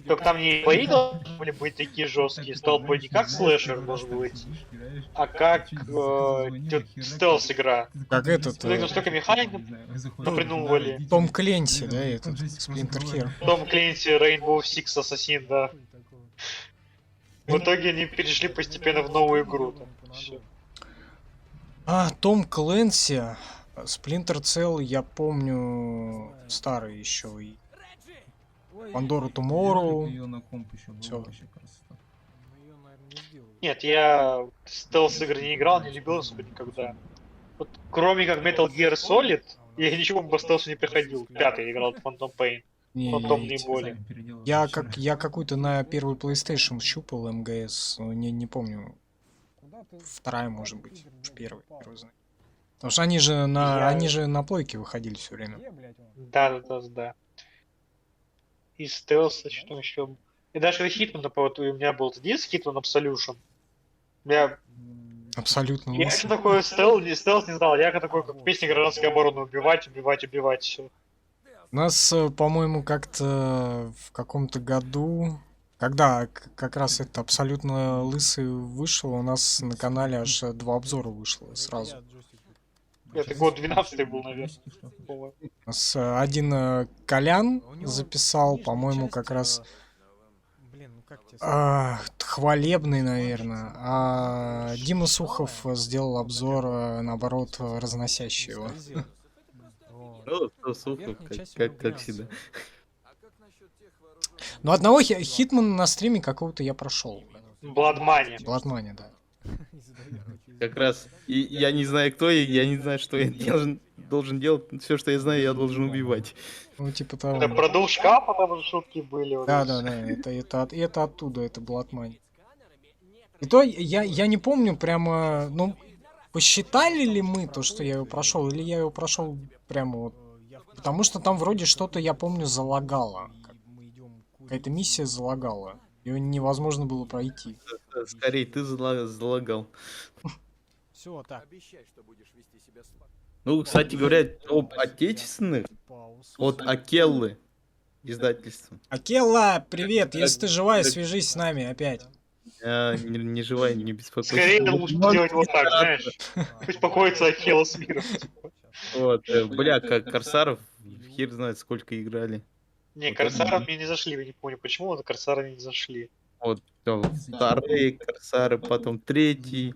только там не бои должны были быть такие жесткие, стелс-бой не как слэшер должен быть, а как стелс-игра. Как этот, Ну, это столько механик напридумывали. Том Кленси, да, этот, Splinter Cell. Том Клинси, Rainbow Six Assassin, да. В итоге они перешли постепенно в новую игру. Там, всё. Том Кленси, Splinter Cell, я помню, старый еще. И Пандору Tomorrow. Ее на комп еще было Всё. вообще красота. Ну, её, наверное, не сделают. Нет, я в стелс-игры не играл, не любил особо никогда. Вот, кроме как Metal Gear Solid, я ничего по стелсу не приходил. Пятый играл Phantom Pain. Не, Фантомные боли. Сами переделывали я вчера. какую-то на первый PlayStation щупал МГС, не помню, Куда ты- вторая куда может ты, быть, пидор, уж блядь, первый, упал? первый знаю. Потому что они же Я- они же на плойке выходили все время. Где, блядь, он? Да. И стелса, что там еще. И даже Hitman, вот у меня был единственный Hitman Absolution. Абсолютно. Я что такое стелс не знал, я как такой, как песня гражданской обороны, убивать, все. У нас, по-моему, как-то в каком-то году, когда как раз это абсолютно лысый вышел, у нас на канале аж 2 обзора вышло сразу. Я джойстик Это год 12 был, наверное. Джойстики, что ли? по-моему. У нас один Колян У него записал, нижняя по-моему, часть, как раз Блин, ну как тебе сказать? хвалебный, наверное, а Дима Сухов сделал обзор, наоборот, разносящий его. Скользил. Вот. Ну, что, сухо, Верхняя часть как его глянцевая. всегда. Ну, одного Хитмана на стриме какого-то я прошел. Blood Money. Бладмане, да. Издает такие Как звуки. раз. И я не знаю, кто я не знаю, что я должен делать. Все, что я знаю, я должен убивать. Ну, типа того. Это продул шкафа, там же шутки были. вот Да, это да, всё. да, это оттуда, это Bloodmoney. И то я не помню прямо, ну, посчитали ли мы то, что я его прошел, или я его прошел прямо вот. Я в Потому что там вроде что-то, я помню, залагало. И мы идем Какая-то миссия залагала. Ее невозможно было пройти. Скорее, ты залагал. Все, так. Обещай, что будешь вести себя Ну, кстати говоря, об отечественных, Пауз. от Акеллы издательства. Акела, привет! Если ты живая, свяжись с нами опять. Я не живая, не беспокойся. Скорее лучше делать вот так, знаешь. Пусть покоится Ахилла с миром. Вот, бля, как Корсаров, хер знает, сколько играли. Не, Вот Корсары это- мне не зашли, я не помню почему, но Корсары мне не зашли. Вот, там, вторые Корсары, потом третий,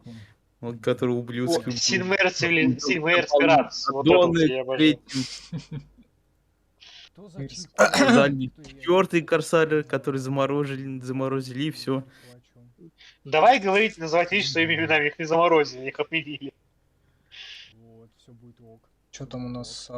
вот, который О, ублюдский. Синмэр Пиратс, вот это вот я обожаю. Третий, Кто за чип? задний, четвертый Корсары, который заморозили, и все. Давай говорить, называть вещи своими именами, их не заморозили, их отменили. Вот, все будет ок. Что там у нас?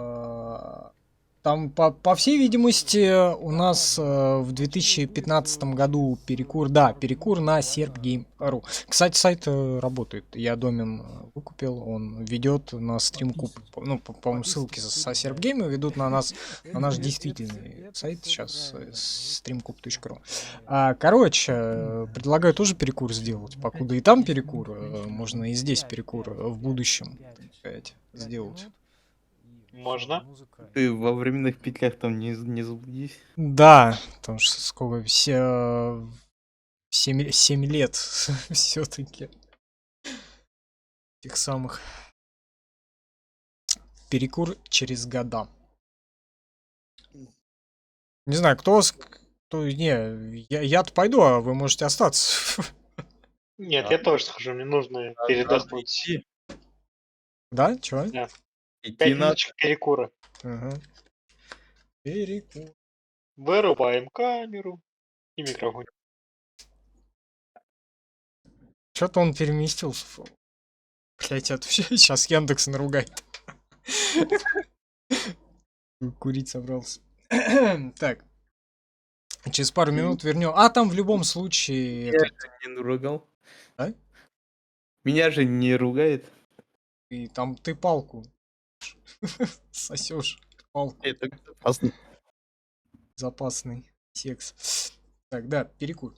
Там, по всей видимости, у нас в 2015 году перекур, да, перекур на serpgame.ru. Кстати, сайт работает. Я домен выкупил, он ведет на стримкуб. Ну, по-моему, ссылки со serpgame ведут на нас, на наш действительный сайт сейчас, streamkub.ru. Короче, предлагаю тоже перекур сделать. Покуда и там перекур, можно и здесь перекур в будущем, так сказать, сделать. Можно. Ты во временных петлях там не заблудись. Да, потому что сколько, все 7 лет все-таки тех самых перекур через года. Не знаю, кто не, я-то пойду, а вы можете остаться. Нет, Да. я тоже схожу, мне нужно Надо передохнуть. идти. Да, чё? Да. Идти 5 надо. минуточек перекура. Ага. Перекур. Вырубаем камеру и микрофон. Что-то он переместился. Блять, это сейчас Яндекс наругает. Курить собрался. Так, через пару минут вернем. А там в любом случае Меня этот, же не наругал. а? Меня же не ругает. И там ты палку сосешь. Палку. Это опасно. Запасный секс. Так, да, перекур.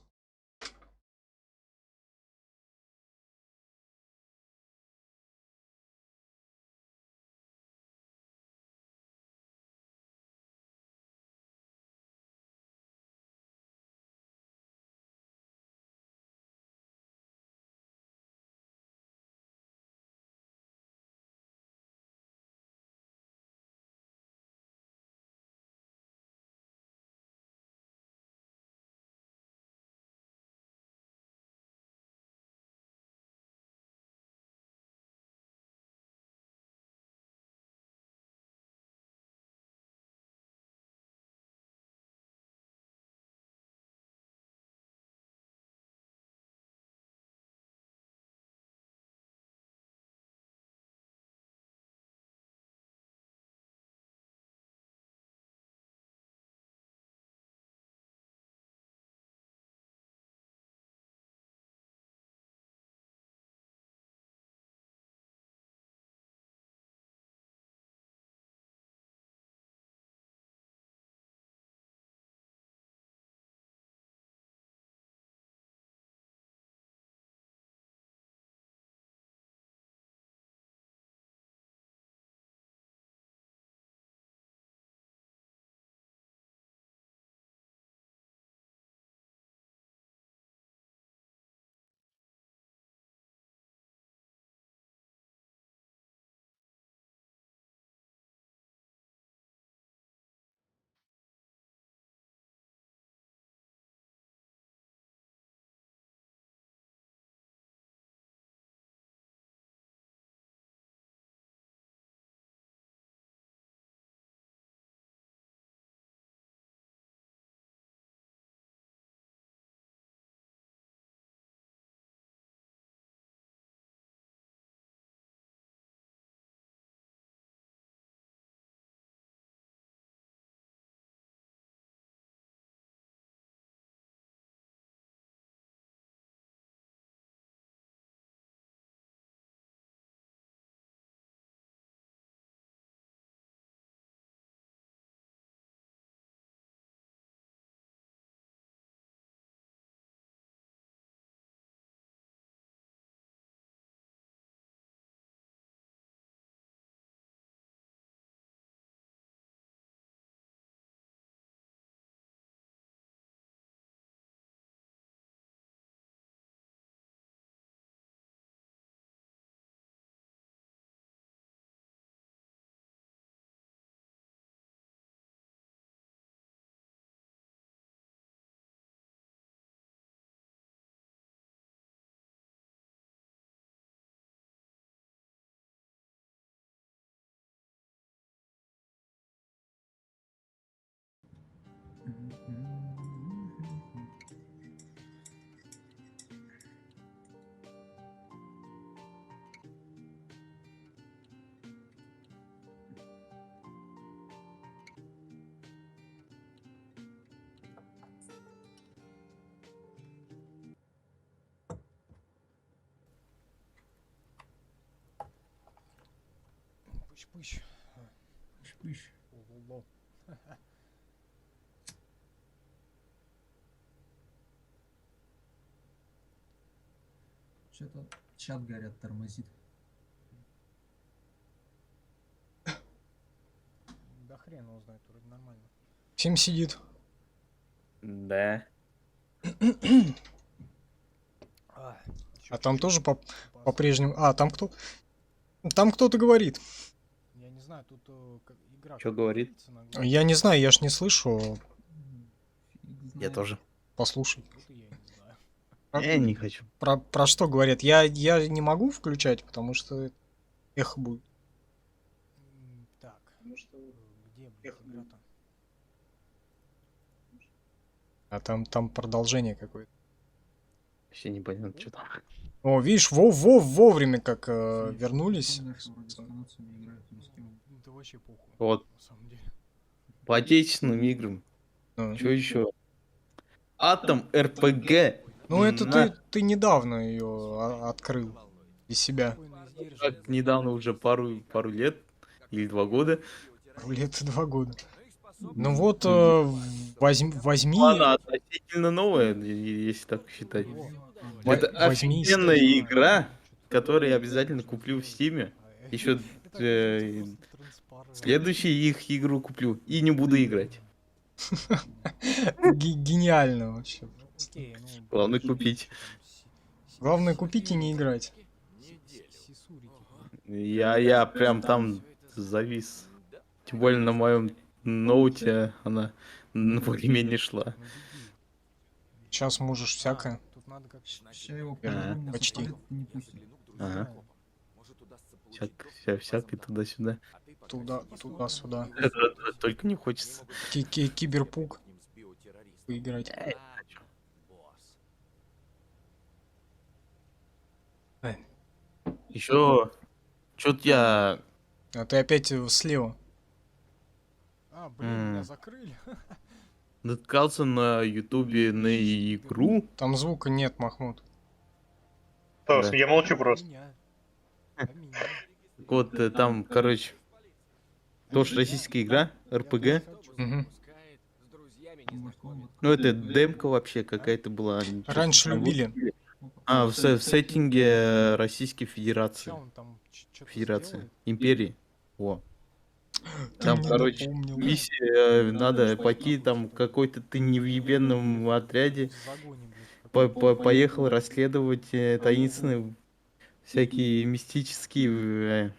Пыщ-пыщ. Шпыщ. Лол. Что-то чат, говорят, тормозит. Да хрен его знает, вроде нормально. Всем сидит. Да. А там тоже по-прежнему... А, там кто? Там кто-то говорит. Я не знаю, тут игра... Чё как говорит? делится на глаз. Я не знаю, я ж не слышу. Фиг Я знает. тоже. Послушай. Вот и я не знаю. Я не хочу. Про что говорят? Я не могу включать, потому что эхо будет. Так. Где, блядь, игра-то? А там продолжение какое-то. Вообще непонятно, что там. О, видишь, вовремя как вернулись. Наши вроде с канадцами играют, ни с кем. Это вообще похуй. Вот. На самом деле. По отечественным играм. Ну, Что еще? Атом РПГ. Ну, это На- ты недавно ее открыл для себя. Спокойно и сдержанно. Как недавно уже пару лет или 2 года. Лет 2 года. Ну вот, возьми. Она относительно новая, если так считать. Во- Это возьми и офигенная скачай. игра, которую я обязательно куплю в Стиме. Еще следующую их игру куплю и не буду играть. Гениально вообще. Окей, ну, Главное блядь, купить. Главное купить и не играть. Сисурики. Я прям там завис. Тем более на моем ноуте она более-менее шла. Ну, беги. Сейчас можешь всякое. Тут надо как... Сейчас его Ага, по-любому почти. запалят и не пустят. Ага. Всякой туда-сюда. Туда-сюда. Только не хочется. Киберпук. Поиграть. Еще что-то я А ты опять слева. А, блин, меня М. закрыли. наткался на ютубе на игру. Там звука нет, Махмуд. Потому что Да. я молчу просто. Меня. А меня. Вот там, короче, тоже российская игра, РПГ. Мгм. Ну, это демка вообще какая-то была. Раньше Там любили. А, в сеттинге Российской Федерации. Ща он там что-то Федерации. Империи. Во. Ты Там, мне короче, напомнил. миссия, надо пойти там какой-то ты невъебенном отряде. Поехал расследовать таинственные всякие мистические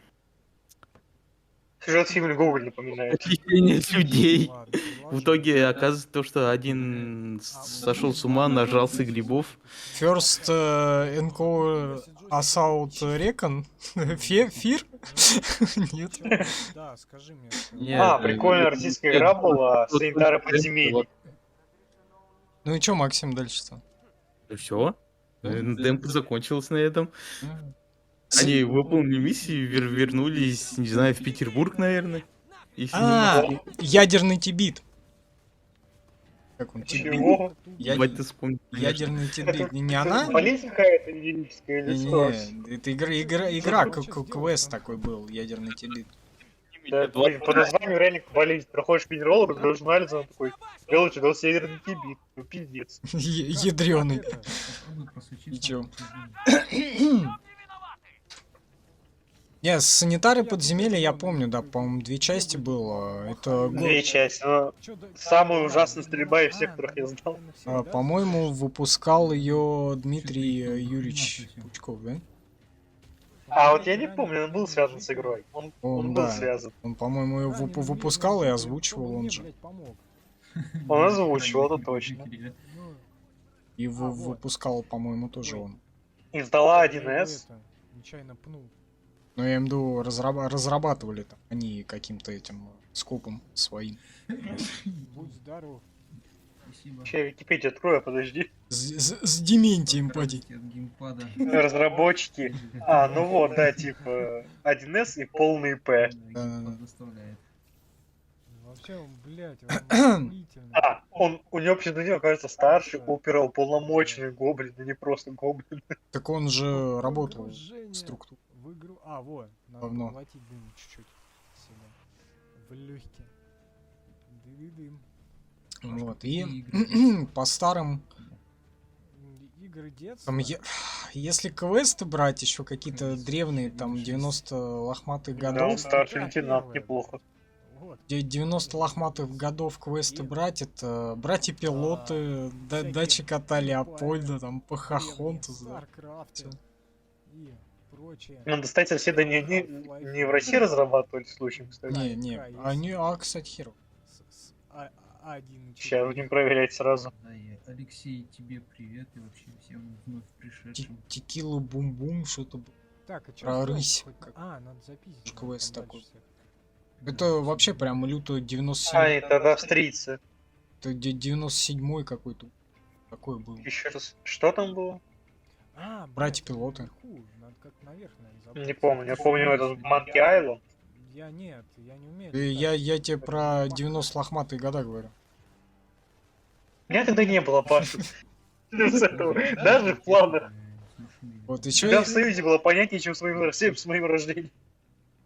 Сюжет фильма Гоголь напоминает. похищения людей. В итоге оказывается то, что один сошел с ума, нажрался грибов. First Encore Assault Recon? Фир? Нет. Да, скажи мне. Нет, А, прикольная российская игра была, Санитары подземелья. Ну и чё, Максим, дальше-то? Все. Демка закончилась на этом. Они выполнили миссию, вернулись, не знаю, в Петербург, наверное. Если не А, могу. ядерный тибит. Как он? Тибит? Чего? Ебать, ты вспомнил, конечно. Ядерный тибит. Не она? Болезнь какая-то лирическая или что? Не-не-не, это игра, квест такой был, ядерный тибит. Да, блин, по названию реально как болезнь. Проходишь минералогу, говоришь анализ, он такой, Белочи, дал северный тибит. Ну пиздец. Ядреный. Попробуй просучиться. И чё? Подтверждение. Не, санитары подземелья я помню, да, по-моему, 2 части было. Это, Две части, но самая ужасная стрельба из всех, которых я знал. по-моему, выпускал ее Дмитрий Юрьевич Пучков, да? А вот я не помню, он был связан с игрой. Он был да. связан. Он, по-моему, ее выпускал и озвучивал он же. Он озвучивал, это точно. И выпускал, по-моему, тоже он. Издала 1С. Нечаянно пнул. Но я имею в виду, разрабатывали там они каким-то этим скопом своим. Будь здоров. Спасибо. Сейчас я Википедию открою, подожди. С Дементием, поди. От геймпада. Разработчики. А, ну вот, да, типа 1С и полный П. Геймпад доставляет. Вообще, он, блядь, он охуительный. А, у него вообще до него, кажется, старший операл, полномочный гоблин, а не просто гоблин. Так он же работал в Погружение структуре. в игру. А, вот, надо Давно. поглотить дым чуть-чуть. в легкие. Дым. Вот, Какие и игры? по старым, Игры детства. там, если квесты брать, еще какие-то Конечно, древние, я там, вообще 90 лохматых Да, годов, старший Да, лейтенант, первые. неплохо. Вот. 90 лохматых годов квесты брать, это братья-пилоты, всякие дача кота Empire, Леопольда, там, древние, Похохонтус, да. Старкрафты Всё. и прочее. Ну, достать соседа не в России разрабатывали случаем, кстати. Не, они, кстати, хер. А1 Сейчас будем проверять сразу. Да, и Алексей, тебе привет и вообще всем вновь пришедшим. Текила бум-бум, что-то. Так, а чё Про в том рысь, хоть- как- надо запиздить. квест там такой. дальше всех. Это вообще прям люто 97, А, это австрийцы. это 97 какой-то. Такой был. Еще раз. Что там было? Братья-пилоты. наверху, надо как наверх, наверное, забраться. Не помню. Я помню этот Monkey Island. Я не умею. Я тебе про 90 лохматые года говорю. У меня тогда не было, Паша. Даже в планах. Вот У еще, тебя в Союзе было понятие, чем с моим рождением.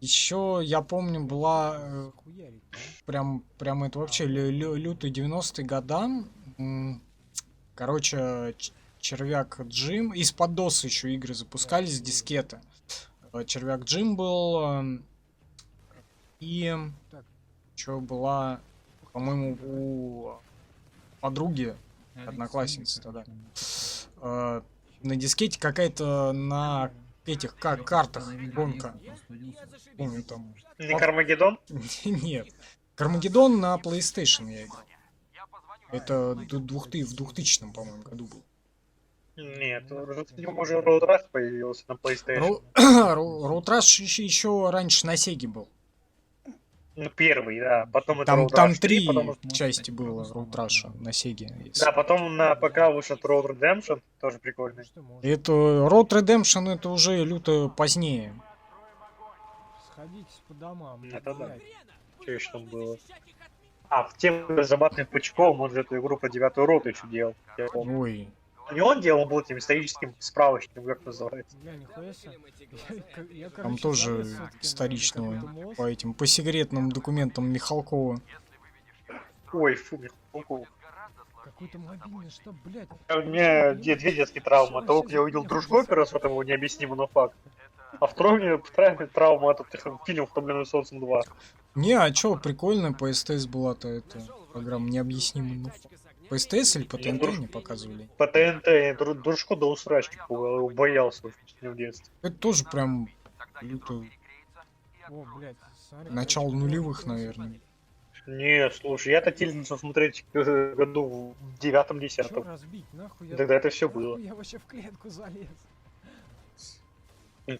еще я помню, была Хуярить, прям это вообще лютый 90-е года. Короче, Червяк Джим. Из-под DOS еще игры запускались с дискеты. Червяк Джим был. И Так. что была, по-моему, у подруги, одноклассницы тогда. На дискете какая-то на этих картах гонка. Помню там. Не Кармагеддон? Нет. Кармагеддон на PlayStation я играл. Это в 2000, по-моему, году был. Нет, уже Road Rush появился на PlayStation. Road Rush еще раньше на Сеге был. Ну, первый, да. Потом это Там Road Rush 3, три потом... части было Road Rush на Сеге. Да, потом на ПК вышел Road Redemption, тоже прикольный. Что можно? Это Road Redemption, это уже люто позднее. Сходитесь по домам. Это да. блядь. Что еще там было? А, в тему разрабатывания Пучков, он же эту игру по 9-й роту еще делал. Я помню. Ой. Не он делал, он был этим историческим справочником, как называется. Бля, нихуя себе. Я, Там короче, тоже залез всё-таки на историчного какой-то мост. по секретным документам Михалкова. Ой, фу, Михалков. Какой-то мобильный, что, блядь? У меня две детские травмы. От того, как я увидел дружкой первый раз, этого необъяснимый, но факт. А вторая травма от фильма «Втомленный солнцем 2». Не, а чё, прикольно по СТС была-то эта программа необъяснима. Ну, по СТС или по ТНТ не показывали? По ТНТ я дружку до усрачки боялся в детстве. Это тоже прям люто О, блядь, смотри. начало короче, нулевых, прям наверное. Не, слушай, я такие начал смотреть году в 9-10. Чё разбить, нахуй? Тогда это всё нахуй было. Я вообще в клетку залез.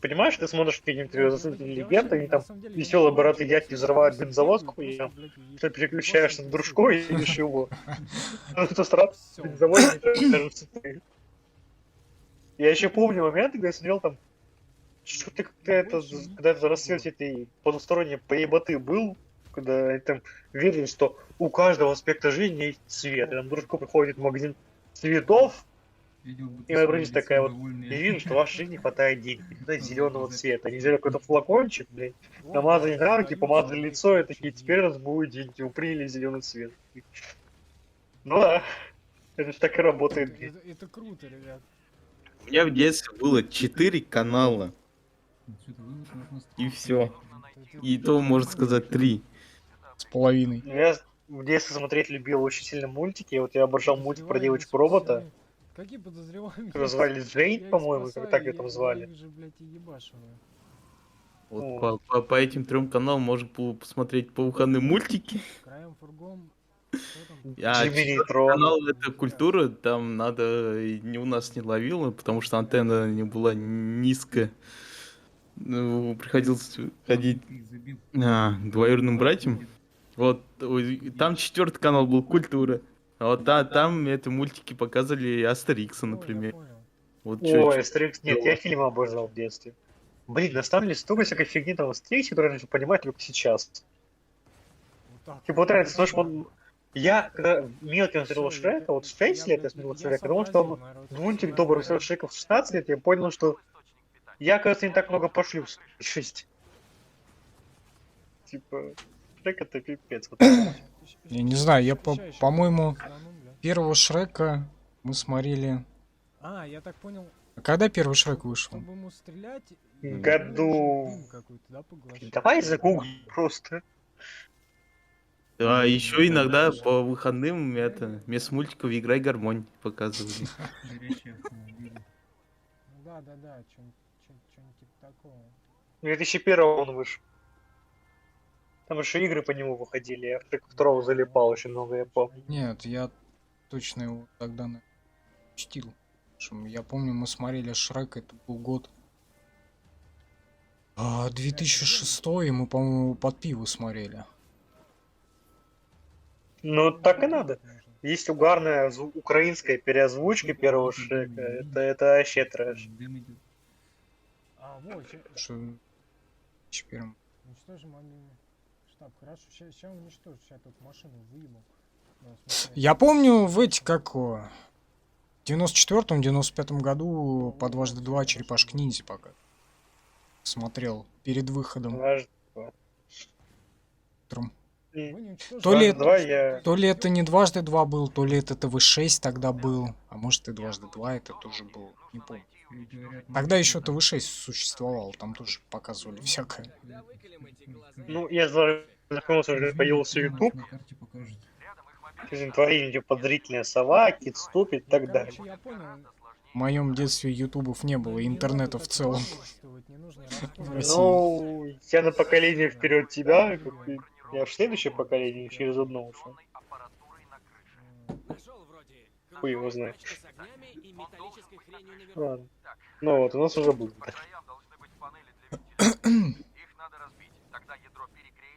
Понимаешь, ты смотришь какие-нибудь Я легенды, они на там самом деле, веселые я бородатые вообще дядьки взрывают просто бензовоз, бегаю, хуя. просто, блядь, и Ты переключаешься на просто дружку и видишь его. Это сразу Всё. бензовоз, мне кажется, ты. Я еще помню момент, когда я смотрел там, что ты когда это рассвете этой потусторонней поеботы был, когда они там верили, что у каждого аспекта жизни есть цвет. И там дружку приходит в магазин цветов, и моя бродить такая вот, и видно, что в вашей жизни не хватает денег, не хватает зеленого цвета. Они взяли какой-то флакончик, блядь, намазали на руки, помазали лицо, и такие, теперь у нас будет деньги, вы приняли зеленый цвет. Ну да, это же так и работает, блядь. Это круто, ребят. У меня в детстве было 4 канала. И всё. И то, можно сказать, 3. С половиной. Я в детстве смотреть любил очень сильно мультики, вот я обожал мультик про девочку-робота, Какие подозреваемые? которую звали Я Джейн, их по-моему, как спасаю, так ее я- там я звали. их же, блядь, и ебашиваю. Вот по этим 3 каналам можно посмотреть пауканы мультики. Краем фургом. Что там? А Джимми 4-й Нейтрон. канал это культура, там надо у нас не ловило, потому что антенна не была низкая. Ну, приходилось ходить двоюродным братьям. Вот там 4-й канал был культура. А вот там это мультики показывали Астерикса, О, я например. понял. Вот Ой, чё- Астерикс, нет, я фильмы обожал в детстве. Блин, на самом деле столько всякой фигни там в Астериксе, которую я начал понимать только сейчас. Вот так. Типа вот реально, слушай, я когда мелким смотрел Шрека, вот в 6 лет я смотрел Шрека, потому что он мультик добрый смотрел Шрека в 16 лет, я понял, что я, кажется, не так много пошлю в 6. Типа, Шрек это пипец. Вот. Я не знаю, я, по-моему, Страну, бля. первого Шрека мы смотрели... А, я так понял, А когда первый Шрек вышел? чтобы ему стрелять... Году- дым какой-то, да, поглощать? Давай загугли просто. А еще иногда по выходным это вместо мультиков играй гармонь показывали. Горящие автомобили. Ну да, что-нибудь типа такого. В 2001 он вышел. Там еще игры по нему выходили, я в Шрека второго залипал очень много, я помню. Нет, я точно его тогда чтил. Я помню, мы смотрели Шрек, это был год 2006, и мы, по-моему, под пиво смотрели. Ну, так и надо. Есть угарная украинская переозвучка первого Шрека, это вообще трэш. Дым идет. А, вот, Что... Теперь... уничтожим мобильный штаб. Хорошо, сейчас уничтожу, сейчас тут машину выебал. Да, в смысле, Я помню в эти, как... В 94-95 году по дважды два Черепашки Ниндзя пока смотрел перед выходом. Дважды Утром. И вы не уничтожили То ли мобильный два штаб. я- То ли это не дважды два был, то ли это ТВ-6 тогда был, а может и дважды два это тоже был, не помню. И говорят, Тогда еще ТВ-6 существовал, там тоже показывали всякое. Ну, я знакомился, уже появился YouTube, На карте покажет. творение типа зрительная сова, Кит Ступид и так Короче, далее. я понял. В моем детстве ютубов не было, не интернета надо в так целом. разглагольствовать, не нужно В рассказывать. России. Ну, я на поколение вперед тебя, как и я в следующее поколение через одно ушел. Нашел вроде. Хуй его знает. С огнями и металлической хренью наверху. Ладно. Ну вот, у нас уже будет.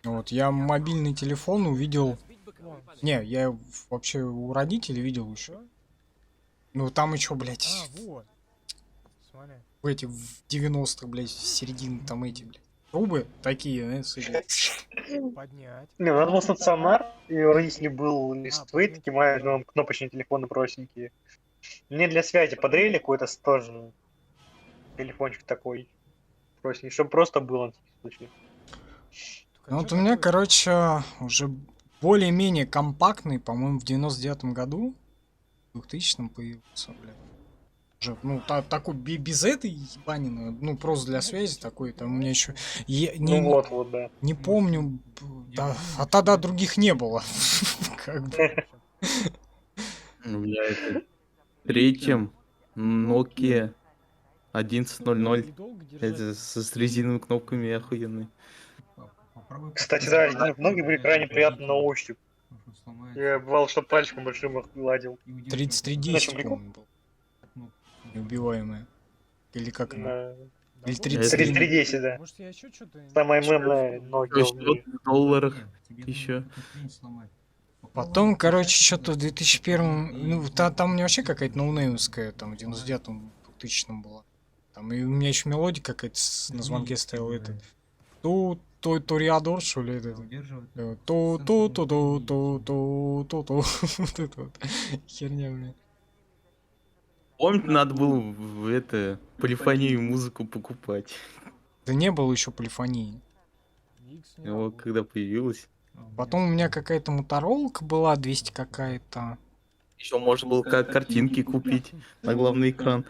Вот, я мобильный телефон увидел... Разбить боковые панели. Не, я вообще у родителей видел еще. Ну там еще, блядь, А, вот. Смотри. в эти в 90-х, блядь, в середине там эти, блядь, трубы такие, с этим. Поднять. Не, у нас был стационар, и у родителей был листвы, понятно. такие маленькие, кнопочные телефоны простенькие. Мне для связи подарили какой-то тоже телефончик такой простенький, чтобы просто было на всякий случай. Ну вот у меня, короче, уже более-менее компактный, по-моему, в 99-м году, в 2000-м появился, блядь. Уже, ну, такой без этой ебанины, ну, просто для связи такой, там у меня еще... Ну вот, да. Не помню, да, а тогда других не было. Как бы. У меня это в третьем Nokia 1100. Долго держать. Это с резиновыми кнопками охуенный. Попробуй Кстати, да, поставить резиновые кнопки были крайне приятны на ощупь. потому что сломается. Я бывал, что пальчиком большим их гладил. И удерживает 3310, Зачем помню, был. кнопку. Неубиваемая. Или как она? Да. Да Или вот. 33. 3310, да. Может, я еще что-то... Самая мемная Nokia в мире. В долларах. Тебе Ещё. нужно эту хрень сломать. Потом, короче, что-то в 2001, ну, там у меня вообще какая-то ноунеймская, там, в 99-м, 2000-м была. Там, и у меня еще мелодия какая-то на звонке стояла, это, Ториадор, что ли, это, Удерживает. ту-ту-ту-ту-ту-ту-ту, вот это вот, херня, блин. Помните, надо было в это полифонию музыку покупать. Да не было еще полифонии. Икс не Вот работает. когда появилась. Потом у меня какая-то моторолка была, 200 какая-то. Еще можно было как картинки купить на главный экран.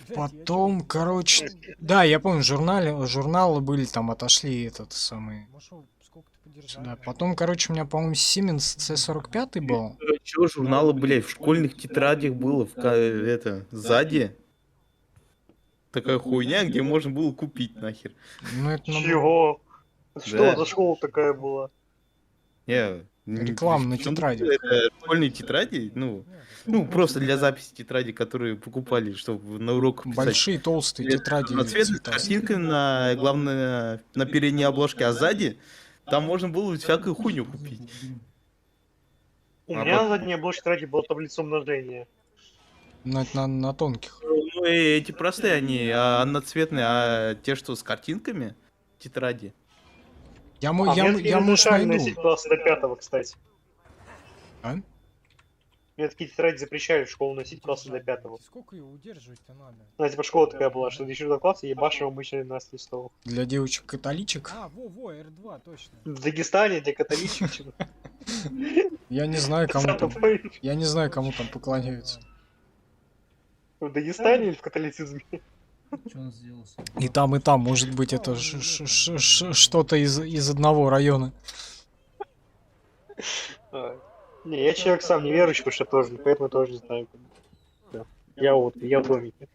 Блядь, я Потом, чё, короче, да, я помню, журналы были, там отошли этот самый. Машину сколько-то подержали. Сюда. Потом, короче, у меня, по-моему, Siemens C45 был. Че журналы, блядь, в школьных тетрадях было это сзади такая хуйня, где можно было купить нахер. Ну, это Чего? Что Да. за школа такая была? Не, Реклама на тетради. Это школьные тетради, ну просто для записи тетради, которые покупали, чтобы на урок писать. Большие толстые тетради. Цвет с цветастые. картинкой на, главное, на передней обложке, а сзади там можно было всякую хуйню купить. У А меня вот- на задней обложке тетради была таблица умножения. Ну, это на тонких. Ну, и эти простые они, одноцветные, а те, что с картинками, тетради. Я может, найду. Класса до 5, кстати. А? Мне такие тетради запрещали в школу носить класса до Удержать, 5-го. блядь. Сколько ее удерживать-то надо? Ну, типа школа такая была, что до 4 класса ебашим обычно 12 листов. Для девочек-католичек. А, во, R2, точно. В Дагестане для католичек, типа. Я не знаю, кому Сам там. понимаешь, Я не знаю, кому там поклоняются. в Дагестане или в католицизме? Что он сделал? И там, может быть, это что-то из одного района. А, Не, я человек сам неверующий, потому что тоже, поэтому тоже не знаю. Да. Я в домике.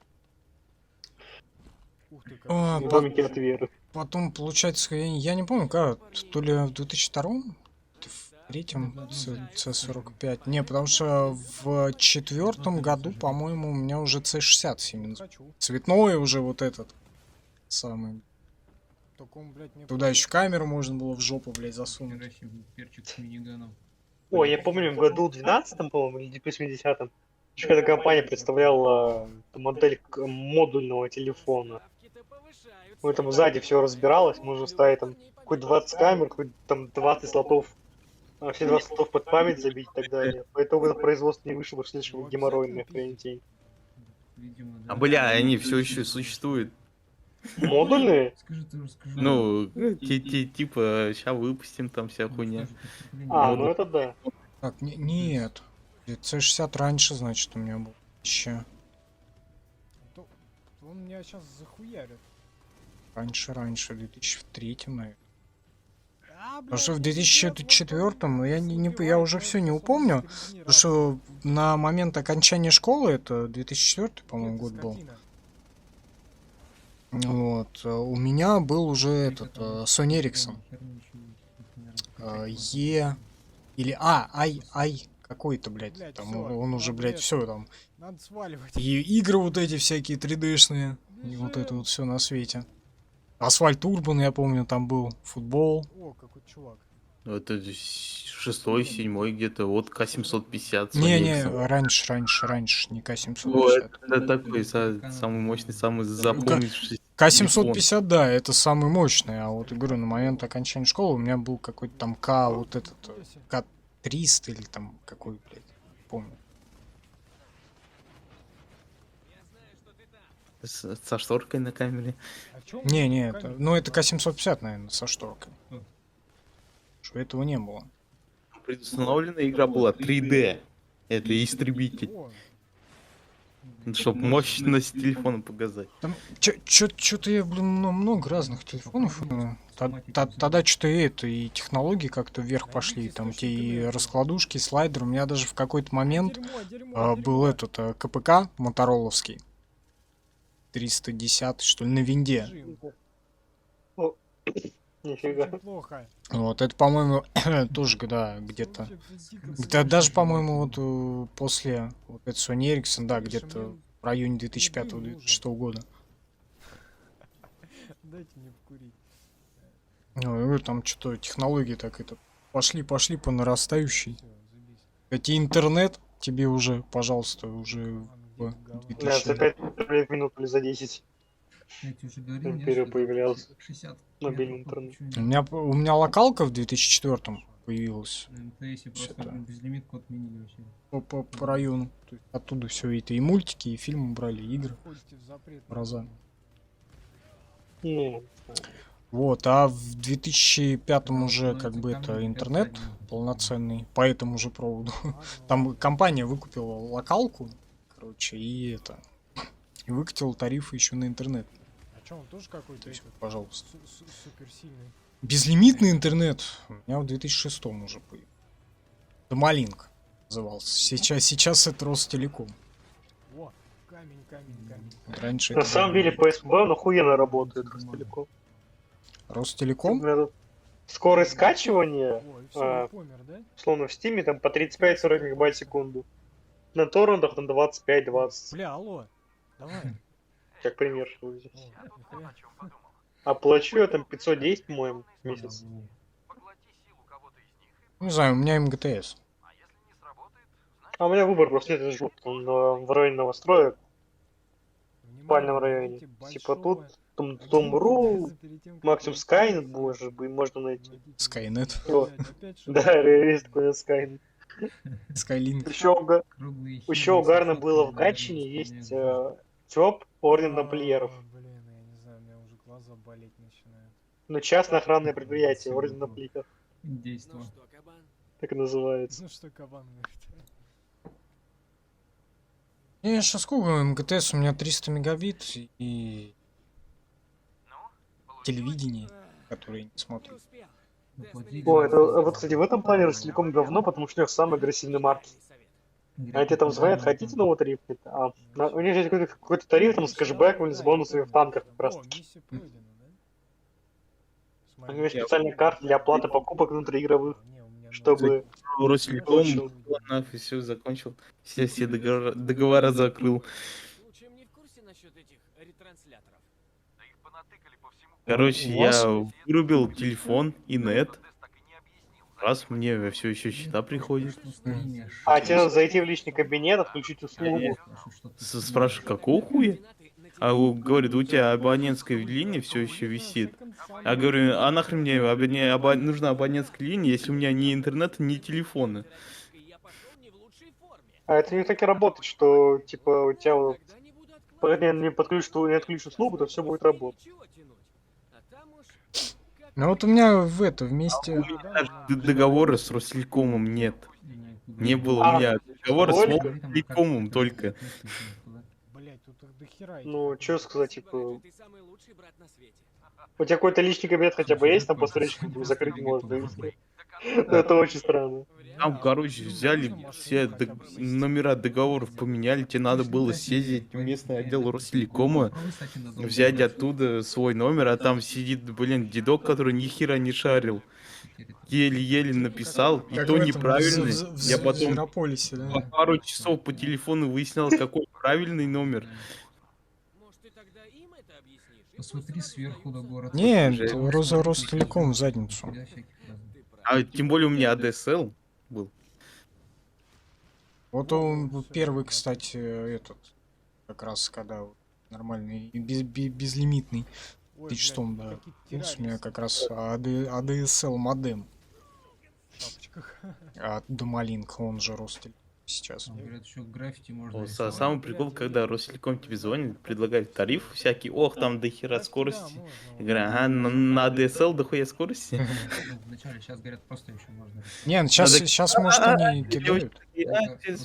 Ух ты, как. А, В домике от веры. Потом, получается, я не помню, как, то ли в 2002-м, в третьем C45. Не, потому что в четвертом году, по-моему, у меня уже C60 Siemens. Хочу. Цветной уже вот этот самый. Только он, блядь, мне Туда еще камеру можно было в жопу, блядь, засунуть. Вчерашний перчик с миниганом. Ой, я помню, в году 12-м, по-моему, или 80-м, еще когда компания представляла модель модульного телефона. Ну, там сзади все разбиралось, можно ставить там хоть 20 камер, хоть там 20 слотов, все 20 слотов под память забить и так далее. Поэтому на производство не вышло, потому что слишком геморройная хренотень. Видимо, А да. бля, они все еще существуют. Модульные? Скажи, ты расскажи. Ну, типа, сейчас выпустим там вся хуйня. А, ну это да. Так, нет. C60 раньше, значит, у меня был. Еще. То- Он меня сейчас захуярит. Раньше, в 2003, наверное. А, Потому что в блядь, 2004-м, я уже все не упомню, потому что на момент окончания школы, это 2004, по-моему, год был, вот, у меня был уже этот Sony Ericsson E или ай какой-то, блядь, Блядь, там всё, он уже, надо блядь, это. все там. Надо сваливать. И игры вот эти всякие 3D-шные, и вот это вот все на свете. Асфальт Урбан, я помню, там был, футбол. О, какой чувак. Это 6-й, 7-й где-то, вот К-750. Sony Не, Ericsson. раньше, не Ну, К-750. это такой самый мощный, самый запомнившийся. К-750, да, это самый мощный, а вот, я говорю, на момент окончания школы у меня был какой-то там вот этот, К-300 или там какой, блядь, помню. Со шторкой на камере. А чё он Не, руками это, ну это махает? К-750, наверное, со шторкой. Что этого не было. Предустановленная игра была 3D. Это истребитель. О, Чтобы мощность телефона показать. Там что-то я, блин, много разных телефонов. Тогда что-то и технологии как-то вверх пошли. Там те и раскладушки, слайдеры. У меня даже в какой-то момент дерьмо, был этот КПК мотороловский. 310, что ли, на винде. Режим. Нифига. Очень плохо. Вот, это, по-моему, тоже, да, где-то. Вообще, дико Да, слышно. даже, по-моему, вот после вот это Sony Ericsson, да, Слушай, где-то мне в районе дым 2005-2006 года. Дайте мне покурить. Ну, я говорю, там что-то технологии так это пошли по нарастающей. Всё, забись. Эти интернет тебе уже, пожалуйста, уже А, ну, в где-то говно. Да, за 5 рублей в минуту или за 10. Я тебе уже говорил, нет, Империя что появлялся. 60 Мобильный метров, интернет. почему у меня локалка в 2004 появилась На МТСе просто Что-то. безлимитку отменили вообще. по району. То есть оттуда все это и мультики, и фильмы брали, и игры. Входите в запрет. Раза. Ну, Вот, а в 2005 уже Ну, как это бы камера это 5 интернет стадий. полноценный по этому же проводу. Там компания выкупила локалку, короче, и это и выкатила тарифы еще на интернет. А чё, он тоже какой-то То есть, этот, пожалуйста. суперсильный? Безлимитный интернет у меня в 2006 уже был. Домалинк назывался. Сейчас это Ростелеком. О, камень. Вот раньше на это самом был деле PSP он охуенно работает Ростелеком. Ростелеком. Например, скорость скачивания, О, и всё, помер, да? условно в стиме, там по 35-40 мегабайт в секунду. На торрентах там 25-20, Бля, алло. Давай. как пример, что взять. О, нихуя. А плачу я там 510, по-моему, в месяц. Не знаю, у меня МГТС. А у меня выбор просто нет, это жутко. Он в районе новостроек, в Внимание, спальном районе. найдите Типа тут, большого Том.ру, админа перед тем, как максимум вы Skynet, начнете может быть, можно найти. вводить. Скайнет. О, Блядь, опять что-то Да, такое. есть такой Skynet. Skylink. Еще угарно было в Гатчине, есть ТОП Орден Тамплиеров. Блин, я не знаю, у меня уже глаза болеть начинают. Ну, частное охранное предприятие, Орден Тамплиеров, Ну Действо. что, кабан? так и называется. Ну что, кабан говорит. Я сейчас гуглю, МГТС у меня 300 мегабит и телевидение, которое не Не смотрю. успел. Заплатили. О, это вот, кстати, в этом плане Ростелеком говно, потому что у них самый агрессивный маркетинг. А тебе там звонят, хотите новый тариф? У них есть какой-то тариф там с кэшбэком или с бонусами в танках как раз О, таки. миссия пройдена, да? У них есть специальная карта для оплаты покупок внутриигровых, Не, у меня чтобы... Ростелеком, Получил. нафиг, все закончил. Все договора закрыл. Случаем не в курсе насчет этих ретрансляторов? Короче, У вас? я вырубил телефон и нет. Раз мне все еще счета приходят. А тебе надо зайти в личный кабинет, отключить услугу. Спрашиваю, какого хуя? А говорит, у тебя абонентская линия все еще висит. Я говорю, а нахрен мне нужна абонентская линия, если у меня ни интернета, ни телефона? Я пошел не в лучшей форме. А это не так и работает, что, типа, у тебя вот... Когда не буду Пока не отключишь услугу, то все будет работать. ничего тянуть. А там уж Ну вот у меня вместе... Даже договора с Ростелекомом нет. Не было у меня договора с Только? Ростелекомом только. Блять, тут их дохера. этих Ну, окон. что сказать, типа... ты самый лучший брат на свете. У тебя какой-то личный кабинет хотя бы есть, там посмотреть, как бы закрыть можно. Это очень странно. Там, короче, взяли все номера договоров, поменяли. Тебе надо было съездить в местный отдел Ростелекома, взять оттуда свой номер, а там сидит, блин, дедок, который ни хера не шарил. Еле-еле написал, и Как то в этом, неправильный. Я в потом Зверополисе, по да. пару часов по телефону выяснял, какой правильный номер. Может, ты тогда им это объяснишь? И Посмотри пусть сразу сверху на даются. город. Нет, Уже Ростелеком в задницу. Ты прав. А тем более у меня ADSL был. Вот он был первый, кстати, этот, как раз когда вот нормальный, и безлимитный. Ой, Ты что, блядь, да. какие-то Плюс у меня террористы как раз ADSL модем в шапочках. от Домалинк, он же Ростелеком сейчас. Там, говорят, еще граффити можно О, рисовать. самый прикол, когда Ростелеком тебе звонит, предлагает тариф всякий, ох, там до хера скорости. Я говорю, ага, на ADSL дохуя скорости. Ну, вначале, сейчас говорят, просто еще можно рисовать. Не, ну Надо- сейчас, может, они кидают.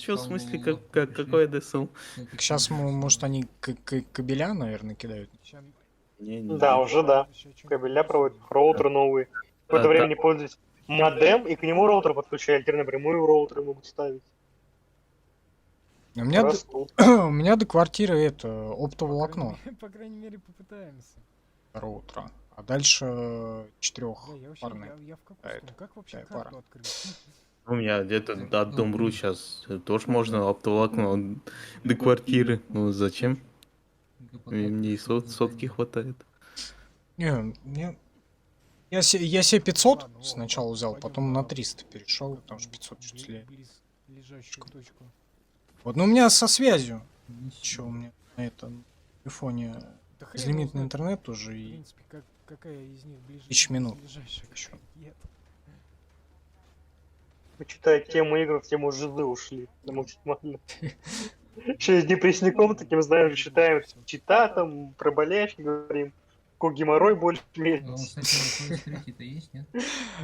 Что в смысле, какой ADSL? Сейчас, может, они кабеля, наверное, кидают. Ща- Не. Да, уже да. ща чё- Кабеля проводят, роутеры новые. Какое-то Да, время не пользуюсь модем, и к нему роутер подключают, теперь напрямую роутеры могут ставить. У меня, Растут. у меня до квартиры это оптоволокно По крайней мере, попытаемся. роутера. А дальше Да, я вообще, четырехпарный. я в какую А, сторону? Как вообще такая карту пара. открыть? У меня где-то до Дом.ру сейчас тоже можно оптоволокно до квартиры. Ну зачем? Мне и сотки хватает. Не, я себе 500 Ладно, о, сначала взял, пойдем потом на 300 перешел, потому что какую-нибудь 500 чуть ли. ближайшую точку. Вот, ну у меня со связью. Че у меня на этом телефоне Да хрен его безлимитный знает, интернет уже В и принципе, какая из них ближе? 1000 минут. Ближайшая Ещё. нет. Почитая тему игр, в тему жизды ушли. Это максимально. 6 депрессником таким, знаешь, считаем чита, там, про болячки говорим. Какой геморрой больше Ну, месяц. кстати, на PS3-то есть, нет?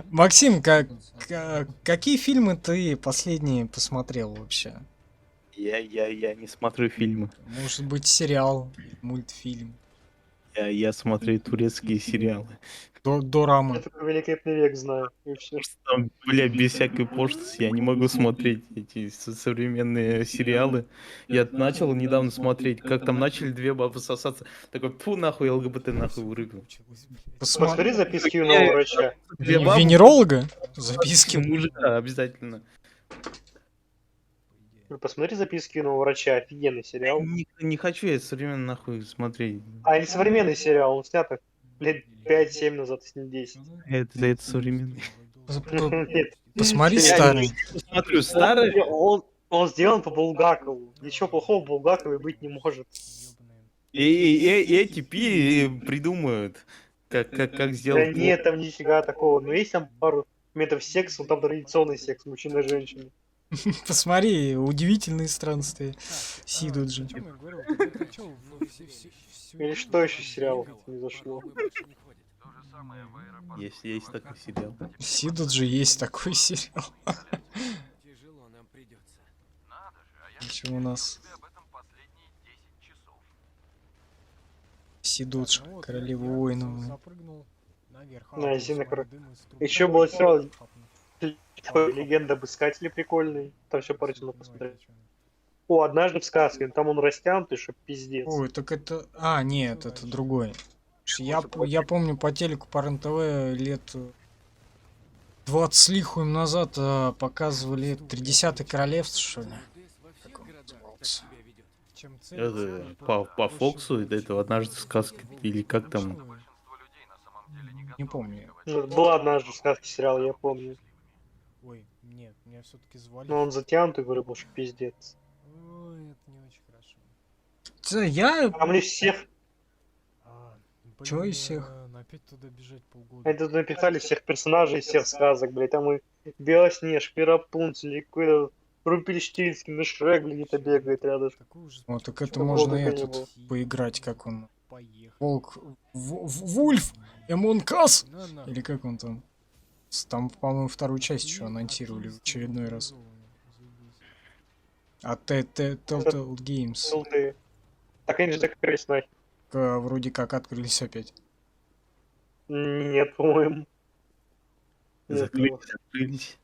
Максим, какие фильмы ты последние посмотрел вообще? Я не смотрю фильмы. Может быть, сериал, мультфильм, Я смотрю турецкие сериалы. дорама. Я только великолепный век знаю. И все. Потому что там, бля, без всякой пошлости я не могу смотреть эти современные сериалы. Я начал недавно смотреть, как там начали две бабы сосаться. Такой, фу, нахуй, ЛГБТ нахуй вырыгнул. Посмотри записки юного врача. Две бабы, Венеролога? Записки. мужика, обязательно. Посмотри записки юного врача. Офигенный сериал. Не хочу я современно нахуй смотреть. А не современный сериал, он снят так лет 5-7 назад, если не 10. Это современный. Нет. Посмотри Я старый. Смотрю старый. Он сделан по Булгакову. Ничего плохого в Булгакове быть не может. И эти пи придумают, как Да сделать. нет там нифига такого. Но есть там пару метров секса, но там традиционный секс, мужчина и женщина. Посмотри, удивительные странствия. Сидут же. О чем я говорил? Ты хочу Или что еще сериал не зашло? Есть такой сериал. Сидут же есть такой сериал. Тяжело нам придется. Почему у нас Сидут королева воинов. Запрыгнул наверх. На, там Зина, смотрю, короче. дым из труб. Еще был сериал Хапнул. такой «Легенда об искателе» прикольный. Там все поручено Понимаете, посмотреть. о чём я. О, «Однажды в сказке». Там он растянутый, что пиздец. Ой, так это... А, нет, это другой. Я помню по телеку, по РЕН-ТВ лет 20 с лихуем назад показывали «Тридесятое королевство», что ли? Как он назывался? Чем цель, Это тем по проще Фоксу, будет. это однажды в сказке, или как там. Большой. Не помню. Ну, была «Однажды в сказке» сериал, я помню. Ой, нет, меня все-таки звали. Но он затянутый, говорю, был, что пиздец. Ой, это не очень хорошо. Я... Там ли всех... Чё из всех? Опять туда бежать полгода. Они тут написали всех персонажей из всех сказок, блядь. Там и Белоснежка, и Рапунцель, и какой-то Румпельштильский, и Шрек где-то бегает рядом. Такой ужас. Вот, так это Чего можно только не этот было. поиграть, как он. Поехали. Волк... Вульф! Эмон Кас! На. Или как он там? Там, по-моему, вторую часть еще анонсировали в очередной раз. А Telltale Games Ты. Так они же закрылись нахер. вроде как открылись опять. Нет, по-моему. Нет, Закрылись.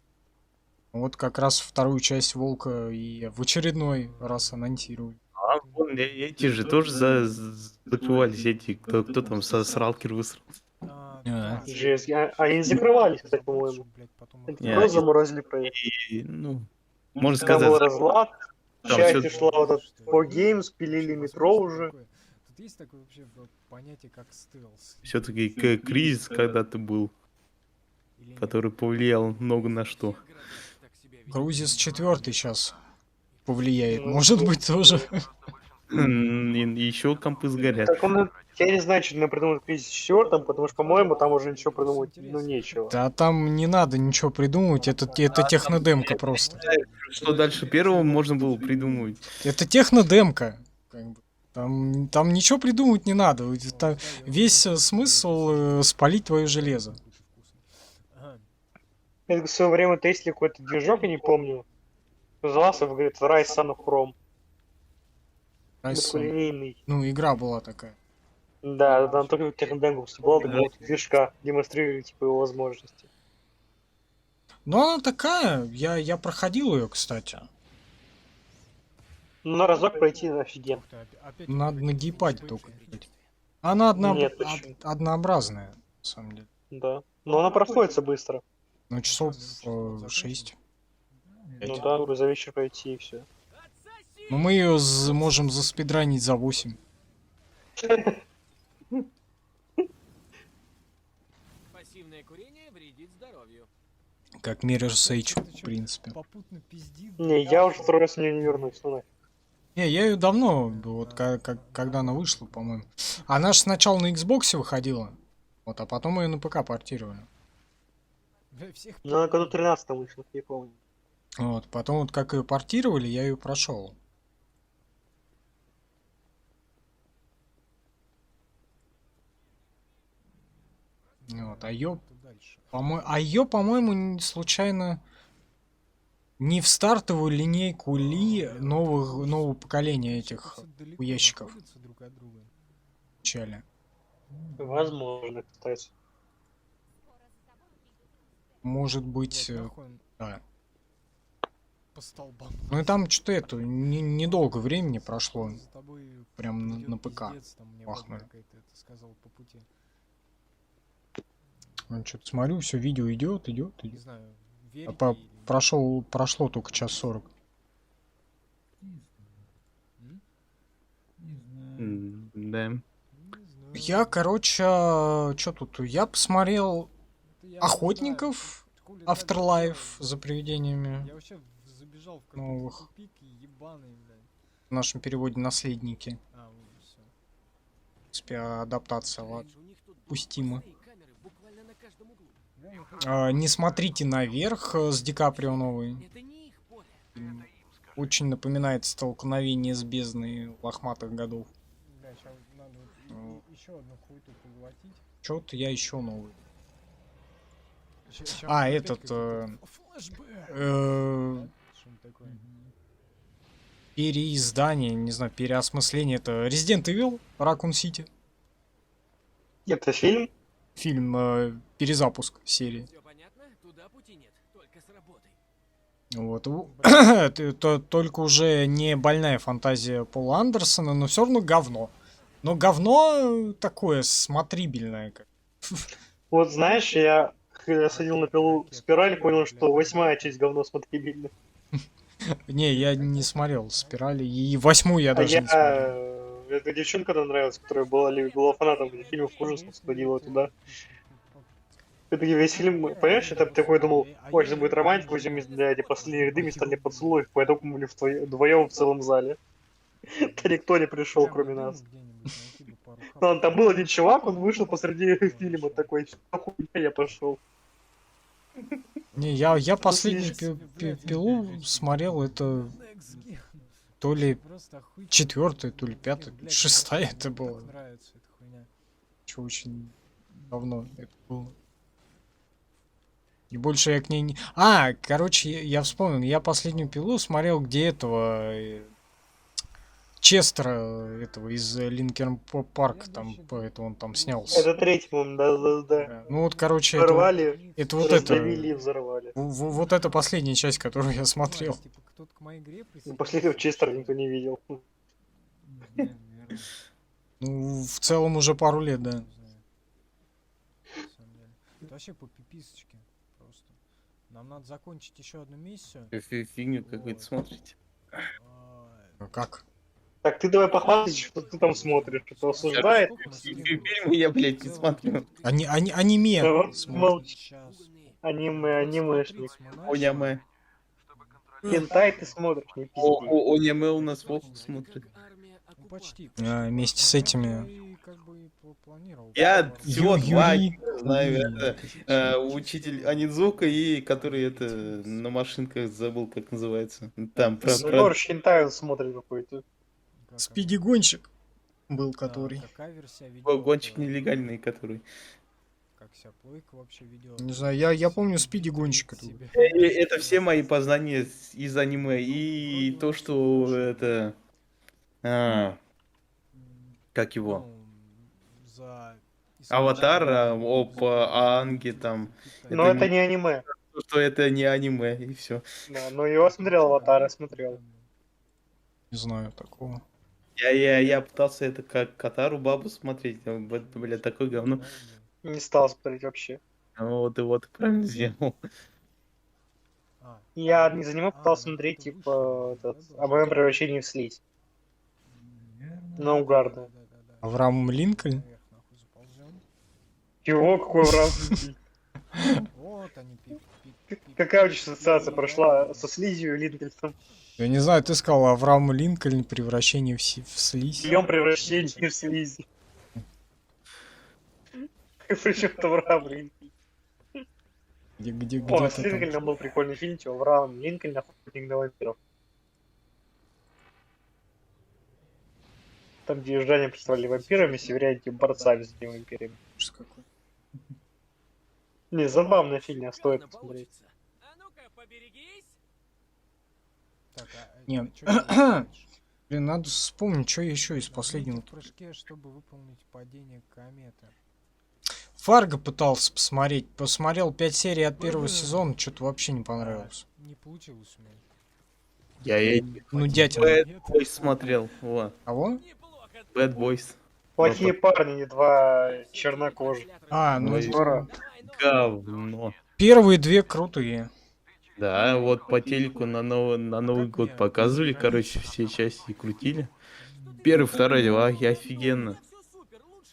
Вот как раз вторую часть Волка и в очередной раз анонсировали. А вон эти же тоже закрывались, эти, кто там сралкер высрал. А. Жесть. Они закрывались, кстати, по-моему. Это Не, просто они- заморозили проект. И, ну, можно Там был сказать, разлад, там часть всё- ушла вот от по Games, пилили метро уже. Тут есть такое вообще понятие, как стелс. все-таки кризис когда-то был, Или нет? который повлиял много на что. Крузис 4 сейчас повлияет. Ну, Может быть, тоже. Еще компы сгорят. Так он, я не знаю, что придумать в кризисе 4, потому что, по-моему, там уже ничего придумать, ну, нечего. Да там не надо ничего придумывать, это технодемка просто. Что дальше первого можно было придумать? Это технодемка. Как бы. Там ничего придумывать не надо. Там весь смысл спалить твое железо. Ага. Я в свое время тестили какой-то движок, я не помню. Назывался, говорит, Rise Sun of Chrome. Райсон. Линейный. Ну, игра была такая. Да, там только технодемка была такого движка, демонстрируя, типа, его возможности. Но она такая, я проходил ее, кстати. Ну, на разок пройти офигенно. Ух ты, опять Надо вот на эти геймпаде вот только эти- играть. Она Нет, почему? однообразная, на самом деле. Да. Но она проходится быстро. Ну, часов 6. Ну да, говорю, за вечер пройти и все. Но мы ее можем заспидранить за 8. Пассивное курение вредит здоровью. Как Mirror's Edge, Что-то в чё-то принципе. Попутно пиздит. Не, я уже второй раз в неё не вернусь, ну нафиг. Не, я ее давно, вот когда она вышла, по-моему. Она же сначала на Xbox выходила, вот, а потом ее на ПК портировали. Всех Ну, она году 13 вышла, я помню. Вот, потом вот как ее портировали, я ее прошел. Вот, а ее, дальше. по-моему, случайно не в стартовую линейку Ли нового поколения этих Всё далеко ящиков находятся друг от друга. включали. Возможно, кстати. Может быть, Блядь, нахуй он да. по столбам. Ну и там что-то это, недолго времени прошло. За тобой Прям идёт на ПК пиздец, там мне бахнули. баба какая-то это сказала по пути. Что-то смотрю, все видео идет. Не знаю, А верить прошло только час 40. Не знаю. Да. Я, короче, что тут? Я посмотрел Охотников, Afterlife за привидениями. Я вообще забежал в какой-то новых. тупик ебаный, блядь. В нашем переводе «Наследники». А, вот всё. В принципе, адаптация, ладно. Раньше у них тут Пустимо. были камеры буквально на каждом углу. Не смотрите наверх с Ди Каприо новый. Это не их поле. Очень напоминает столкновение с бездной лохматых годов. Бля, сейчас надо Ну. еще одну хуйту поглотить. Чё-то я еще новый. А, этот, Флэшбэк! Что-нибудь такое. Переиздание, не знаю, переосмысление. Это Resident Evil, Raccoon City. Это фильм? Фильм, перезапуск серии. Все понятно? Туда пути нет, только с работой. Вот. Это только уже не больная фантазия Пола Андерсона, но все равно говно. Но говно такое смотрибельное. Вот знаешь, я когда садил на пилу спираль, понял, что 8-я часть говно смотрибельная. Не, я не смотрел «Спирали», и 8-ю я А даже я... не смотрел. Эта девчонка нам нравилась, которая была фанатом этих фильмов ужасов, сходила туда. В итоге весь фильм, понимаешь, я там такой думал, ой, сейчас будет романтика, возьмем для эти последние ряды места для поцелуев, поэтому мы были вдвоем в целом зале. Да никто не пришел, кроме нас. Ну, там был один чувак, он вышел посреди фильма такой, что хуйня, я пошел. Не, я последнюю слишком. пилу смотрел, это то ли Просто охуительно. 4-я, то ли 5-я, то ли Блядь, 6-я мне это так было. нравится эта хуйня. Чё, очень давно это было. И больше я к ней не... короче, я вспомнил, я последнюю пилу смотрел, где этого... Честера, этого из Линкерн Парк, там, это он там снялся. Это третий, по-моему, да. Ну вот, короче, это Взорвали, вот это... раздавили и взорвали. Вот это последняя часть, которую я смотрел. Типа, кто-то к моей игре Ну, последнего Честера никто не видел. Не знаю, наверное. Ну, в целом уже пару лет, да. Не знаю. На самом деле. Это вообще по пиписочке просто. Нам надо закончить еще одну миссию. Фигню какую-то смотрите. А, Как? Так, ты давай похвастайся, что ты там смотришь, что осуждает. сколько мы Фильмы я, блядь, не смотрю. Аниме. Вот, смотрю. молчи. Сейчас. Анимешник. Оняме. Хентай ты смотришь, не пизди. Оняме у нас Вовк смотрит. Ну, почти. Вместе с этими. И как бы и планировал. Я всего два Юрий. знаю. Это учитель Анидзука и который это на машинках забыл, как называется. Там про... Норш Хентай он смотрит какой-то. Как Спиди гонщик был, она? который. Какая версия видео? Гонщик нелегальный, который. Как вся плойка вообще ведет? Не знаю, я помню Спиди гонщика. тут. Это все мои познания из аниме. И то, что это... как его? Ну, за Аватар, об Аанге там. Но это не аниме. Что это не аниме, и все. Да, но его смотрел, Аватара смотрел. Не знаю такого. Я пытался это как Катару бабу смотреть, бля, такое говно. Не стал смотреть вообще. Вот и вот правильно сделал. Я из аниме пытался смотреть, типа, о моем превращении в слизь. Наугадно. Авраам Линкольн? Чего? Какой враг? Вот они. Какая у тебя ассоциация прошла со слизью и Линкольном? Я не знаю, ты сказал Авраам Линкольн, превращение в слизь. Прием превращения в слизи. Причем это Авраам Линкольн. Где О, с ты там? Линкольном был прикольный фильм, типа Авраам Линкольн, охотник на вампиров. Там, где южане представляли вампирами, северяне типа борцами с этими вампирами. Ужас какой. Не, забавная фильм, стоит Ладно, посмотреть. получится. А ну-ка, поберегись. Не. Блин, надо вспомнить, что еще из последнего. В прыжке, чтобы выполнить падение кометы. Фарго пытался посмотреть. Посмотрел 5 серий от первого сезона, что-то вообще не понравилось. Не получилось у меня. Я Ну, дятел. Bad Boys смотрел. Вот. Кого? Неплохо. Bad Boys. Плохие парни, не два чернокожих. Ну, Ой. Здорово. Говно. первые две крутые. Да, вот по телеку на Новый год показывали, короче, все части и крутили. Первый, второй, офигенно.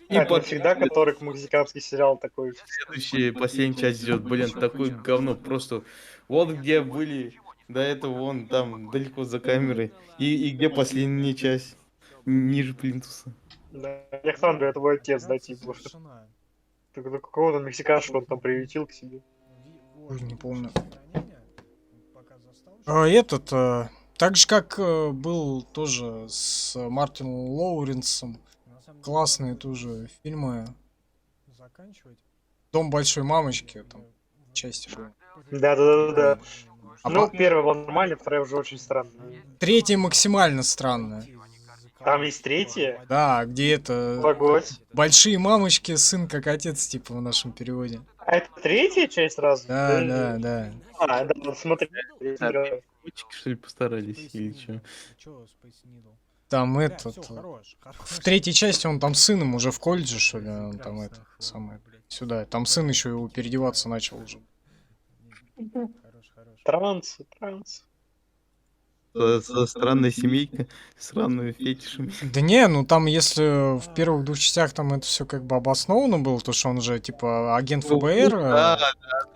И Это под всегда, который мексиканский сериал такой. следующая, последняя часть идет, блин, такое говно, просто вот где были до этого, вон там, далеко за камерой, и где последняя часть, ниже плинтуса. Да. Александр, это твой отец, да, типа. Завершена. Какого-то мексиканского он там приютил к себе. Ой, не помню. Сохранение. Пока заставлю. Так же как был тоже с Мартином Лоуренсом. Классные тоже фильмы. Заканчивать. Дом большой мамочки, там части были. Да. А Ну, по- первая была нормальная, вторая уже очень странная. Третья максимально странная. Там есть третья? Да, где это Погодь. большие мамочки, сын как отец, типа в нашем переводе. А это третья часть сразу? Да. А, да, вот смотри. я смотрю. Котики, что ли, постарались или что? Чё Space Needle? Там Бля, этот... всё, хорош. В третьей части он там сыном уже в колледже, что ли, он там это самое. Сюда. Там сын еще его переодеваться начал уже. Хорош. Транс. Со странной семейкой, странными фетишами. Да не, ну там если в первых двух частях там это все как бы обосновано было, то что он же типа агент ФБР Да,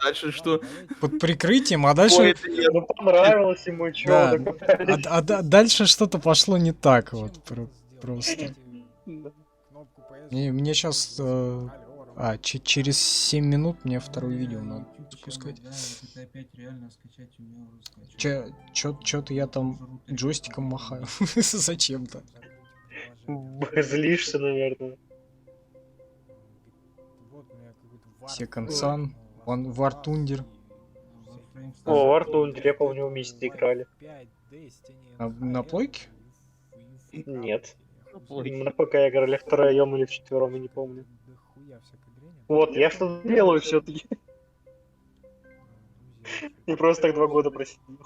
дальше что? под прикрытием, а Ой, дальше... это я Ну, понравилось ему, чё Да. вы докопались? Дальше что-то пошло не так вот просто. Да. Мне сейчас... через 7 минут мне второе видео надо запускать. Да, вот это опять реально скачать у меня уже скачать. Чё-то я там джойстиком махаю. Зачем-то. Злишься, наверное. Second Sun, War Thunder. О, War Thunder, я помню, вместе играли. На плойке? Нет. На ПК играли втроем или вчетвером, я не помню. Вот, я что-то делаю все-таки. Не просто так 2 года просидел.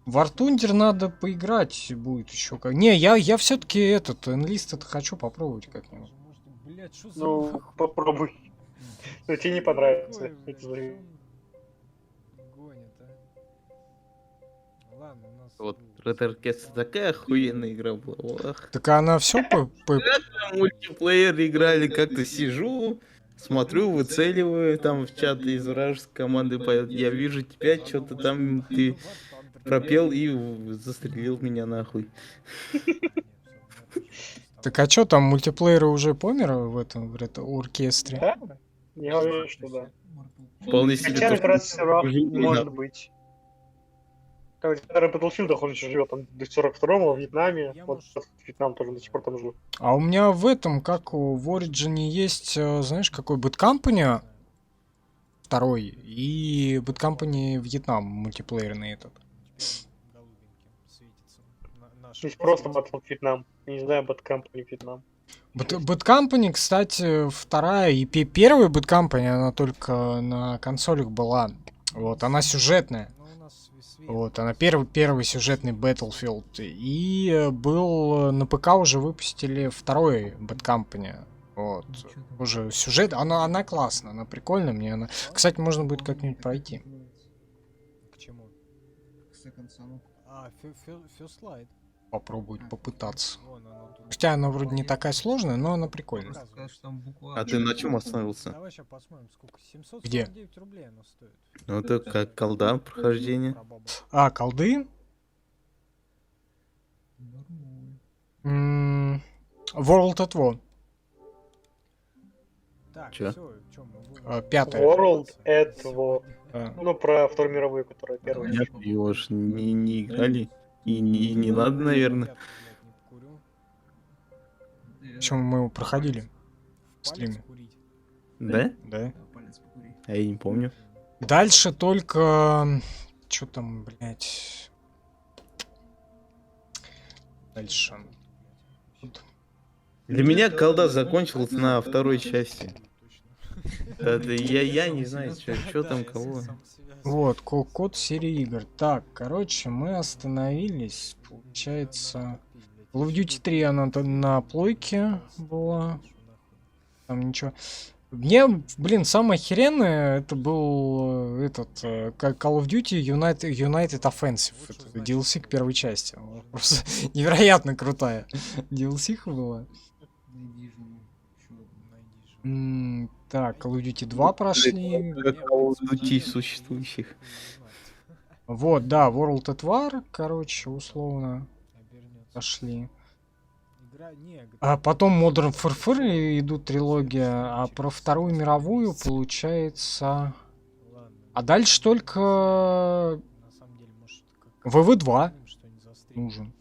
War Thunder надо поиграть будет еще как. Не, я все-таки этот Enlisted хочу попробовать как-нибудь. Ну, попробуй. Но тебе не понравится. Это зря. Ладно, у нас... Вот Red Orchestra такая охуенная игра была. Ох. Так она все Мультиплеер играли, как-то сижу, смотрю, выцеливаю, там в чат из вражеской команды поет, я вижу тебя, что-то там ты пропел и застрелил меня нахуй. Так а что там мультиплееры уже помер в этом оркестре? Да? Я уверен, что да. Вполне себе Хотя то, как раз что все равно живой, может да. быть. Как старый Battlefield, он еще живет там до 42-го в Вьетнаме. Вот Вьетнам тоже до сих пор там жил. А у меня в этом, как в Origin есть, знаешь, какой Bad Company второй и Bad Company Вьетнам мультиплеерный этот. Здесь просто Battlefield Вьетнам. Я не знаю, Bad Company Вьетнам. Bad Company, кстати, вторая и первая Bad Company, она только на консолях была. Вот, она сюжетная. Вот, она первый сюжетный Battlefield. И был на ПК уже выпустили второй Bad Company. Вот. Уже сюжет, она классная, она прикольная, мне она. Кстати, можно будет как-нибудь пройти. К чему? К Second Sun. А, First Light. Попробовать попытаться. Вон она тут. Хотя она вроде не такая сложная, но она прикольная. Сказал, что там буква А ты на чем остановился? Давай сейчас посмотрим, сколько. 749 Где? рублей она стоит. Ну это как колда прохождение. А, колды? Нормально. World at War. Так, Чё? всё, чё, мы будем... Пятая. World at War. А, Ну, про Вторую мировую, которая первая. Нет, его ж не играли. И не надо, наверное. Причем мы его проходили в стриме. Да? Да. Да, палец покури. А я не помню. Дальше только... Что там, блядь? Дальше. Для меня колда закончилась на второй части. Это я не знаю, что там кого. Вот, код серии игр. Так, короче, мы остановились. Получается... Call of Duty 3 она на плойке была. Там ничего. Мне, блин, самое охеренное, это был как Call of Duty United Offensive. Это DLC к первой части. Просто невероятно крутая. DLC была. Найди жену. Ещё одну. Так, Call of Duty 2 прошли. Как Call of Duty существующих. Вот, да, World at War, короче, условно, пошли. А потом Modern Warfare идут трилогия, а про Вторую мировую получается... А дальше только ВВ-2 Что-нибудь застримим. нужен.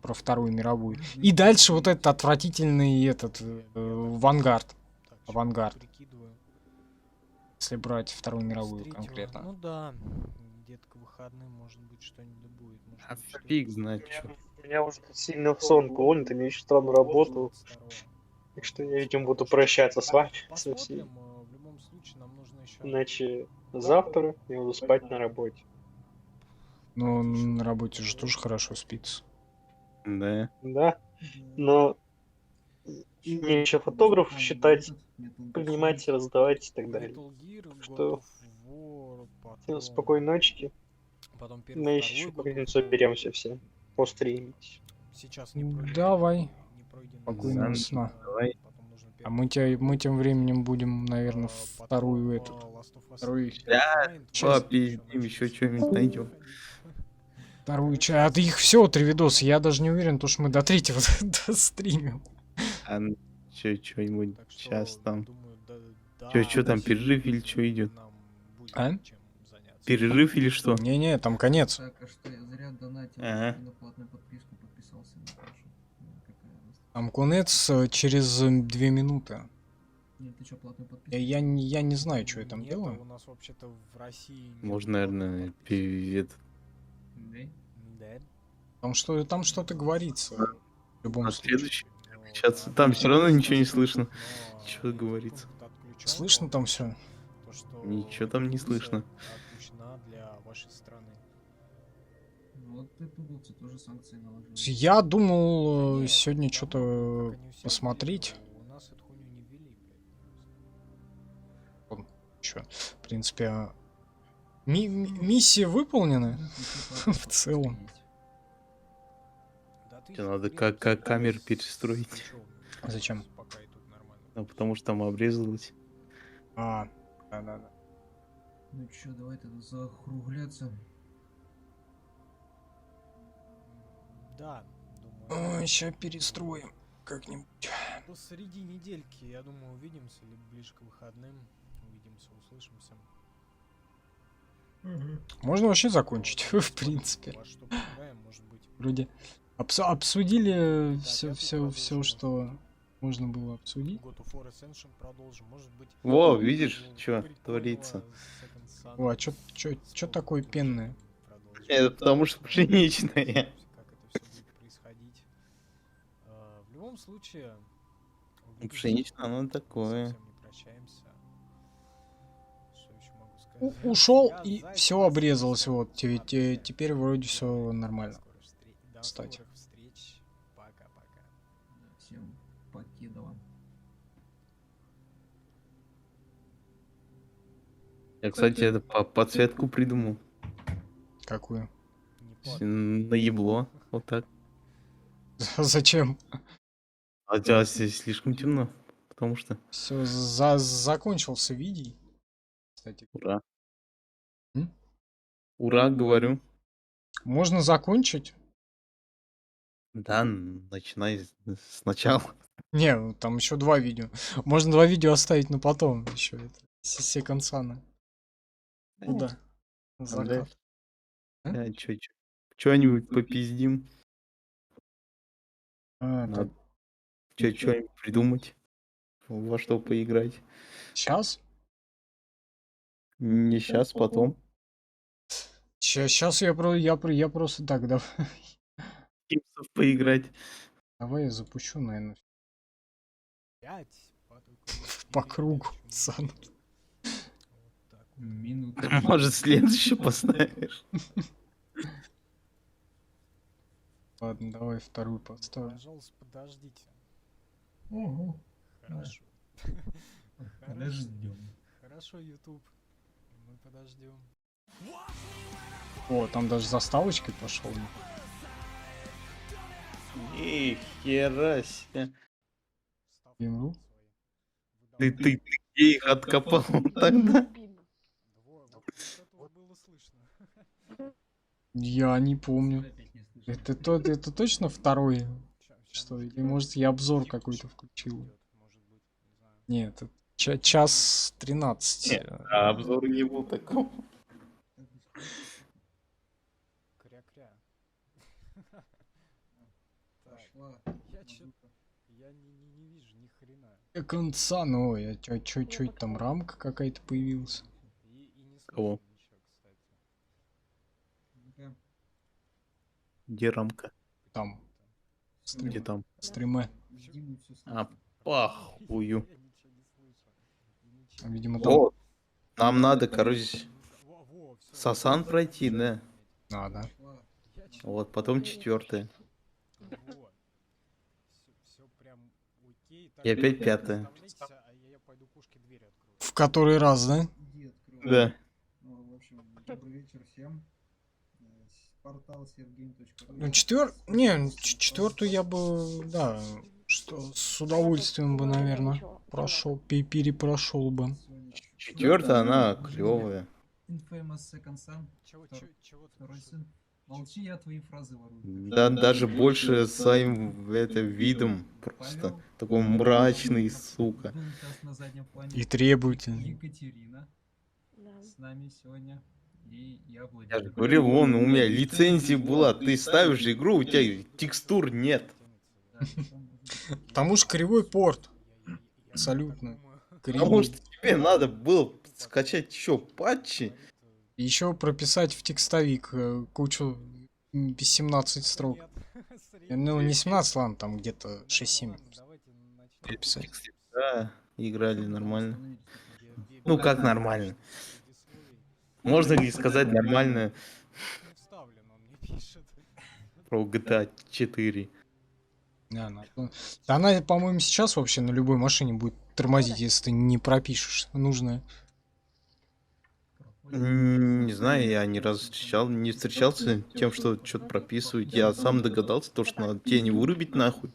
Про Вторую мировую. И дальше вот этот отвратительный этот Вангард. Так, Авангард. прикидываю. Если брать Вторую С мировую третьего, конкретно. Ну да, где-то к выходным, может быть, что-нибудь да будет. Может А быть, что-то фиг знает, что. Меня уже тут сильно в сон клонит, и мне еще там работу. 22-го. Так что я, видимо, буду прощаться с вами, со всеми. Посмотрим, в любом случае нам нужно еще... Иначе завтра я буду спать на работе. Но на работе же тоже хорошо спится. Да. Да, но мне еще фотографов считать, принимать, раздавать и так далее. Metal Gear, God Что? of War, Всем потом... спокойной ночи. Потом Мы еще второй God of как-нибудь War. соберемся все. Постримить. Сейчас не пройден. Давай. Не пройден. Спокойного сна. Давай. Потом нужно А мы тем временем будем, наверное, вторую потом, эту. Last of Us вторую Redefined, часть. Попиздим, еще что-нибудь найдем. Вторую часть. А их все 3 видоса. Я даже не уверен, то, что мы до третьего достримим. А что-нибудь Так что, сейчас там. думаю, Чё там, перерыв или чё идёт? нам будет А? чем заняться. Перерыв или что? Не-не, там конец. Так, а что я зря донатил Ага. и на платную подписку подписался, Наташа? Ну, какая разница? Там конец через 2 минуты. Нет, ты что, платную подписку? Я не знаю, что я там Нет, делаю. у нас вообще-то в России нет Можно, платной наверное, подписки. Да? Да. Там что-то говорится. В любом На случае. следующий. Ну, Сейчас да, там да, все равно да, ничего не да, слышно. но Чё этот говорится? пункт отключён, Слышно там все. то, что Ничего там не функция слышно. отключена для вашей страны. Ну, вот ты тубылцы тоже санкции наложили. Я думал Да нет, сегодня давно, что-то как они у себя посмотреть. ввели, у нас эту хуйню не ввели, блядь. Чё, в принципе, миссии выполнены. В целом. Да ты Тебе их надо хрен как камер с- перестроить. причём, Зачем? пока и тут нормально. Ну, потому что там обрезалось. Да. Ну чё, давай тогда закругляться. Да, думаю. Ой, сейчас перестроим как-нибудь. Посреди недельки, я думаю, увидимся, либо ближе к выходным. Увидимся, услышимся. Можно вообще закончить, в принципе. Во что поиграем, может быть. Вроде обсудили Так, все, я тут все, продолжу, все, может что быть. можно было обсудить. God of War Ascension продолжим, может быть. Во, видишь, ну, что прикольного творится? Second Son О, а чё такое пенное? продолжим. Это потому что пшеничная. Как это все будет происходить. В любом случае, увидимся. Пшеничная, оно такое. Совсем не прощаемся. Что еще могу сказать? Ушел Я и зайка все вас обрезалось. всё Вот теперь вроде все нормально. До Кстати. скорых встреч. Пока-пока. Да, всем покедова. Я, кстати, это подсветку придумал. Какую? Не под. Наебло. Вот так. Зачем? А здесь слишком темно. Потому что. Все, закончился видео. Кстати, Ура. М? Ура, говорю. можно закончить? Да, начинай сначала. Не, ну, там еще 2 видео. Можно 2 видео оставить на потом. Еще это. Second Son. Куда? Закат. А? Да, что-нибудь попиздим. Так, Надо что-нибудь придумать. Во что поиграть. сейчас? Не сейчас, потом. Сейчас я просто так, давай, Симсов поиграть. давай я запущу, наверное, 5 по кругу, сан. Вот так вот. Минута. Может, следующий поставишь. Ладно, давай вторую поставлю. Пожалуйста, подождите. Ого. Хорошо. Подождем. Хорошо, YouTube. Мы подождем. О, там даже заставочкой пошел. Ни хера себе. Ему? Ты где их откопал тогда? Вот этого было слышно. Я не помню. Опять не слышу. Это точно второй? Что? Может, Или может я обзор тихо какой-то что-то включил? идёт, может быть, не знаю. Нет, это час 13. Нет, а обзор не был такого. Кряк Пошла. Я чё-то... Я не вижу ни хрена. Конца, ну, я чё это там рамка какая-то появилась. И не Кого? слышу ничего, кстати. Ну-ка, Где рамка? Там, Где стрим, там? стримы. Диму всё А, слышно. похую. Я ничего не слышу. И ничего не Видимо, вижу. там Вот. Нам надо, короче, Во, всё, Сасан пройти, да? надо. Пошла. Я чё- Вот, потом 4. Вот. Все прям окей. Так, И опять вы 5. оставляйтесь, а я пойду кошке дверь открою. В который раз, да? Иди открой. Да. Ну, в общем, добрый вечер всем. Портал sergame.ru. Ну, четвертую я бы, да, что с удовольствием бы, наверное, прошел, перепрошел бы. 4 она клевая. Infamous Second Son. Чего ты Второй пошёл? сын. Молчи, я твои фразы ворую. Да, даже больше своим видом. Просто такой мрачный, сука. Был сейчас на заднем плане. И требовательный. Екатерина с нами сегодня. И я Я Владимир. же говорил, вон, у меня лицензия была. Ты ставишь игру, у тебя текстур нет. Да, потом уже- Потому что кривой порт. Абсолютно. Потому Кривой. что тебе надо было скачать еще патчи. Еще прописать в текстовик кучу 17 строк. Ну, не 17, ладно, там где-то 6-7 прописать. Да, играли нормально. Остановились. Ну как нормально? Можно ли сказать нормально Не вставлен, он мне пишет. про GTA 4? Да, она, по-моему, сейчас вообще на любой машине будет тормозить, если ты не пропишешь нужное. Не знаю, я ни разу не встречался тем, что что-то прописывают. Я сам догадался, то, что надо тебе не вырубить нахуй.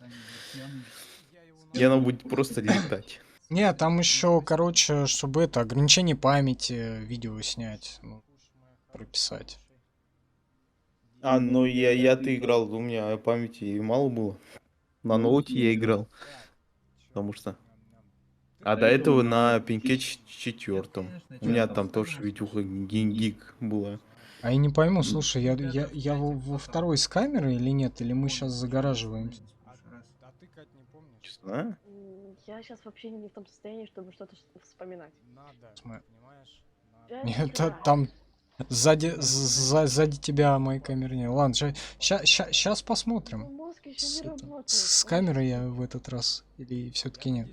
И она будет просто летать. Не, там еще, короче, чтобы это ограничение памяти видео снять, ну, прописать. А, ну я-то играл, у меня памяти мало было. На ноуте я играл, потому что... А до этого на пеньке 4. У меня там тоже видюха гиг была. А я не пойму, слушай, я во второй с камеры или нет, или мы сейчас загораживаемся? А ты, Кать, не помнишь? Честно? Я сейчас вообще не в том состоянии, чтобы что-то вспоминать. Надо, Сма- понимаешь? Я Нет, нихера. там сзади тебя моей камеры нет. Ладно, сейчас Ну, посмотрим. мозг еще С, не это, работает. с камерой я в этот раз или все-таки нет?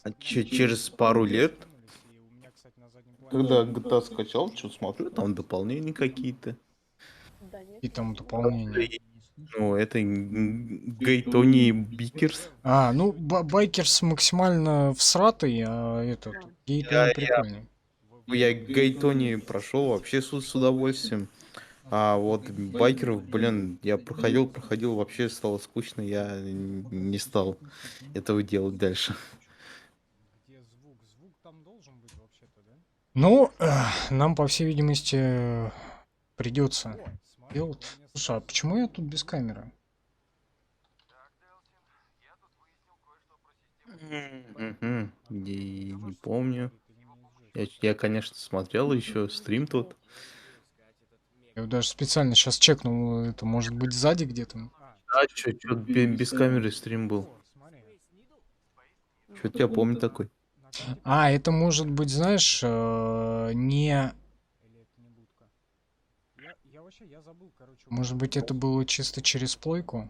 А через пару лет, когда GTA скачал, что смотрю, там дополнения какие-то. Да нет. И там дополнение. Ну, это Гейтони Бикерс. А, ну, Байкерс максимально всратый, а этот Да. Гейтон прикольный. Я Гейтони прошел вообще с удовольствием. А вот байкеров, блин, я проходил, вообще стало скучно, я не стал этого делать дальше. Где звук? Звук там должен быть вообще-то, да? Ну, нам, по всей видимости, придется О, смотри, делать. ты мне Слушай, а почему я тут без камеры? Мгм. Не помню. Я, конечно, смотрел еще стрим тут. Я вот даже специально сейчас чекнул, это может быть сзади где-то. А, что без камеры стрим был. О, смотри. Что-то я помню такой. А, это может быть, знаешь, не... Или это не будка? Я вообще, я забыл, короче. Может быть, это было чисто через плойку?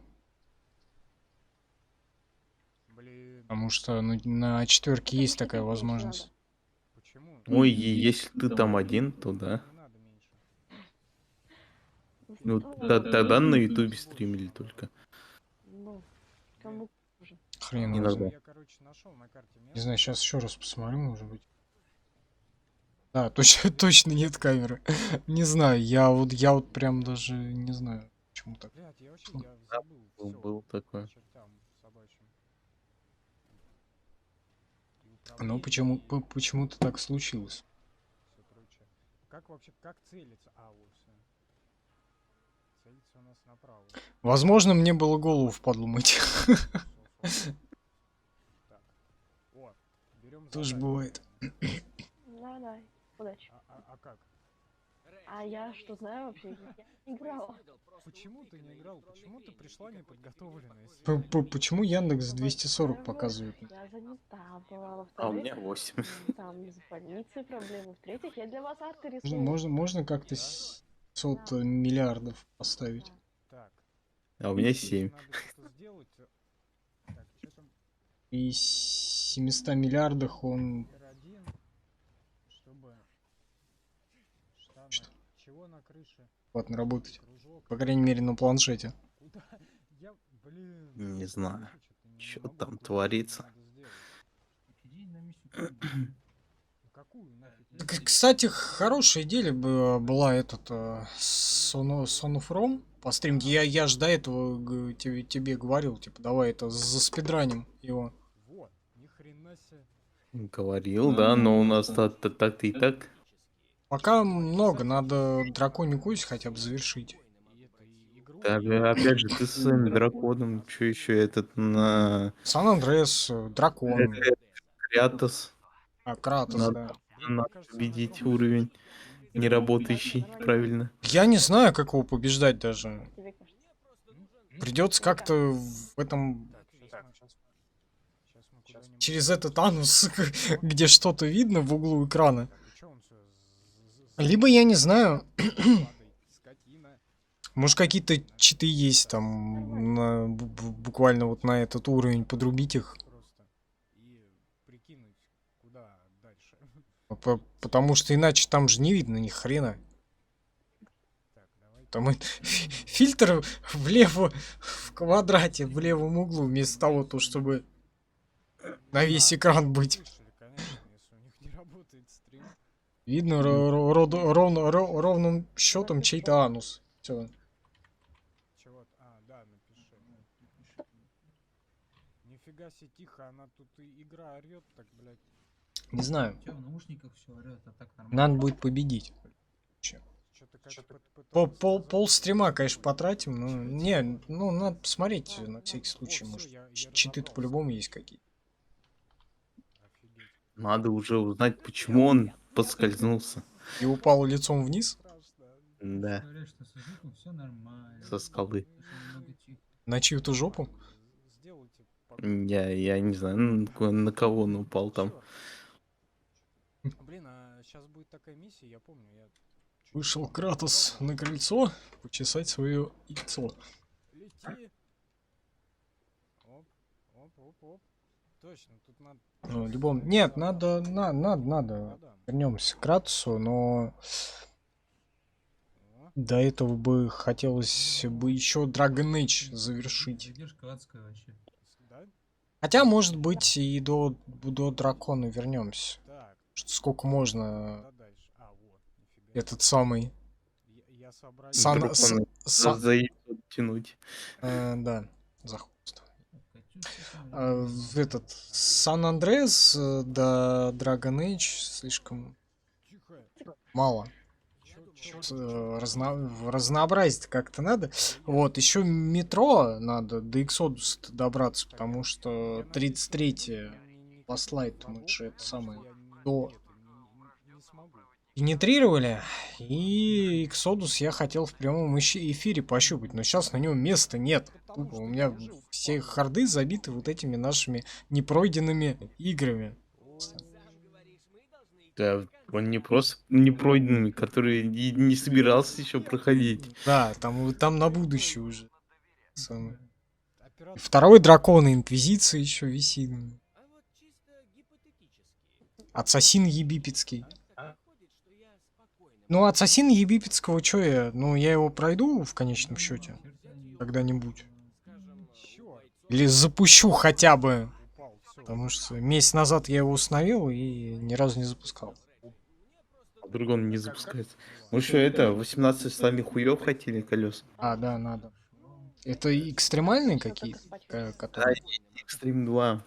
Блин, Потому что ну, на четверке есть такая Меньше возможность. почему? Ой, и если ты там один, то да. Не надо меньше. Ну, Что? тогда на ютубе стримили только. Ну, кому уже? Хрен Не его надо. знает. Я, короче, нашел на карте место. Не знаю, сейчас еще раз посмотрю, может быть. Да, точно, точно нет камеры. Не знаю, я вот прям даже не знаю, почему так. Блядь, я вообще я забыл. всё Был такой. к чертям собачьим. И Ну, управление, почему-то так случилось. всё прочее. Как вообще, как целиться? А, вот всё. Целиться у нас направо. Возможно, мне было голову впадлу мыть. Так. О, берем Тоже задание. бывает. Давай, удачи. А как? А я что знаю вообще? Я не играла. Почему ты не играл? Почему ты пришла неподготовленная? Почему Яндекс Ну, 240 во-первых, показывает? я занята была. А у Во-вторых, меня 8. там с больницей проблемы. В-третьих, я для вас арты Можно, рисую. можно как-то 700 миллиардов поставить? Так. А у меня если 7. надо что-то сделать. Так, что там? И 700 миллиардах он... R1, чтобы штаны. Что? Чего на крыше? Ладно, работать. Кружок. По крайней мере, на планшете. Куда? Я, блин. Не знаю, что что там творится. Иди на миссию Колумба. Какую нафиг? Так, кстати, хорошая идея была этот Son of Rome по стримке. Я ж до этого тебе говорил, типа, давай это заспидраним его. Вот, ни хрена себе. Говорил, да, но у нас так-то и так. Пока много, надо драконью кость хотя бы завершить. И это и игру. Да, опять же, ты с своим драконом, что еще этот на Сан-Андреас, дракон, Кратос. Кратос, Надо- да. Надо победить уровень неработающий, правильно. Я не знаю, как его побеждать даже. Тебе кажется. Придется как-то в этом Сейчас мы куда-нибудь. через этот анус, где что-то видно в углу экрана. Так, и чё он всё Либо я не знаю, падает, скотина. может какие-то читы есть там буквально вот на этот уровень подрубить их. Просто. И прикинуть, куда дальше. Потому что иначе там же не видно ни хрена. Так, давай. Там фильтр влево в квадрате в левом углу вместо того, чтобы на весь экран быть. Слышали, конечно, если у них не работает стрим. Видно ровным счетом чей-то анус. Всё. Чего? А, да, напиши. Нифига себе тихо, она тут и игра орет, так, блядь. Не знаю. Че, в наушниках все орет, а так нормально. Надо будет победить. Что-то как Пол стрима, конечно, потратим, но не, ну надо посмотреть на всякий случай, может читы-то по-любому есть какие-то. Офигеть. Надо уже узнать, почему он поскользнулся. И упал лицом вниз Страшно. Да, Говорят, что со звуком все нормально. со скалы. Что много тихо. на чью-то жопу. Сделайте Я не знаю, на кого он упал там. Блин, а сейчас будет такая миссия, я помню, я Вышел Кратос на крыльцо почесать свое яйцо. лети. Оп, оп, оп, оп. Точно, тут надо. Ну, любом... Нет, надо. Вода. Вернемся к Кратосу, но О, до этого бы хотелось бы еще Dragon Age завершить. Задержка адская вообще. да? Хотя, может быть, и до дракона вернемся. Так, Сколько можно куда дальше? А, вот, нифига. этот самый. Я сообразил. Заебет тянуть. Да, за хвост. Катюшка там В этот Сан-Андреас до Dragon Age слишком Тихо. мало. Разнообразить как-то надо. Вот, еще метро надо до Exodus добраться, потому что 33-е Last мы же это самое до Не смогу. пенетрировали, и Exodus я хотел в прямом эфире пощупать, но сейчас на нем места нет. Тупо у меня все харды забиты вот этими нашими непройденными играми. Да, он не просто непройденными, которые не собирался еще проходить. Да, там на будущее уже. Самое. Оператор. Второй дракон Инквизиции еще висит. А вот чисто гипотетически. Ассасин египетский. Выходит, что я спокойно. Ну, Ассасин египетского, чё я? Ну, я его пройду в конечном счете когда-нибудь. Скажем, чё? Или запущу хотя бы. Упал, всё. Потому что месяц назад я его установил и ни разу не запускал. А вдруг он не запускается. Мы что, это, 18 сами хуев хотели колес? А, да, надо. Это экстремальные какие-то? Которые... Экстрим 2.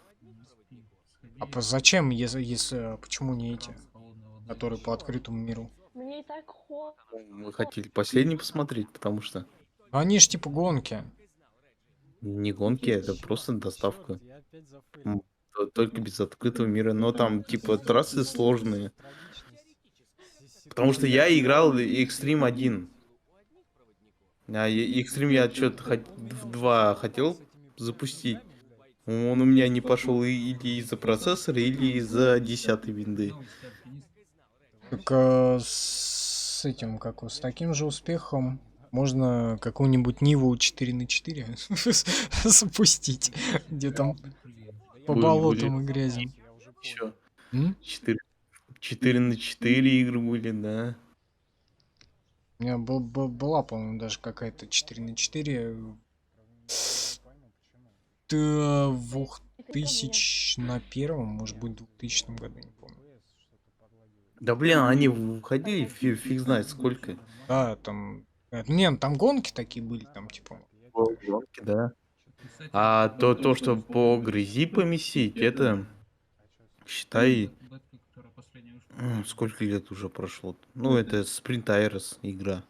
Зачем, почему не эти, которые по открытому миру? Мне и так холодно. Мы хотели последний посмотреть, потому что Они ж типа гонки. не гонки, это просто доставка. Чёрт, я опять зафейлил. Только без открытого мира. Но там, типа, трассы сложные. Потому что я играл Extreme 1. А Extreme я что-то 2 хотел запустить. Он у меня не пошел или из-за процессора, или из-за 10-й винды. Так с этим, как с таким же успехом можно какую-нибудь Ниву 4 на 4 запустить, где там по болотам и грязям. Еще М? 4 на 4 игры были, да. У меня была, по-моему, даже какая-то 4 на 4 2001, может быть, 2000 году, не помню. Да блин, они выходили, фиг знает сколько. Да, там... Не, ну там гонки такие были, там, типа... Гонки, да. А то, что по грязи помесить, это, считай, сколько лет уже прошло. Ну, это Sprint Aeros игра.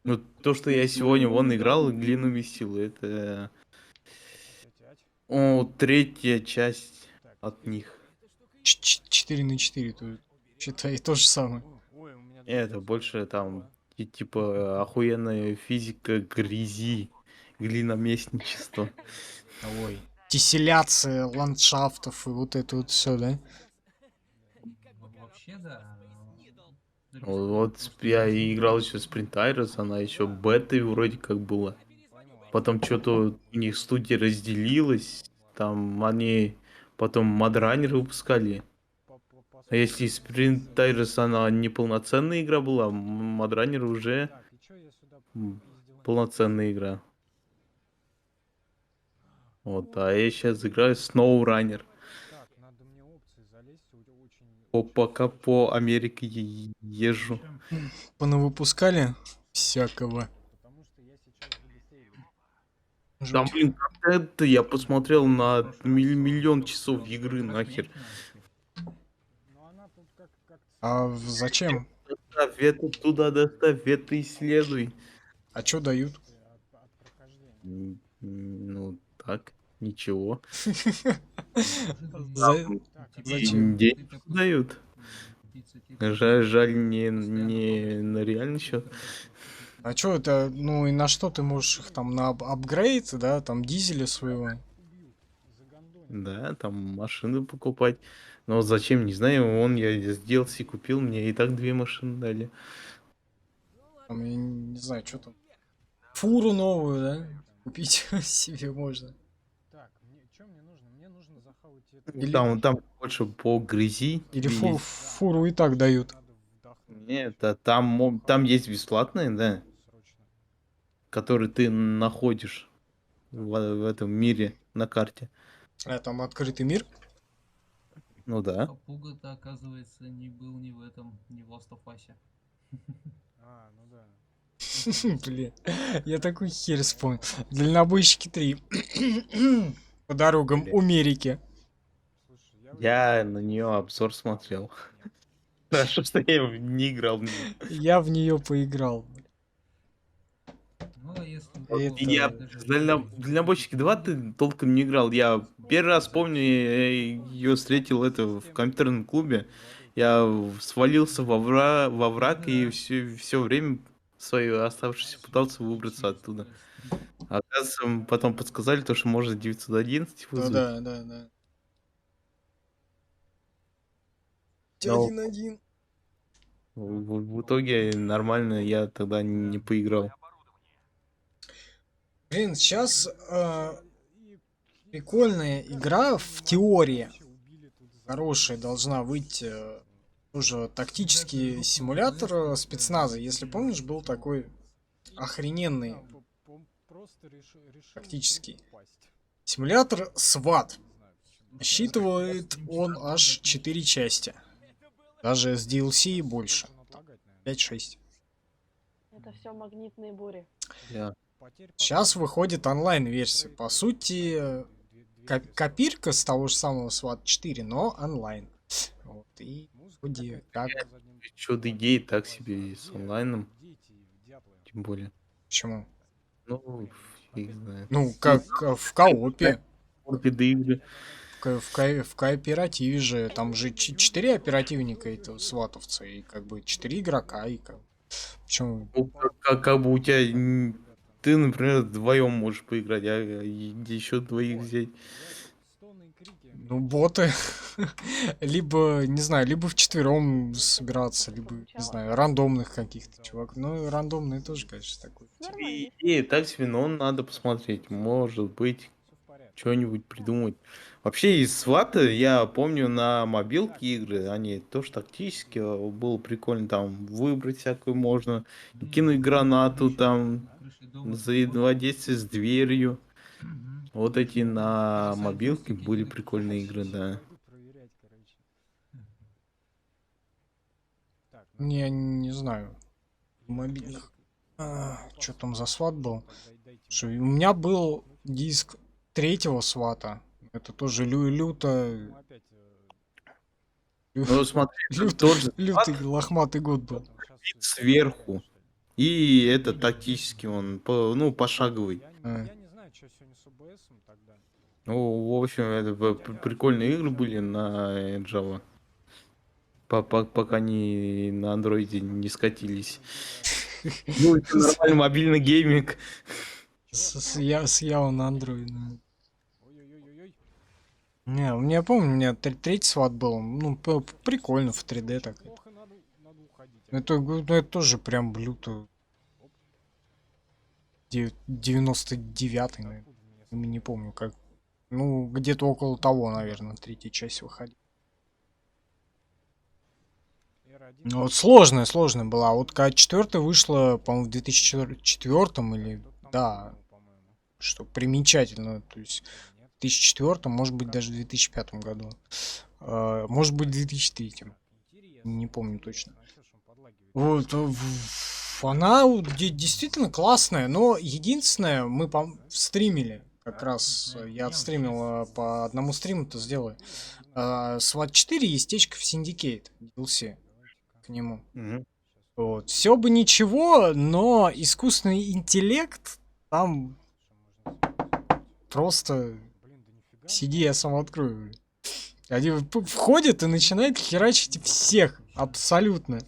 Ну, то, что я сегодня вон играл, глину месил, это 3-я часть от них. 4 на 4, то считай, то же самое. Это больше там, типа, охуенная физика грязи, глиноместничество. Ой. Тесселяция ландшафтов и вот это вот все, да? Вообще, да. Вот я и играл еще Sprint Aeros, она еще бетой вроде как была. Потом что-то у них студия разделилась, там они потом Мадранер выпускали. А если Sprint Aeros она неполноценная игра была, Мадранер уже полноценная игра. Вот, а я сейчас играю SnowRunner. Пока по Америке езжу. Понавыпускали всякого. Там, Жуть. блин, это я посмотрел на миллион часов игры, нахер. А зачем? Доставь это туда, доставь это, исследуй. А что дают? Ну, так, ничего. Зачем? Денег дают. Жаль, не на реальный счет. А что это, ну и на что ты можешь их там на апгрейд, да, там дизеля своего? Да, там машины покупать. Но зачем, не знаю, я с DLC купил, мне и так 2 машины дали. Там, я не знаю, что там. Фуру новую, да? Купить себе можно. Так, что мне нужно? Мне нужно захавать Или- Там больше по грязи. Или тебе есть. фуру и так дают. Нет, там есть бесплатные, да, которые ты находишь в этом мире на карте. А там открытый мир? Ну да. Попуга-то, оказывается, не был ни в этом, ни в Last of Us. А, ну да. Блин, я такой хер вспомнил. Дальнобойщики 3. По дорогам Америки. Слушай, Я на нее обзор смотрел. Хорошо, что я не играл в нее. Я в нее поиграл. Ну, а если... Это- Я в Дальнобойщики 2 ты толком не играл. Я первый раз помню, я ее встретил в компьютерном клубе. Я свалился во враг и все время свое оставшееся пытался выбраться оттуда. А оказывается, потом подсказали то, что можно 911 Да, вызвать. да, да, да. Но 1-1. в итоге нормально я тогда не поиграл. Блин, сейчас прикольная игра в теории. Хорошая должна выйти. Тоже тактический симулятор спецназа. Если помнишь, был такой охрененный тактический симулятор SWAT. Насчитывает он аж 4 части. Даже с DLC и больше. 5-6. Это все магнитные бури. Я- Сейчас выходит онлайн-версия. По сути, копирка с того же самого SWAT 4, но онлайн. Вот, и вроде как... Чё-то идеи так себе и с онлайном, тем более. Почему? Ну, фиг знает. Ну, как в коопе. игры. В кооперативе же, там же 4 оперативника, это сватовца, и как бы 4 игрока, и как... Почему? Ну, как бы у тебя... Ты, например, вдвоем можешь поиграть, а еще двоих взять. Ну, боты. Либо, не знаю, либо вчетвером собираться, либо, не знаю, рандомных каких-то чувак. Ну, рандомные тоже, конечно, такой. И так себе, но надо посмотреть. Может быть, что-нибудь придумать. Вообще из свата я помню на мобилке игры, они тоже тактические, было прикольно там выбрать всякую можно, кинуть гранату там, взаимодействие с дверью. Вот эти на мобилке были прикольные игры, да. Не знаю. Мобильных. Что там за сват был? Слушай, у меня был диск третьего свата. Это тоже люто... Ну смотри, Лютый, тоже лютый лохматый год был. сверху. И это тактический он, ну, пошаговый. А. Ну, в общем, это прикольные игры были на Java. Пока они на андроиде не скатились. Ну, это нормальный мобильный гейминг. С Ява на андроид. Не, у меня помню, у меня третий сват был. Ну, прикольно в 3D так. Это тоже прям люто. 99-й, наверное. Не помню как. Ну, где-то около того, наверное, третья часть выходила. Ну, вот сложная была. Вот когда четвертая вышла, по-моему, в 2004 или... Да, что примечательно. То есть в 2004, может быть, даже в 2005 году. Может быть, в 2003. Не помню точно. Вот, она действительно классная, но единственное, мы стримили. Как раз я отстримил по одному стриму-то сделаю. SWAT 4 есть течка в Syndicate DLC к нему. Вот. Все бы ничего, но искусственный интеллект там просто сиди, я сам открою. Они входят и начинают херачить всех абсолютно.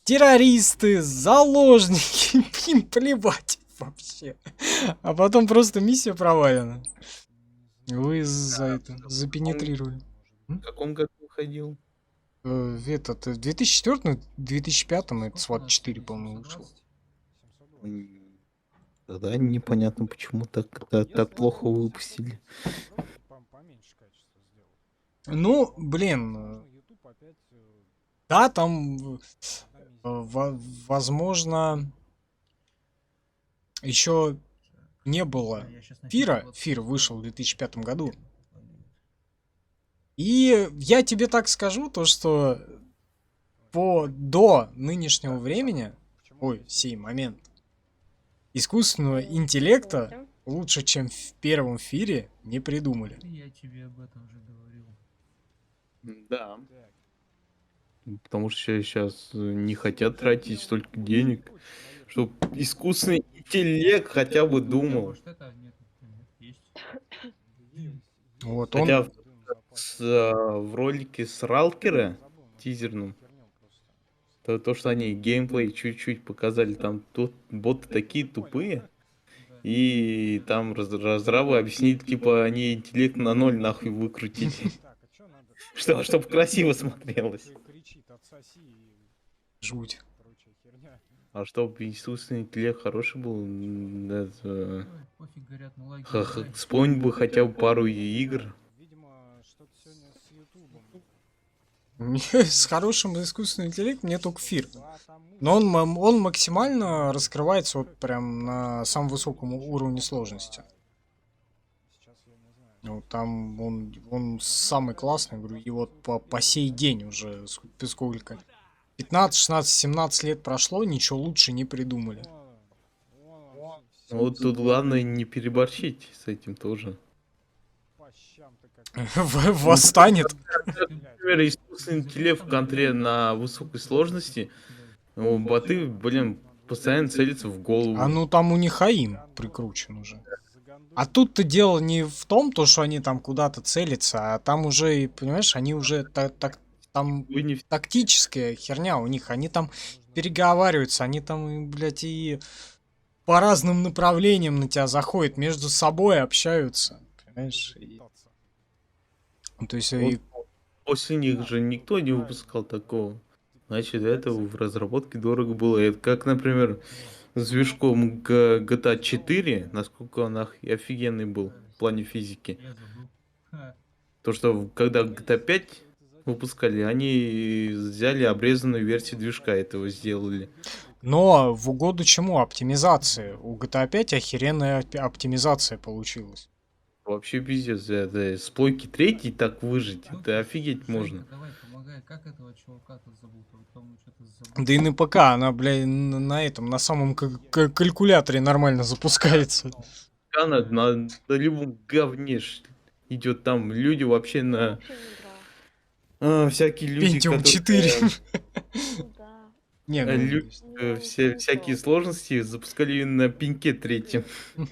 Террористы, заложники, им плевать вообще. А потом просто миссия провалена. Вы за это запенетрировали. В каком году выходил? В 2004-2005 это SWAT 4, по-моему, вышел. Тогда непонятно, почему так плохо выпустили. Ну, блин. Да, там, возможно, еще не было Фира. Фир вышел в 2005 году. И я тебе так скажу, то что до нынешнего времени, сей момент, искусственного интеллекта лучше, чем в первом Фире, не придумали. Я тебе об этом же говорил. Да. Потому что сейчас не хотят тратить столько денег, чтобы искусственный интеллект хотя бы думал. Может, это нет, есть. Вот Хотя он... в ролике с Ралкера, тизерном, то, что они геймплей чуть-чуть показали, там тут боты такие тупые, и там разрабы объяснили, типа, они интеллект на 0 нахуй выкрутили. Чтобы красиво смотрелось. Жуть. А чтобы искусственный интеллект хороший был, это... Пофиг, говорят, на лаге. Вспомнить бы хотя бы пару игр. С хорошим искусственным интеллектом мне только Фир. Но он максимально раскрывается вот прям на самом высоком уровне сложности. Вот там он самый классный, говорю, и вот по сей день уже сколько? 15, 16, 17 лет прошло, ничего лучше не придумали. Вот тут главное не переборщить с этим тоже. Восстанет. Например, искусственный интеллект в контре на высокой сложности, боты, блин, постоянно целятся в голову. А ну там у них АИМ прикручен уже. А тут-то дело не в том, то, что они там куда-то целятся, а там уже, и, понимаешь, они уже там Вы не тактическая херня у них. Они там переговариваются, они там, блядь, и по разным направлениям на тебя заходят, между собой общаются. Понимаешь? То есть, Вот и после них же никто не выпускал такого. Значит, это в разработке дорого было. Это как, например, с движком GTA 4, насколько он офигенный был в плане физики. Я забыл. Ха. То, что когда GTA 5 выпускали, они взяли обрезанную версию движка этого сделали. Но в угоду чему? Оптимизации. У GTA 5 охеренная оптимизация получилась. Вообще пиздец, это с плойки третьей так выжить, Ну, это офигеть Женька, можно. давай, помогай. Как этого чувака-то зовут? Вот там что-то забыл. Да и на ПК она, бля, на этом, на самом калькуляторе нормально запускается. Она на любом говне идет там, люди вообще Я на... вообще не играла. всякие люди, Pentium которые... 4. Ну да. Не, ну, люди, Ну, все, не всякие то. сложности запускали на пеньке третьем. Ну,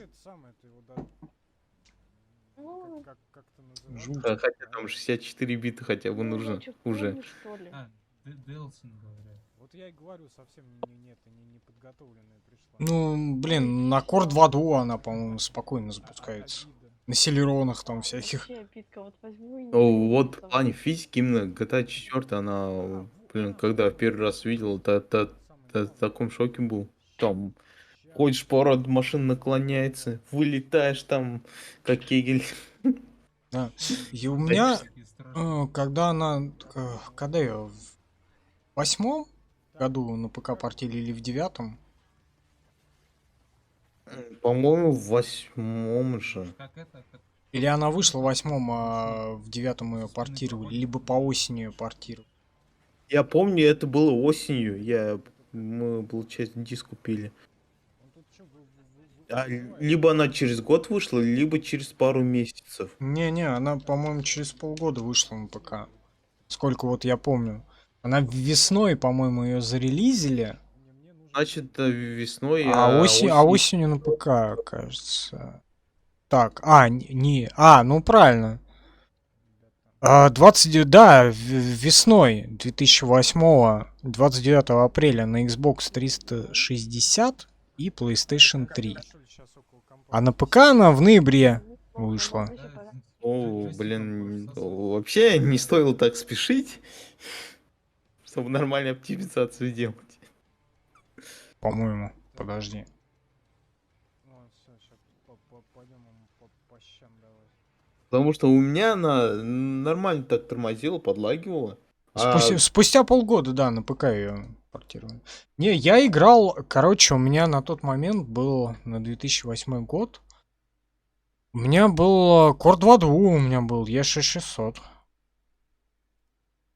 жуть. Хотя там 64 бита хотя бы ну, нужно я чё, уже. помню, что ли. А, Делсин, говорят. Вот я и говорю, совсем не подготовленная пришла. Ну, блин, на Core 2.2 она, по-моему, спокойно запускается. На селеронах там всяких. Вообще обидка, вот возьму и не Ну, буду вот в доставать. плане физики именно GTA 4, она, блин, когда первый раз видел, в таком шоке был. Там ходишь по городу, машина наклоняется, вылетаешь там, как кегель. Да. И у меня, Такие страшные. когда она, когда я в 8-м году на ПК портили или в 9-м, По-моему, в 8 же. Как это? Как... или она вышла в 8-м, а в 9-м ее портировали, либо по осени ее портировали. Я помню, это было осенью. Мы, получается, диск купили. Либо она через год вышла, либо через пару месяцев. Не-не, она, по-моему, через полгода вышла на ПК. Сколько вот я помню. Она весной, по-моему, ее зарелизили, Значит, весной, а осенью на ПК, кажется. Так, ну правильно. 29 весной 2008, 29 апреля на Xbox 360 и PlayStation 3. А на ПК она в ноябре вышла. О, блин, вообще не стоило так спешить, чтобы нормальную оптимизацию делать. По-моему. Подожди. Потому что у меня она нормально так тормозила, подлагивала. А Спустя полгода, да, на ПК ее портировали. Не, я играл, короче, у меня на тот момент был на 2008 год. У меня был Core 2.2, у меня был E6600.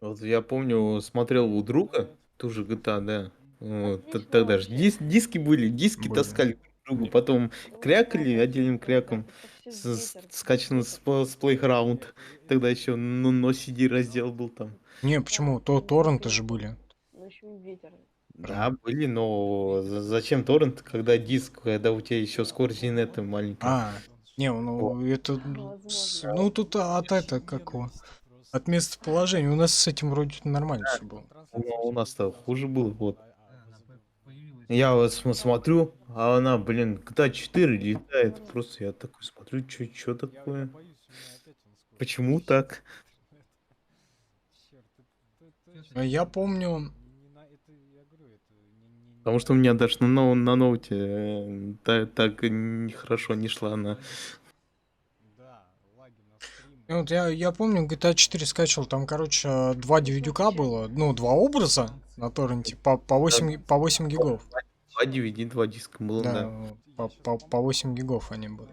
вот я помню, смотрел у друга, тоже GTA, да. Вот, Отлично тогда же вообще. диски были, диски Были. таскали друг к другу, потом крякали отдельным кряком. Это всё ветер. Скачан с Playground. Тогда еще но CD раздел был там. Не, почему? Торренты же были. Ну еще и ветер. Да, были, но зачем торрент, когда диск, когда у тебя еще скорость инета маленькая. Не, ну это... Возможно. Ну тут от это, как его... От местоположения. У нас с этим вроде нормально все было. У нас-то хуже было, вот. Она появилась. Я вот смотрю, а она, блин, GTA 4 летает. Просто я такой смотрю, что такое? Почему так? Я помню... Потому что у меня даже на ноуте так хорошо не шла она. Вот я помню, GTA 4 скачивал, там, короче, 2 DVD было, ну, 2 образа на торренте по 8 гигов. 2 DVD, 2 диска было, да. Да, по 8 гигов они были.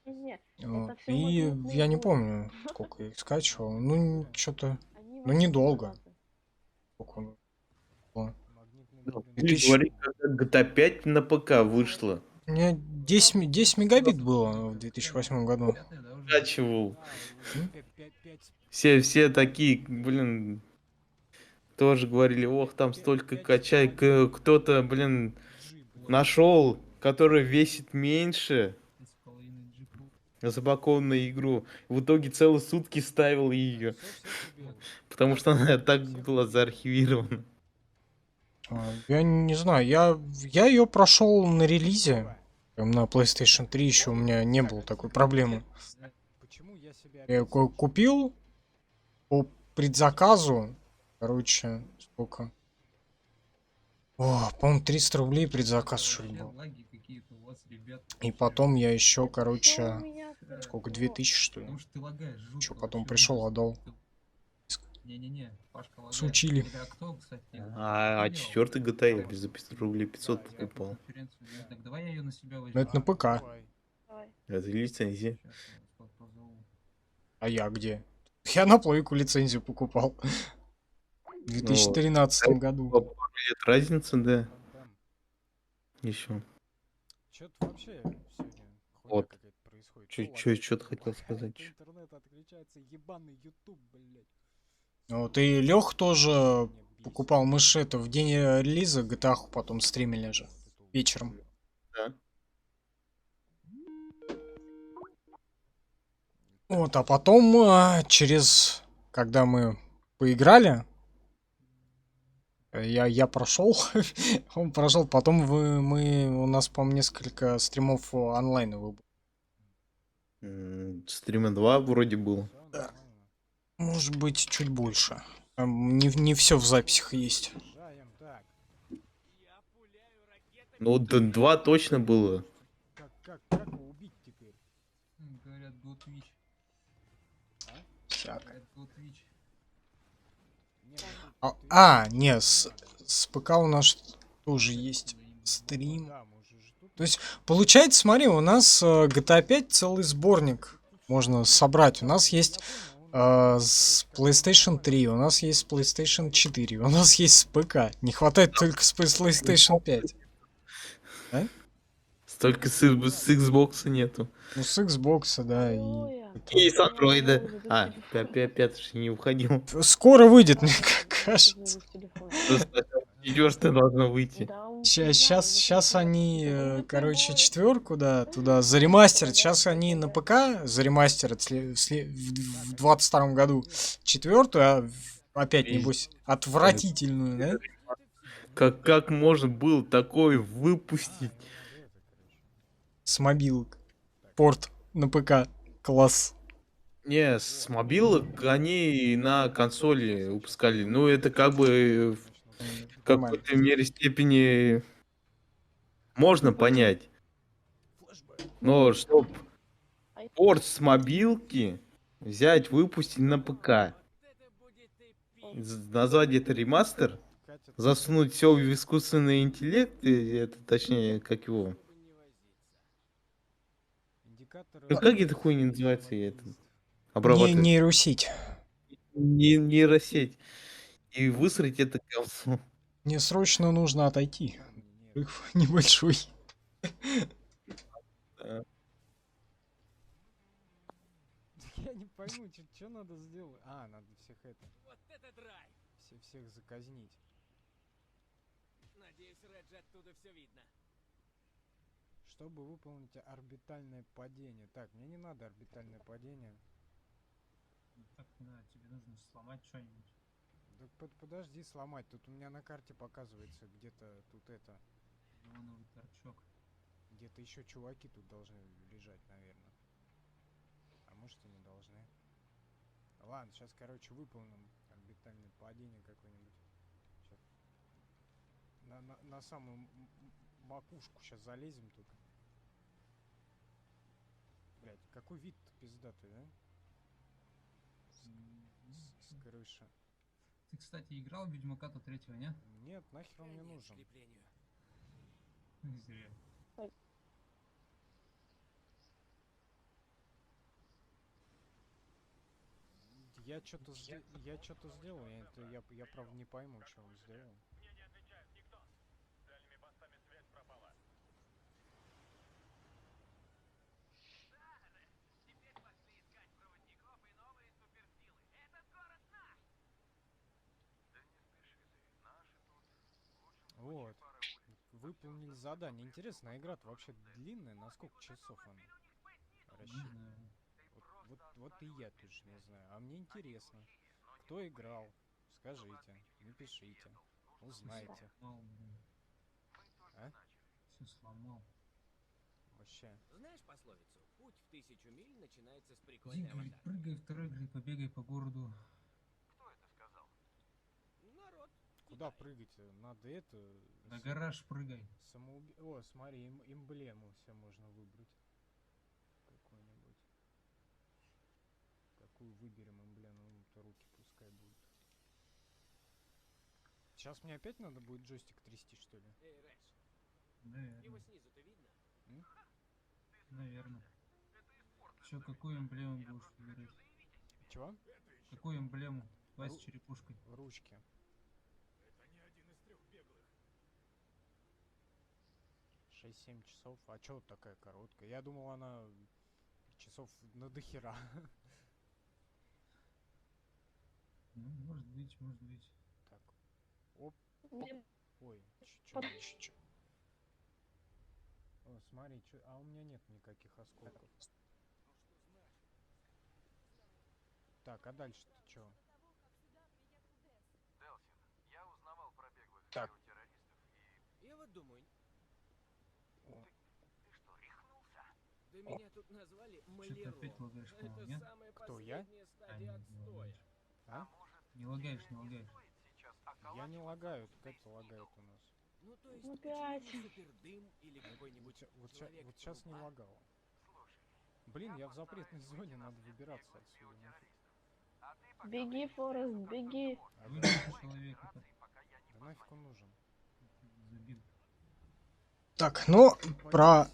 Не, Вот. это всё И магнитные я не волны. помню, сколько я их скачивал. Ну, что-то... Они Ну, недолго. вообще Сколько было? Ну, 2000. говорить, когда GTA 5 на ПК вышла. У меня 10 мегабит было в 2008 году. Скачивал. Все такие, блин, тоже говорили, ох, там столько качай. Кто-то, блин, нашел, который весит меньше. запакованную игру. В итоге целые сутки ставил ее, Все тебе. потому что она так была заархивирована. Я не знаю, я ее прошел на релизе. На PlayStation 3 еще у меня не было такой проблемы. Почему я себя Я её опять слышу? купил по предзаказу. Короче, сколько? О, по-моему, 300 рублей предзаказ, что ли, был. Лаги какие-то у вас, ребят. И потом я еще, Что у короче, меня сколько, ну, 2000, что ли? Потому что ты лагаешь жутко. Еще потом вообще пришел, ужас. отдал. Не-не-не, Пашка лагает. Сучили. А кто, кстати, А делал? четвертый GTA я за 500 рублей 500 Я покупал. конференцию вел. Так давай я ее на себя возьму. Но это на ПК. Давай. давай. Это лицензия. Сейчас я вас позову. А я где? Я на плойку лицензию покупал. В 2013 году. По пару лет разница, да, Там. еще. Что-то вообще сегодня хуйня Вот. какая-то происходит. Что-то хотел сказать. По интернету отключается ебаный YouTube, блядь. Вот и Лех тоже Меня бесит. покупал мышь это в день релиза GTA, потом стримили же вечером. Да. Вот, а потом через, когда мы поиграли, я прошел, он прошел, потом у нас, по-моему, несколько стримов онлайн было. Стрима 2 вроде было. Всё нормально. Может быть, чуть больше. Там не все в записях есть. Продолжаем. Так, Ну, 2 точно было. как его убить теперь? Говорят, был Twitch. Так. Говорят, был Twitch. Не, ну тут ты- Не, с ПК у нас тоже есть стрим. Да, мы же тут- То есть, получается, смотри, у нас GTA 5 целый сборник можно собрать. У нас есть с PlayStation 3, у нас есть с PlayStation 4, у нас есть с ПК. Не хватает только с PlayStation 5. Столько с Xbox нету. Ну, с Xbox, да, и... Ой, И с я Android. уже без А, телефона. пятый же не уходил. Скоро выйдет, мне кажется. Без телефона. Четвертое должно выйти. Да, Сейчас они, короче, четверку, да, туда заремастерят. Сейчас они на ПК заремастерят в 22 году четвертую, а опять, небось, отвратительную, да? Как можно было такое выпустить? С мобилок. Порт на ПК. Класс. Не, с мобилок они на консоли выпускали. Ну, это как бы в Нормально. какой-то мере степени можно понять. Но чтоб порт с мобилки взять, выпустить на ПК, назвать это ремастер, Катя, засунуть все в искусственный интеллект, это точнее, как его. индикатор... Ну, как это хуйня называется, я это Не обрабатывать? нейросеть. Нейросеть. И высрать это говно. Мне срочно нужно отойти. Небольшой. Да. Я не пойму, что надо сделать. А, надо всех это... Вот это драйв! Всех заказнить. Надеюсь, Реджи оттуда все видно. Чтобы выполнить орбитальное падение. Так, мне не надо орбитальное падение. Так, да, тебе нужно сломать что-нибудь. Так подожди сломать. Тут у меня на карте показывается где-то тут это. Неоновый торчок. Где-то еще чуваки тут должны лежать, наверное. А может и не должны. Ладно, сейчас, короче, выполним орбитальное падение какое-нибудь. Щас. На самую макушку сейчас залезем тут. Блять, какой вид пиздатый, да? С крыши. Ты, кстати, играл в Ведьмака-то третьего, не? Нет, нахер он мне Конец нужен. скреплению. Зря. Я что-то сделал, я правда не пойму, что он сделал. Вот. Выполнили задание. Интересно, а игра-то вообще длинная? На сколько часов она? прекращай. Вот и я точно не знаю. А мне интересно, кто играл? Скажите, напишите, узнайте. Сломал, блин. А? Все сломал. Вообще. Знаешь пословицу? Путь в 1000 миль начинается с Иди, прикольной говорит, аватарки. прыгай, второй, говорит, побегай по городу. Народ. Куда прыгать? Надо это... На гараж прыгай. О, смотри, эмблему все можно выбрать. Какую-нибудь. Какую выберем эмблему? Ну, то руки пускай будут. Сейчас мне опять надо будет джойстик трясти, что ли? Эй, Рэш, его Наверное. снизу-то видно? Наверное. Че, какую эмблему будешь выбирать? Чего? Какую эмблему? Давай с черепушкой. Ручки. 6-7 часов. А чё вот такая короткая? Я думал, она часов на дохера. Ну, может быть, может быть. Так. Оп. Мне Ой. Под- Чё? О, смотри, а у меня нет никаких осколков. Так, а дальше-то чё? Так. Я вот думаю. О. Да меня тут назвали Что-то маляром. опять лагаешь, Это по-моему, нет? самая Кто, я? последняя стадия отстоя. А? Не лагаешь, не лагаешь. Я не лагаю, тут это лагает у нас. Ну то есть, Ну, почему опять. не супердым или какой-нибудь человек Вот сейчас не трупа? лагало. Блин, я в запретной зоне, надо выбираться отсюда. беги, Форест, беги. А Вылечи человека. да нафиг он нужен? Забил. Так, ну, про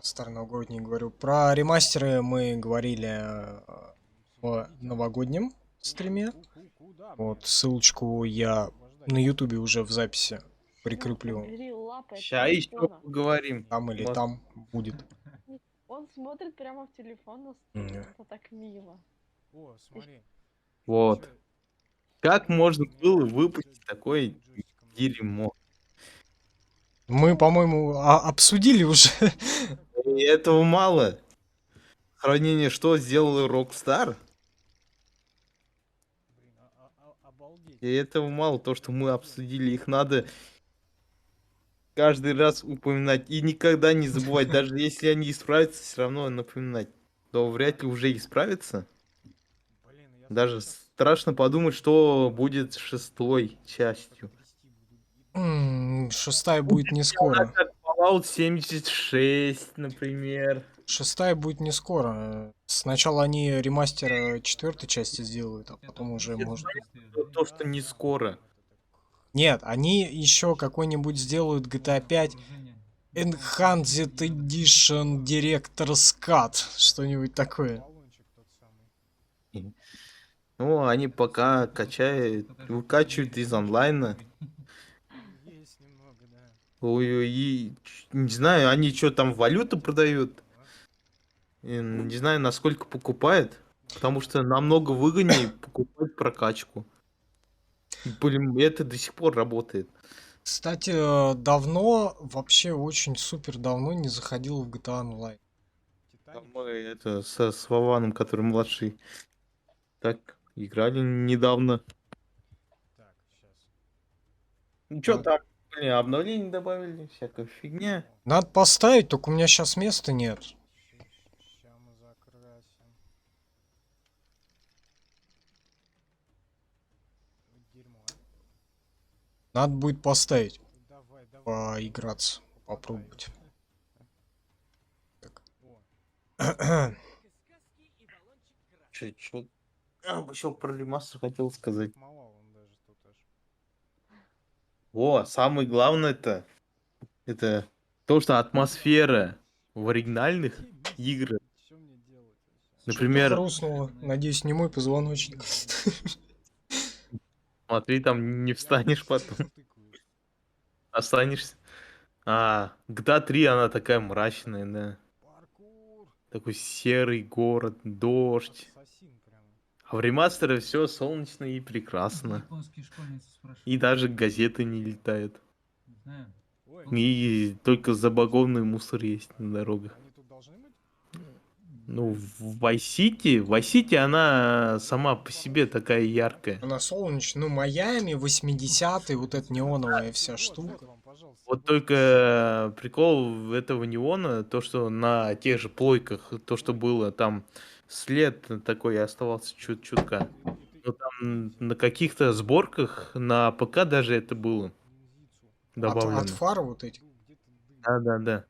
староновогодний говорю. Про ремастеры мы говорили в новогоднем стриме. Куда Вот, ссылочку я на ютубе уже в записи прикреплю. Убери лапы от Ща еще телефона. поговорим. Там или Вот. там будет. Он смотрит прямо в телефон на стрим. Это так мило. О, смотри. Вот. Чё- Как можно у меня было джойстик выпустить такое джойстиком дерьмо? Мы, по-моему, обсудили уже. И этого мало. Сравнение, что сделал Rockstar, Блин, обалдеть. и этого мало. То, что мы обсудили, их надо каждый раз упоминать и никогда не забывать. Даже если они исправятся, все равно напоминать. То вряд ли уже исправятся. Блин, я Даже сейчас страшно подумать, что будет с 6-й частью. трясти буду. Шестая будет не скоро. Как Fallout 76, например. Шестая будет не скоро. Сначала они ремастер четвертой части сделают, а потом уже можно. То, что не скоро. Нет, они еще какой-нибудь сделают GTA 5 Enhanced Edition Director's Cut. Что-нибудь такое. Баллончик тот самый. Ну, они пока выкачивают из онлайна. Есть немного, да. Ой, и не знаю, они что там валюту продают. И не знаю, насколько покупают. Потому что намного выгоднее покупать прокачку. Блин, это до сих пор работает. Кстати, давно, вообще очень супер давно не заходил в GTA Online. Там Титаник. мы это с Вованом, который младший, так играли недавно. Так, сейчас. Ну что Да. там, блин, обновление добавили, всякая фигня. Надо поставить, только у меня сейчас места нет. Сейчас мы закрасим. Вот дерьмо, а. Надо будет поставить, Давай. поиграться, попробовать. О, Сказки и баллончик красный. Чё? Еще про ремастер хотел сказать. мало он даже тут аж. О, самое главное это то, что атмосфера в оригинальных играх. Что мне делать вообще? Например, Что-то хрустнуло. Надеюсь, не мой позвоночник. смотри, там не встанешь потом, Тыкаю. останешься. GTA 3, она такая мрачная, да. Паркур. Такой серый город, дождь. Ассасин прямо. А в ремастере все солнечно и прекрасно. Японские школьницы спрашивают. И даже газеты не летают. Не знаю. Ой, И только забагованный мусор есть на дорогах. они тут должны быть? Ну, в Vice City она сама по себе такая яркая. Она солнечная, ну, Майами, 80-е, вот эта неоновая вся штука. Вот только прикол этого неона, то, что на тех же плойках, то, что было, там след такой оставался чутка. Но там на каких-то сборках на ПК даже это было От добавлено. фар вот этих. Да.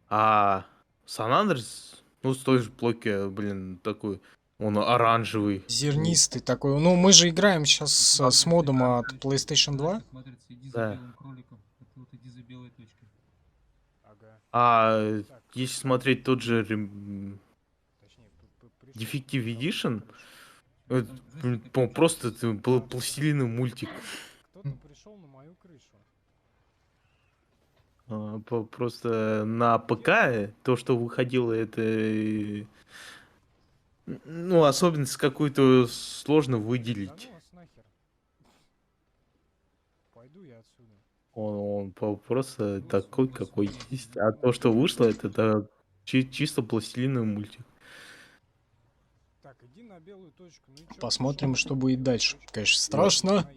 А Сан Андрес, ну, с той же плойки, блин, такой, он оранжевый. Зернистый такой. Ну, мы же играем сейчас с модом от PlayStation 2. Смотрится, иди за Да. белым кроликом. Это вот иди за белой точкой. Ага. А Так, если смотреть тот же точнее, Defective Edition, Там это, джойстик опять просто это был пластилиновый мультик. кто-то пришел на мою крышу. Просто на ПК то, что выходило, это ну, особенность какую-то сложно Да выделить. ну вас нахер. Пойду я отсюда. Он просто Ну, такой, сколько какой смотреть, есть. да. А то, что вышло, это чисто пластилиновый мультик. Так, иди на белую точку. Ну и чё, Посмотрим, пришёл что на будет белую дальше. точку? Конечно, страшно.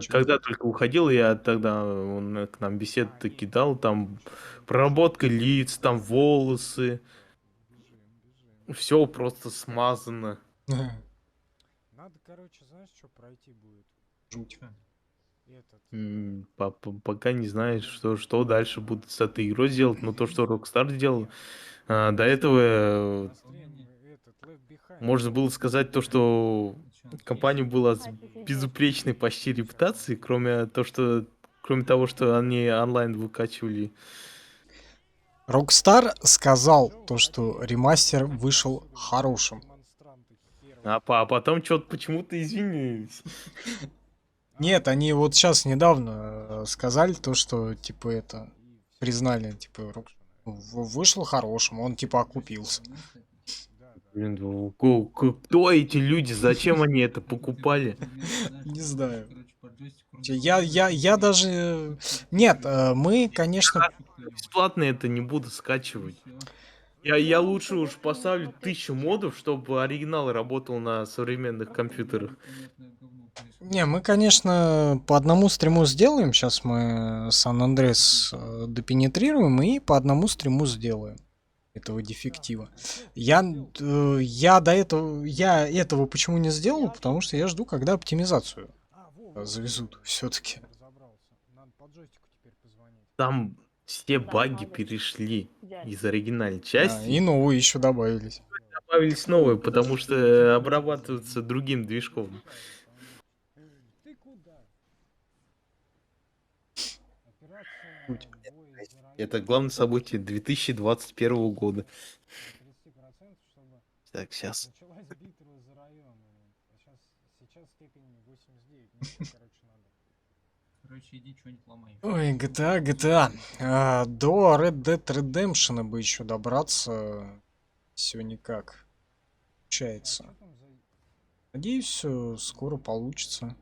Когда только выходил, я тогда он к нам беседу кидал, там проработка лиц, там волосы, Бежим. все просто смазано. Надо, короче, знаешь, что пройти будет? Жуть. Этот. Пока не знаешь, что дальше будут с этой игрой делать, но то, что Rockstar сделал, до этого Настроение, этот, Left Behind. можно было сказать то, что компания была с безупречной почти репутацией, кроме того, что они онлайн выкачивали. Rockstar сказал то, что ремастер вышел хорошим. Демонстранты херовы. А потом что-то почему-то извинились. Нет, они вот сейчас недавно сказали то, что, типа, это, признали, типа, вышел хорошим, он, типа, окупился. Блин, кто эти люди? Зачем они это покупали? Не знаю. Короче, по джойстику Я даже... Нет, мы, конечно... Бесплатно это не буду скачивать. Я лучше уж поставлю 1000 модов, чтобы оригинал работал на современных компьютерах. Не, мы, конечно, по одному стриму сделаем. Сейчас мы Сан-Андрес допенетрируем и по одному стриму сделаем этого дефектива. Я этого почему не сделал? Потому что я жду, когда оптимизацию завезут все-таки. Разобрался. Надо по джойстику теперь позвонить. Там все баги перешли из оригинальной части. И новые еще добавились. Добавились новые, потому что обрабатываются другим движком. Ты куда? Операция Суть. «Бой за район». Это главное событие 2021 года. 30%, чтобы Так, сейчас. началась битва за район. Сейчас степень 89. Ну, что, короче, надо. Короче, иди что-нибудь ломай. Ой, GTA. До Red Dead Redemption бы еще добраться. Все никак. Получается. Что там за Надеюсь, скоро получится.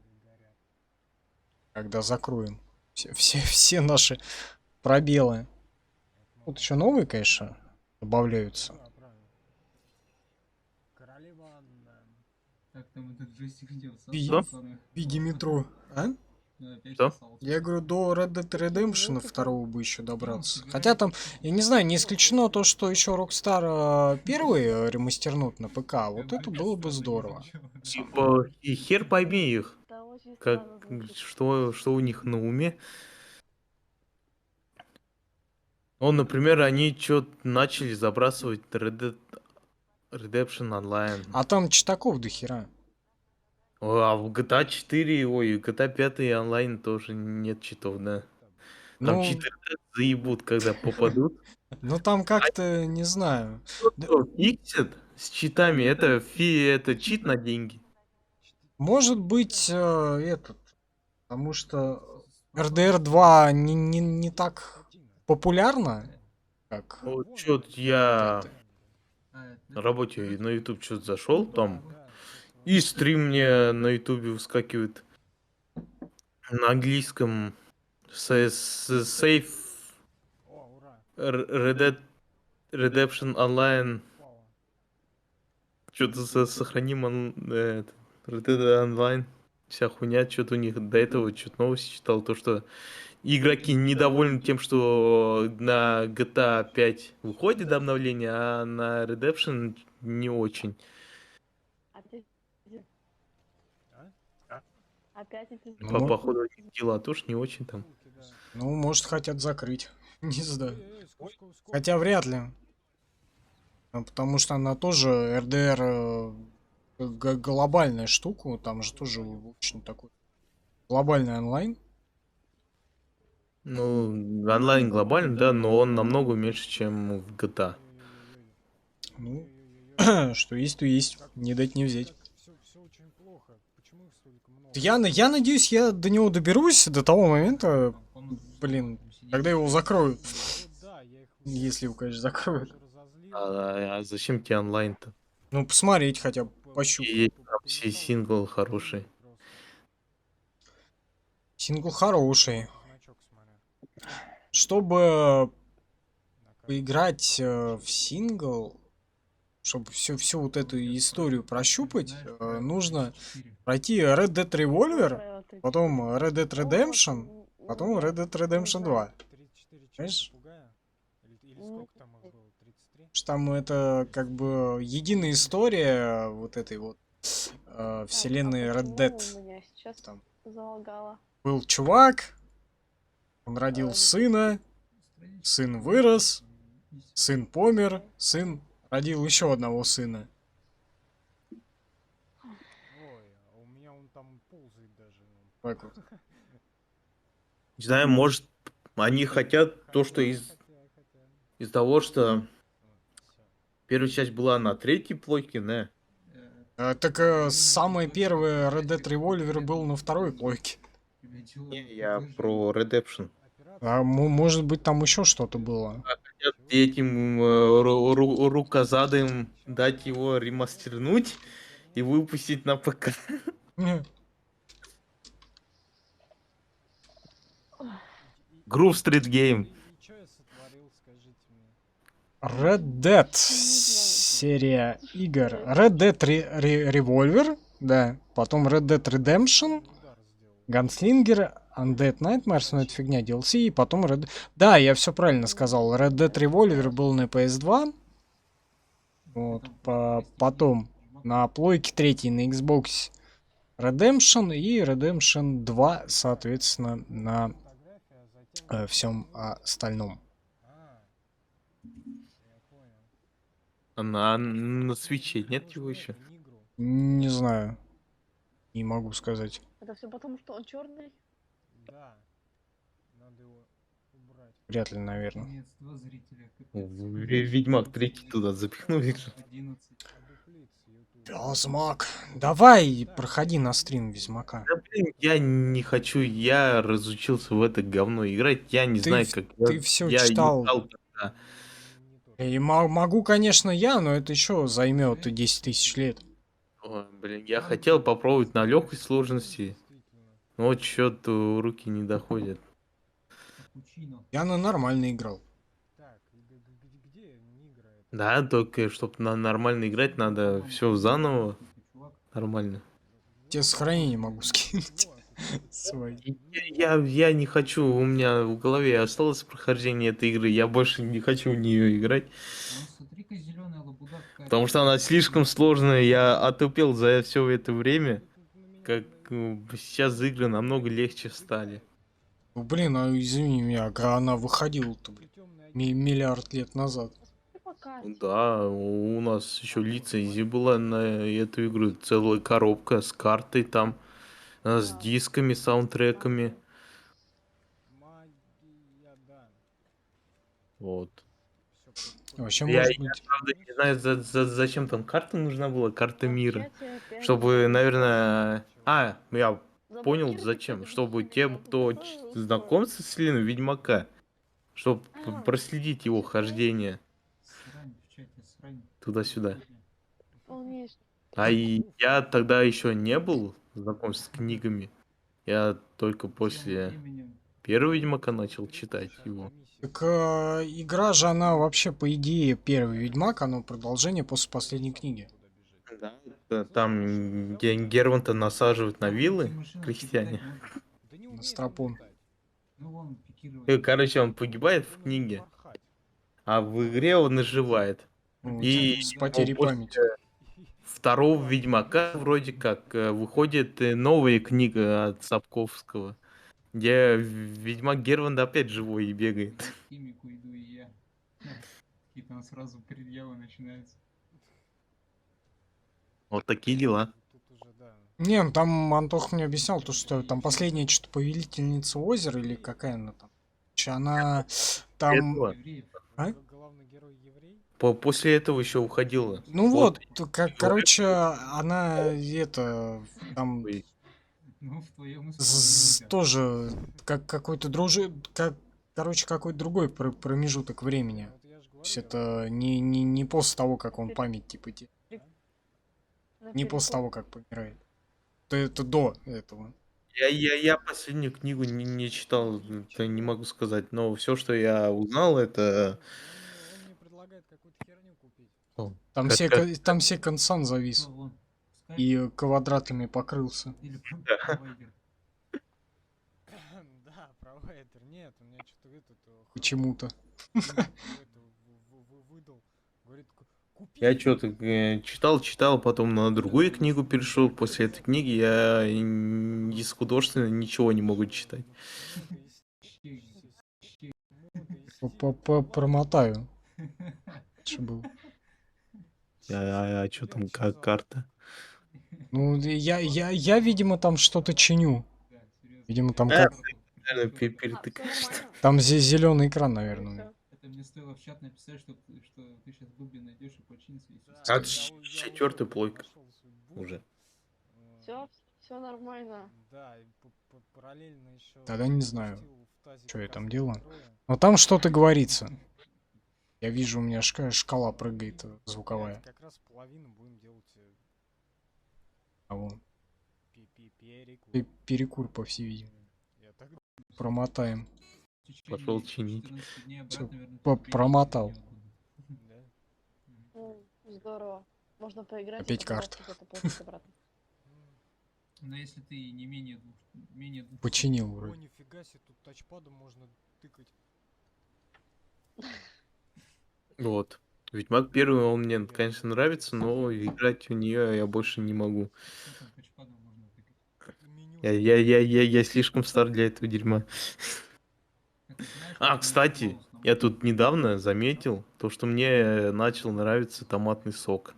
Когда закроем все наши пробелы. Тут еще новые, конечно, добавляются. Да, правильно. Королева Анна. Как там этот джойстик где? Что? Биги метро. А? Опять Что? сосался. Я говорю, до Red Dead Redemption 2 бы еще добраться. Хотя там, я не знаю, не исключено то, что еще Rockstar первый ремастернут на ПК. Вот это было бы здорово. И хер пойми их. Это очень Как, странно звучит. что у них на уме? Например, они что-то начали забрасывать Red Dead Redemption Online. А там читаков до хера. А в GTA 4, ой, в GTA 5 онлайн тоже нет читов, да. Там Ну, читеры заебут, когда попадут. ну там как-то, не знаю. Да, Кто фиксит с читами, это чит на деньги. может быть, этот. Потому что RDR 2 не так популярно, как Вот что-то я это. на работе на YouTube что-то зашел, там и стрим мне на YouTube выскакивает на английском Safe О, ура. Red Dead Redemption Online Что-то сохраним Red Dead Online, вся хуйня, что-то у них до этого, что-то новости читал, то, что игроки недовольны тем, что на GTA 5 выходит обновление, а на Redemption не очень. Опять, А? опять эти Ну, Походу, дела тоже не очень там. Ссылки, да. Ну, может, хотят закрыть. Не знаю. Сколько? Хотя вряд ли. Потому что она тоже РДР глобальная штука. Там же тоже очень такой глобальный онлайн. Ну, онлайн глобальный, да, но он намного меньше, чем в GTA. Ну, что есть, то есть. Не дать не взять. Все очень плохо. Почему их столько много? Я надеюсь, я до него доберусь до того момента, Там комнату блин, там сидеть. когда его закроют. Вот да, я их Если его, конечно, закроют. разозлил. А зачем тебе онлайн-то? Ну, посмотреть хотя бы, пощупать. И там сингл хороший. Сингл хороший. Значок смотря. Чтобы На карте. поиграть в сингл, чтобы всю вот эту историю прощупать, Знаешь, проект нужно 4. пройти Red Dead Revolver, правила 34. потом Red Dead Redemption, Ну, потом Red Dead Redemption 2. 34 Знаешь? попугая? Или Ну, сколько там их было? 33? Что там это как бы единая история вот этой вот Так, вселенной а Red почему Dead. у меня сейчас Там залагало? был чувак, он родил сына, сын вырос, сын помер, сын родил еще одного сына. Ой, а у меня он там ползает даже. Так вот. Не знаю, может, они хотят то, что из того, что первая часть была на третьей плойке, да? Так самый первый Red Dead Revolver был на второй плойке. Не, я про Redemption. А может быть там еще что-то было. Хотят этим рукозадым дать его ремастернуть и выпустить на ПК. Groove Street Game. И что я сотворил, скажите мне? Red Dead серия игр. Red Dead Revolver, да. Потом Red Dead Redemption, Удар сделал. Gunslinger, Undead Nightmares, ну это фигня, DLC, и потом Red... Да, я все правильно сказал. Red Dead Revolver был на PS2. Вот, потом на плойке 3 на Xbox Redemption и Redemption 2, соответственно, на Фотография, а затем... всем остальном. А, я понял. А на свече нет его еще? Нигру. Не знаю. Не могу сказать. Это все потому, что он черный? Да. Надо его убрать. Вряд ли, наверное. Нет, 2 зрителя. Ведьмак 3 туда запихнули. 11. Одуплиц, YouTube. Ведьмак. Давай, проходи на стрим Ведьмака. Да, блин, я не хочу, я разучился в это говно играть, я не Ты знаю, в- как... ты всё я читал. играл тогда. Не тот. И могу, конечно, я, но это еще займет 10 тысяч лет. Ой, блин, я хотел попробовать на легкой сложности, Действительно. но вот что-то руки не доходят. Капучино. Я на нормально играл. Так, где Нигра это? Да, только чтобы нормально играть, надо все заново, нормально. Тебе сохранение могу скинуть. Свои. Я не хочу, у меня в голове осталось прохождение этой игры, я больше не хочу в нее играть, Вон, смотри-ка, зеленая лабуда какая. потому что она слишком сложная, я отупел за все это время, как сейчас игры намного легче стали. Ну, блин, а извини меня, а она выходила-то, блин, Темный миллиард лет назад. Ты пока. Да, у нас еще лицензия была на эту игру, целая коробка с картой там, с дисками, саундтреками, Магия, да. вот. Все, Вообще, Я, может я, быть, правда, не знаю, зачем там карта нужна была, карта мира. Вообще, Чтобы, наверное... я понял, Заблокируйте зачем. перед Чтобы ними тем, это кто такое знаком со вселенной Ведьмака, чтобы А, проследить его хождение Срань в чате, срань. туда-сюда. полнейший. Я тогда еще не был знаком с книгами. Я только Тем после временем первого Ведьмака начал читать его. так игра же, она вообще, по идее, первый Ведьмак, оно продолжение после последней книги. Там, где Герванта насаживают на виллы крестьяне. Да не На умеет стропон. он летать. Ну вон, пикировать. Короче, он погибает в книге, а в игре он оживает. Вот, И с потерей после памяти. второго Ведьмака вроде как выходит новая книга от Сапковского, где Ведьмак Герванд опять живой и бегает. К химику иду и я. И там сразу предъявы начинаются. Вот такие дела. Тут уже, да. Не, ну там Антох мне объяснял, то, что там последняя что-то повелительница озера или какая она там. Короче, она там... Этого. Евреев. А? Главный герой еврей? После этого еще уходила. Ну Вот. вот, короче, она это там Ой, Ну, в твоем исполнении. тоже как какой-то короче, какой-то другой промежуток времени. Вот я ж То есть говорю, это не после того, как он память типа На не после перекур. того, как помирает. Это до этого. Я последнюю книгу не читал, это не могу сказать, но все, что я узнал, это... он мне предлагает какую-то херню купить. Там Как- все как- там все консан завис Что, вон, скайп и квадратами покрылся. или провайдер? Да, провайдер. Нет, у меня что-то Почему-то. выдал. Говорит, купи. Я что-то читал, потом на другую книгу перешел. После этой книги я из художественного ничего не могу читать. Промотаю. Что было? А что там, как карта? Ну, я, видимо, там что-то чиню. Да, серьезно. Видимо, там А, как... Наверное, Всё перетыкаешь. нормально. Там зеленый экран, наверное. у меня. Это мне стоило в чат написать, что ты сейчас Бубби найдешь и починишь и всё. А это четвертый плойка уже. Все нормально. Да, и параллельно еще. Тогда не знаю, что я там делаю. Но там что-то говорится. Я вижу, у меня шкала прыгает звуковая. Как раз половину будем делать А вон. перекур. Перекур, по всей видимости. Я так Промотаем. В течение Пошел чинить. 14 дней Всё, обратно вернуть промотал. не буду. да. Здорово. Можно поиграть. Опять и потом карта. где-то получить обратно. Но если ты не менее двух Починил О, вроде. нифига себе, тут тачпадом можно тыкать. Вот. Ведьмак первый, он мне, конечно, нравится, но играть в нее я больше не могу. там тачпадом можно тыкать. Меню. Я слишком стар для этого дерьма. Это знаешь, А, как кстати, голос нам я тут недавно заметил то, что мне начал нравиться томатный сок.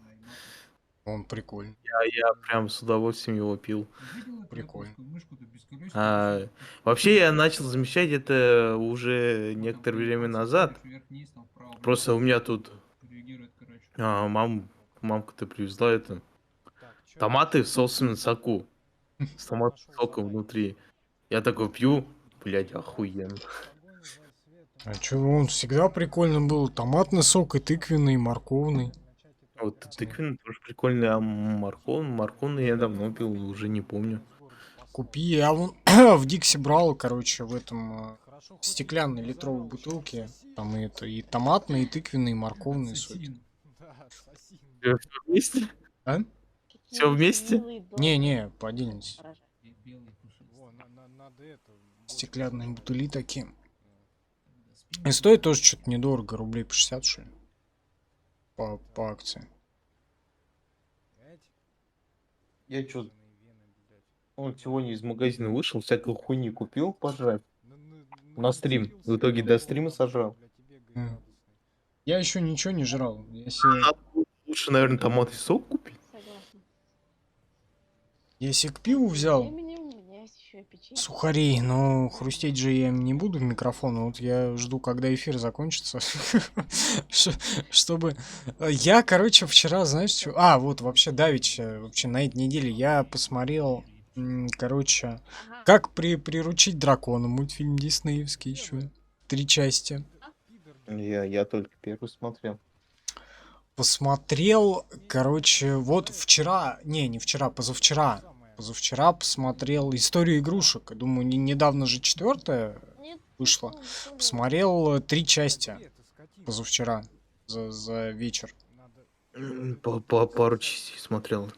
Он прикольный. Я прям с удовольствием его пил. Видел эту Прикольно. японскую мышку-то без колесиков? А, вообще я начал замечать это уже некоторое время назад. Вверх-вниз, там вправо, Просто у меня тут реагирует, короче. мамка-то привезла это. Так, чё Томаты в собственном соку. С томатным соком внутри. Я такой пью, блядь, охуенно. огонь, жаль, свет, А чё, он всегда прикольно был. Томатный сок и тыквенный, и морковный. начать это Вот играть. тыквенный тоже прикольный, а морковный я давно пил, уже не помню. Купи. Я вон в Дикси брал, короче, в этом Хорошо, хоть стеклянной не литровой взорвал, бутылке. ассасин. Там и это, и томатный, и тыквенный, и морковный сок. Ассасин. Да, ассасин. Все вместе? А? Какие вместе? милые дома Не-не, по отдельности. поражают. И белый пушистый. Во, надо это. Стеклянные бутыли такие. Тогда спин. И стоит тоже что-то недорого, рублей по 60, что ли. По акции. Я чё, он сегодня из магазина вышел, всякую хуйни купил пожрать. На стрим. В итоге до стрима сожрал. Я еще ничего не жрал. Лучше, наверное, томатный сок купить. Согласна. Я к пиву взял Временем у меня есть еще и печенье. сухарей, но хрустеть же я им не буду в микрофон. Вот я жду, когда эфир закончится, чтобы... Я, короче, вчера, знаешь, что... А, вот, вообще, давеча, вообще, на этой неделе я посмотрел, короче, Ага. как приручить дракона, мультфильм диснеевский еще. 3 части. Я только первый смотрел. Посмотрел, короче, вот вчера, не вчера, позавчера посмотрел «Историю игрушек». Думаю, недавно же 4-я Нет, вышла. нет, ну, Посмотрел 3 части позавчера за вечер. Пару частей смотрел.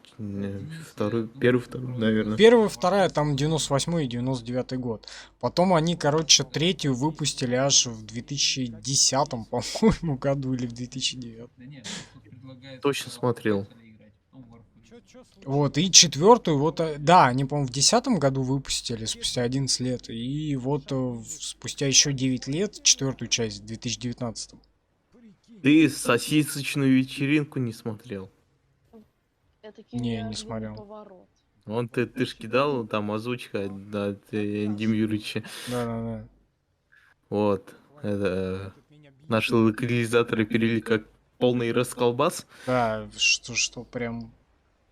Второй, первый, второй, наверное. Первая, вторая, там 98 и 99 год. Потом они, короче, третью выпустили аж в 2010, по-моему, году или в 2009. Да нет, тут предлагает Точно смотрел. играть, потом Warframe. Чё случилось? Вот, и четвертую, вот, да, они, по-моему, в 2010 году выпустили, спустя 11 лет. И вот спустя еще 9 лет, четвертую часть в 2019. Прикинь, Ты сосисочную вечеринку не смотрел? Это Не неожиданный смотрел. поворот. Вон ты ж кидал, там озвучка от Дим Юрича. Да-да-да. Вот. Это этот меня бесит. наши локализаторы перевели как полный расколбас. Да, что прям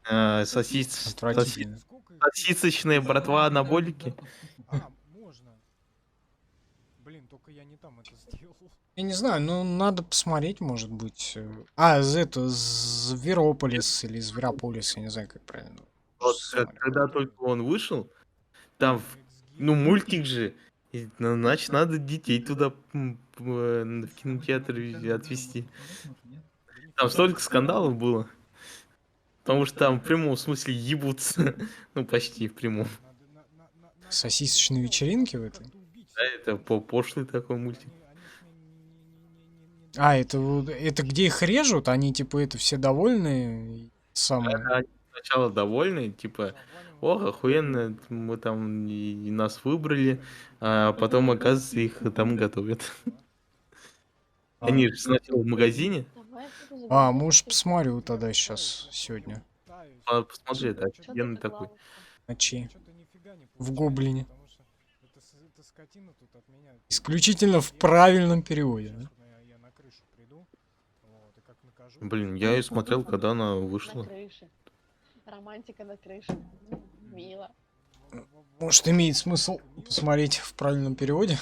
отвратительно. Сколько их Сосисочная братва анаболики. А, можно. Блин, только я не там это сделал. Я не знаю, ну надо посмотреть, может быть. А, это Зверополис или Зверополис, я не знаю, как правильно. Вот Смотрю. когда только он вышел, там, ну, мультик же. И, ну, значит, надо детей туда в кинотеатр отвезти. Там столько скандалов было. Потому что там в прямом смысле ебутся. Ну, почти в прямом. Сосисочные вечеринки в этом? Да, это пошлый такой мультик. А, это где их режут, они типа это все довольны. Самое. Они сначала довольны, типа, ох, охуенно, мы там и нас выбрали, а потом, оказывается, их там готовят. Они же сначала в магазине. Давай буду А, забирать может, всех. посмотрю тогда сейчас, сегодня. Посмотри, это Чё ты офигенный так такой. лапка? Ночи. Чё-то нифига не В получается, Гоблине. потому что эта скотина тут от меня... Исключительно в правильном переводе. Сейчас Да? вот я на крышу приду, вот, и как накажу... Блин, я ее смотрел, когда она На вышла. крыше. Романтика на крыше. Мило. Может, имеет смысл посмотреть в правильном переводе?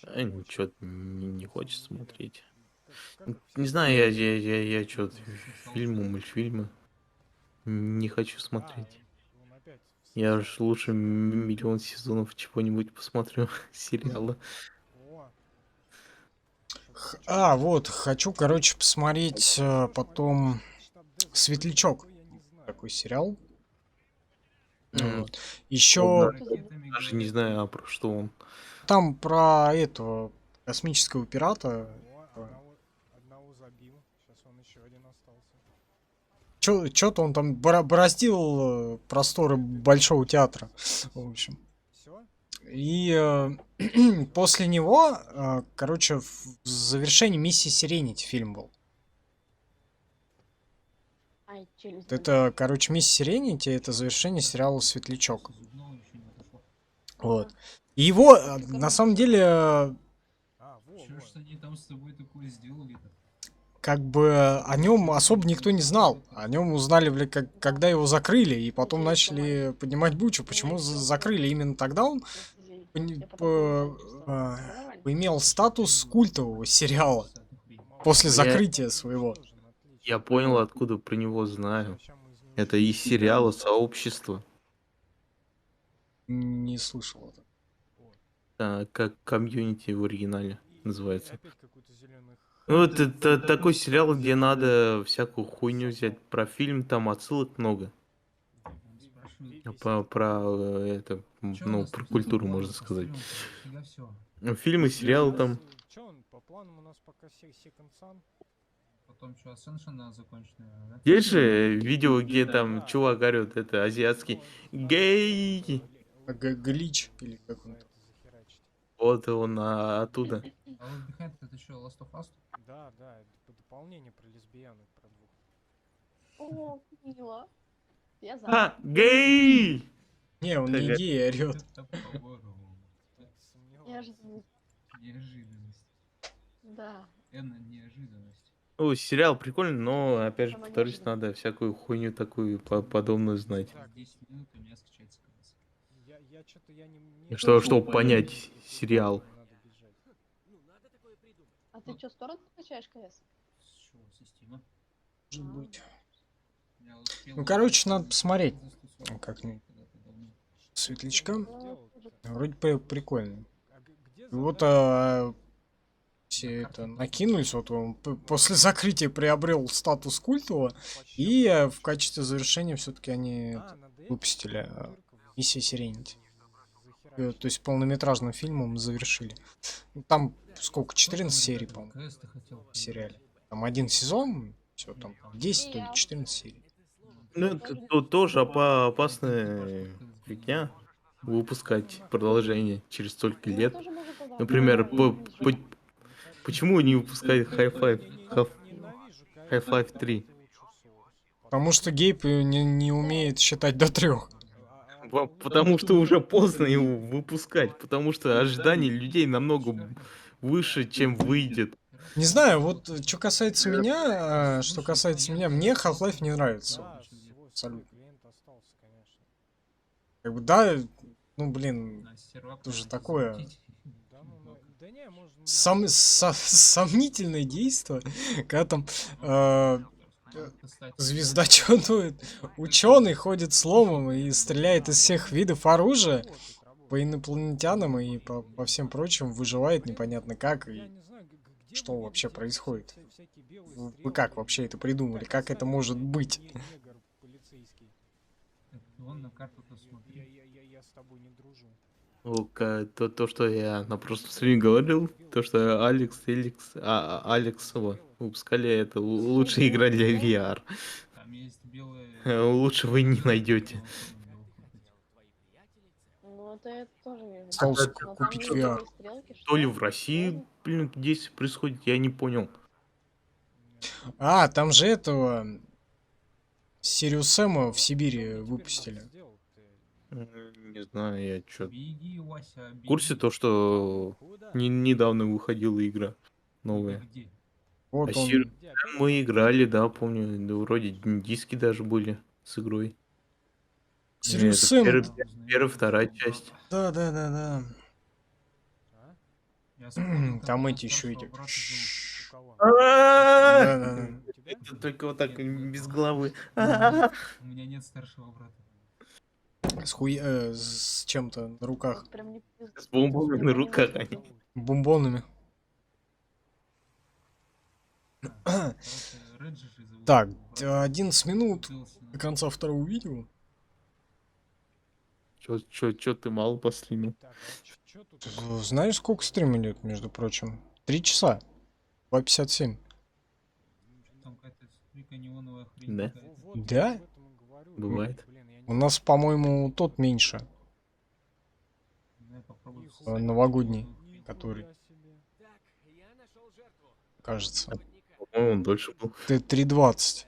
А ничего не хочется смотреть. Не Не знаю, я что-то фильмы, мультфильмы не хочу смотреть. Я ж лучше миллион сезонов чего-нибудь посмотрю, сериала. А, вот, хочу, короче, посмотреть потом «Светлячок». Такой сериал. Вот. Еще Даже не знаю, а про что он. там про этого космического пирата. Одного забил, сейчас он еще один остался. Чё-то он там бороздил просторы Большого театра. В общем. Все? И после него, короче, в завершении миссии Сиренити фильм был. Ай, челюсть. Это, короче, миссия Сиренити, это завершение сериала «Светлячок». Вот. И его, на самом деле, А, Чё ж они там с тобой такое сделали-то? как бы о нем особо никто не знал. О нем узнали, когда его закрыли, и потом начали поднимать бучу. Почему закрыли именно тогда он имел статус культового сериала после закрытия своего. Я понял, откуда про него знаю. Это из сериала «Сообщество». Не слышал это. Как комьюнити в оригинале называется. Ну, это такой сериал, где надо всякую хуйню взять. Про фильм там отсылок много. Про это, ну, про культуру, можно сказать. Фильмы, сериалы там. Че он, по планам у нас пока Second Sun? Потом что, Ascension законченная, да? Есть же видео, где там чувак орёт, это азиатский гей. Глич или как он там. Вот он оттуда. А вот Behind это что, Last of Us? Да, да, это дополнение про лесбиянок, про двух. О, мило. Я за. А, гей! Не, он не гей, орёт. Это поворот. Неожиданность. Неожиданность. Да. Энна, неожиданность. Ну, сериал прикольный, но, опять же, Самое повторюсь, неожиданное. надо всякую хуйню такую подобную знать. Так, 10 минут у меня скачается как раз. Я что-то я не... Чтобы понять сериал. Надо бежать. А ты что, сторону скачаешь КС? Что, со Стима? Может быть. Я успел- Ну, короче, надо посмотреть. Застосовал Как-нибудь. когда-то давно. Светлячка. Ну, Вроде прикольный. А где Вот все это накинулись. Вот он после закрытия приобрел статус культового. И в качестве завершения все-таки они выпустили «Миссия Сиренити». То есть полнометражным фильмом завершили. Ну, там сколько? 14 серий, по-моему, Квесты хотел. в сериале. Там один сезон, все там 10 или 14 серий. Ну, это тоже опасная фигня выпускать продолжение через столько Ну, лет. тоже можно подумать. Например, Да, почему не выпускают Half-Life 3? Потому что Гейб не умеет считать до 3. Потому что уже поздно его выпускать, потому что ожидания людей намного выше, чем выйдет. Не знаю, вот что касается меня, мне Half-Life не нравится. Да, свой Абсолютно. клиент остался, конечно. Как бы, да, ну блин, На сервак это же надо такое замутить. Да, да не, можно... сомнительное действие, когда там Кстати, звездочет ученый ходит с ломом и стреляет из всех видов оружия по инопланетянам и по всем прочим, выживает непонятно как, и что вообще происходит. Вы как вообще это придумали? Как это может быть? он на карту-то смотрит. Я с тобой не дружу. То, что я на прошлом стриме говорил, то, что Алекс выпускали, это лучшая игра для VR. Там есть белые... Лучше вы не найдете. Ну, это тоже не Стал знаю. Но там купить есть VR. белые стрелки, То ли что? в России, блин, здесь происходит, я не понял. А, там же этого Сириус Сэма в Сибири выпустили. Не знаю, я чё. Беги, Вася, беги. В курсе то, что недавно выходила игра новая. Где? Вот А он. Сир- Мы играли, да, помню, да, вроде диски даже были с игрой. Сириус Это Сэм. первая, вторая часть. Да. Я вспомнил, как Там у эти еще старшего эти. брата зовут. Да. Это только вот так, без головы. У меня нет старшего брата. С чем-то на руках. Вот прям не... С бомбами не на понимаю, руках что они. это. Бомбонами. Короче, Реджи же зовут Так, его брата. 11 минут Учился на- до конца второго видео. Чё ты мало постримил? Так, а чё тут? Знаешь, сколько стрим идет, между прочим? 3 часа. 2:57. Там какая-то стойка неоновая хрень Да? какая-то. Вот Да? я об этом и говорю. Бывает. Блин, я не У нас, по-моему, тот меньше. Ну, я попробую Нихуя. создать Новогодний, неоновую. который, себе. Так, я нашел жертву. кажется. По-моему, он дольше был. 3:20.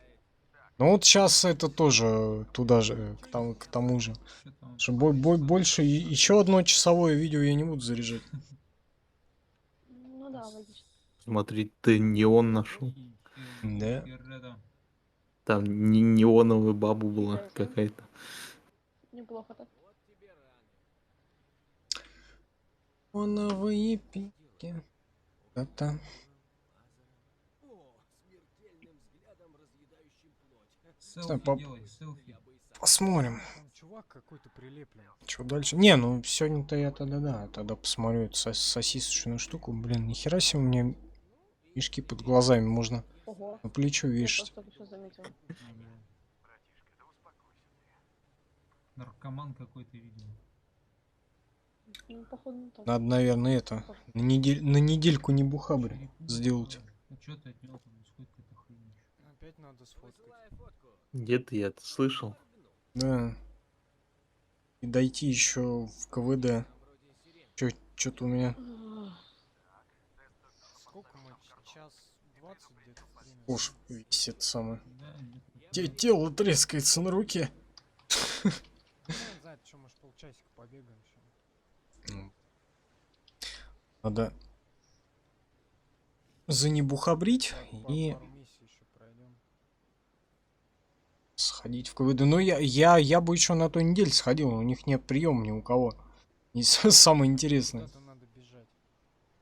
Ну вот сейчас это тоже туда же, к тому же. Чё там? Что больше еще одно часовое видео я не буду заряжать. Ну да, логично. Смотри, ты неон нашел. Да. Это, Там неоновая баба была какая-то. Неплохо так. Оновые пики. Да-да. селфи пап. делай, селфи. Посмотрим. Там чувак какой-то прилеплен. Что дальше? Не, ну сегодня-то я тогда посмотрю эту сосисочную штуку. Блин, нихера себе у меня мешки под глазами можно Ого. на плечо Я вешать. просто только что заметил. Наркоман какой-то, видимо. Ну, походу, не так. Надо, наверное, это на недельку не бухабри сделать. Ну чё ты от него там исходит какая-то хрень ещё? Опять надо сфоткать. Где-то я это слышал. Да. И дойти еще в КВД. Что-то у меня Сколько мы? Час 20 где-то время. уж висит самое. Да, нет. Тело трескается на руке. Ну, не знаю, что, может, полчасика побегаем еще. Ну, надо занебухабрить и Пару миссий еще пройдем. сходить в КВД. Но я бы еще на той неделе сходил, но у них нет приема ни у кого. И самое интересное. Куда-то надо бежать.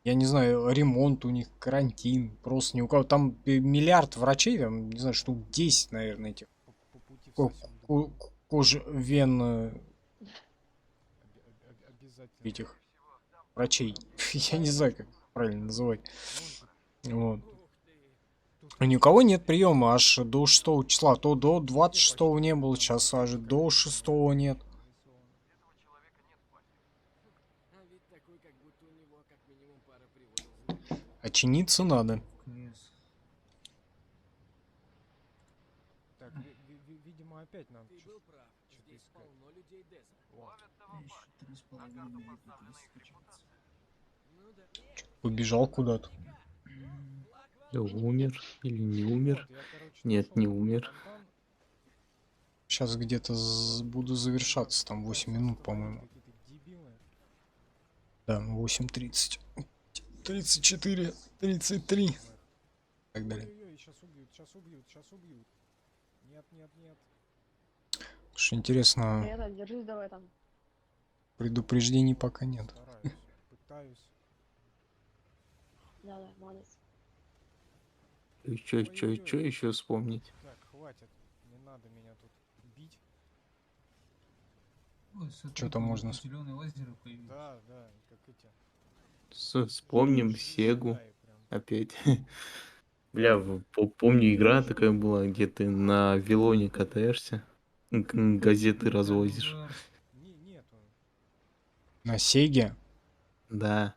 Я не знаю, ремонт у них, карантин, просто ни у кого. Там миллиард врачей, там, не знаю, штук 10, наверное, этих. По пути в сосуды. Вен Обязательно. этих врачей. Я не знаю, как правильно называть. Вот. И ни у кого нет приема аж до 6 числа. То до 26 не было, сейчас аж до 6 нет. А ведь такой, как будто у него как минимум пара приводов. А чиниться надо. КС. Так, видимо, опять нам Ты был прав. что-то Здесь искать. полно людей Деза. Еще 3,5 минуты скачивается. Ну да. Побежал куда-то. Я умер или не умер? Вот, я, короче, Нет, нашел не умер. фонтан. Сейчас где-то буду завершаться. Там 8 минут, по-моему. Какие-то дебилы. Да, 8:30. 34, 33. И так далее. Ой-ой-ой, сейчас убьют, сейчас убьют, сейчас убьют. Нет, нет, нет. Что интересно, Это, держись давай там. предупреждений пока нет. Стараюсь, пытаюсь. Да, молодец. Что еще вспомнить? Так, хватит. Не надо меня тут бить. Ой, смотри, Чё там можно зеленые лазеры появились. Да, да, как эти. Вспомним Сегу Джедаи прям. опять. Бля, помню, игра такая была, где ты на Вилоне катаешься, газеты развозишь. Нету. На Сеге? Да.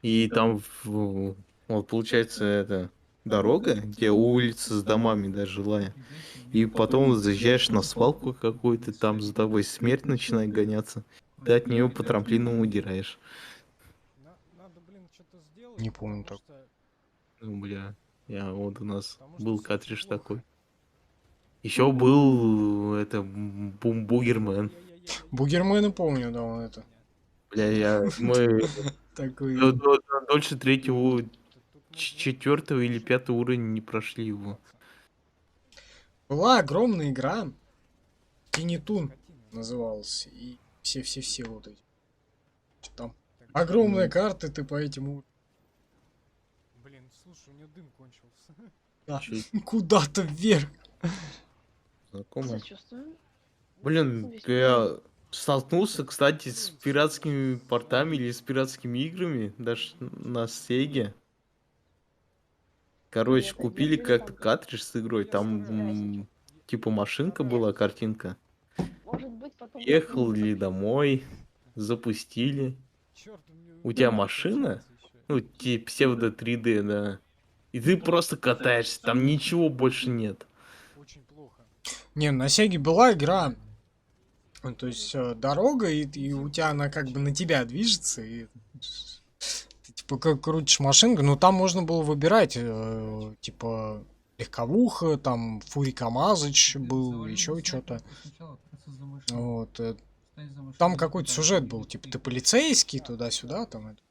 И там, вот получается, это дорога, где улица с домами даже жилая. И потом заезжаешь на свалку какую-то, там за тобой смерть начинает гоняться. Ты от нее по трамплину удираешь. Надо, блин, что-то сделать. Не помню потому так. что- Ну, бля, вот у нас потому что был с этим картридж плохо. такой. Еще был это Бугермен. Ай-яй-яй-яй-яй. Бугермена помню, да, он это. Бля, мы Такой. дольше третьего, Тут нужно четвертого или пятого уровня не прошли его. Была огромная игра. Тинитун скотина. назывался. И все вот эти. Чё там? Так, Огромная карта, ты по этим Блин, слушай, у меня дым кончился. да, Чё, куда-то вверх. знакомый? Сочувствую. Блин, Весь я столкнулся, кстати, с пиратскими портами или с пиратскими играми, даже на Сеге. Короче, это купили где как-то там? картридж с игрой, там типа машинка была, картинка. Может быть, потом... Ехали домой, запустили. Черт, У тебя машина? Ну, типа псевдо 3D, да. И ты просто катаешься, там ничего больше нет. Очень плохо. Не, на Сеге была игра. То есть дорога, и у тебя она как бы на тебя движется, и ты типа как крутишь машинку, но там можно было выбирать, типа легковуха, там Фури Камазыч был, еще что-то. Вот. Там какой-то сюжет был, типа ты полицейский, туда-сюда, там это.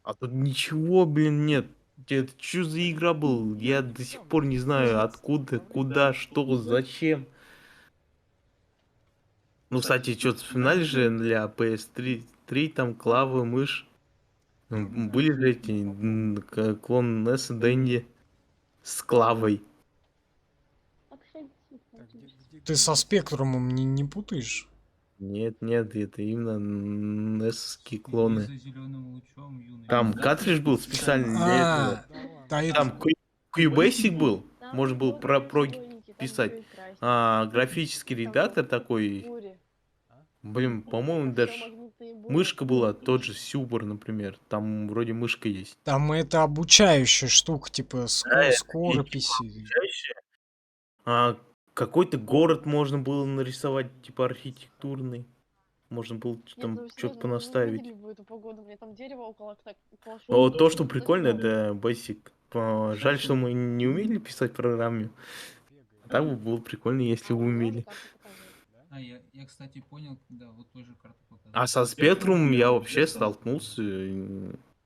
А тут ничего, блин, нет. Это что за игра был? Я до сих пор не знаю, откуда, куда, что, зачем. Ну, кстати, что-то вспоминали же для PS3 там клавы, мышь. Были же эти клон NES Dendy с клавой. Отходи. Так, Ты со спектрумом не путаешь? Нет, это именно NES-ские клоны. За зеленым лучом, юный. Там картридж был специально для этого. А, да, это- Там Cubasic был, Там можно было вот про эти проги бойники, там писать. всё и красить. Графический Там редактор вот такой, Фури. блин, по-моему, Там всё даже магнитные бури. мышка была, тот же Сюбор, например. Там вроде мышка есть. там это обучающая штука, типа Да, это скорописи. Какой-то город можно было нарисовать, типа архитектурный. Можно было Нет, там ну, что-то серьезно, понаставить. выделили бы эту погоду, мне там дерево около школы. Но то, что Ну, прикольно, точно. это Basic. Жаль, что мы не умели писать программе. А так бы было прикольно, если бы А, умели. ладно, карту показывает. А, я, кстати, понял, когда вот тоже карту показывал. А со Спектрум я вообще столкнулся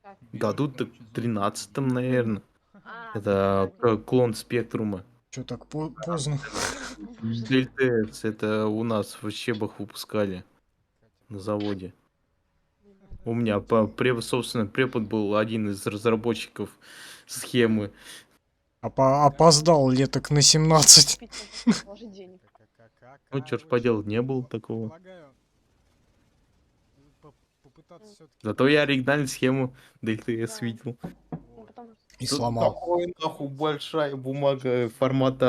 Как? году так 13-м, наверное. А, Это клон Спектрума. Что так поздно? DLTS, это у нас в Щебах выпускали на заводе. У меня, собственно, препод был один из разработчиков схемы. Опоздал леток на 17. Пиццу положить денег. Ну, что ж поделать, не было такого. Полагаю, попытаться все-таки... Зато я оригинальную схему DLTS Да. видел. Ну, потому что И Тут сломал. такой, нахуй, большая бумага формата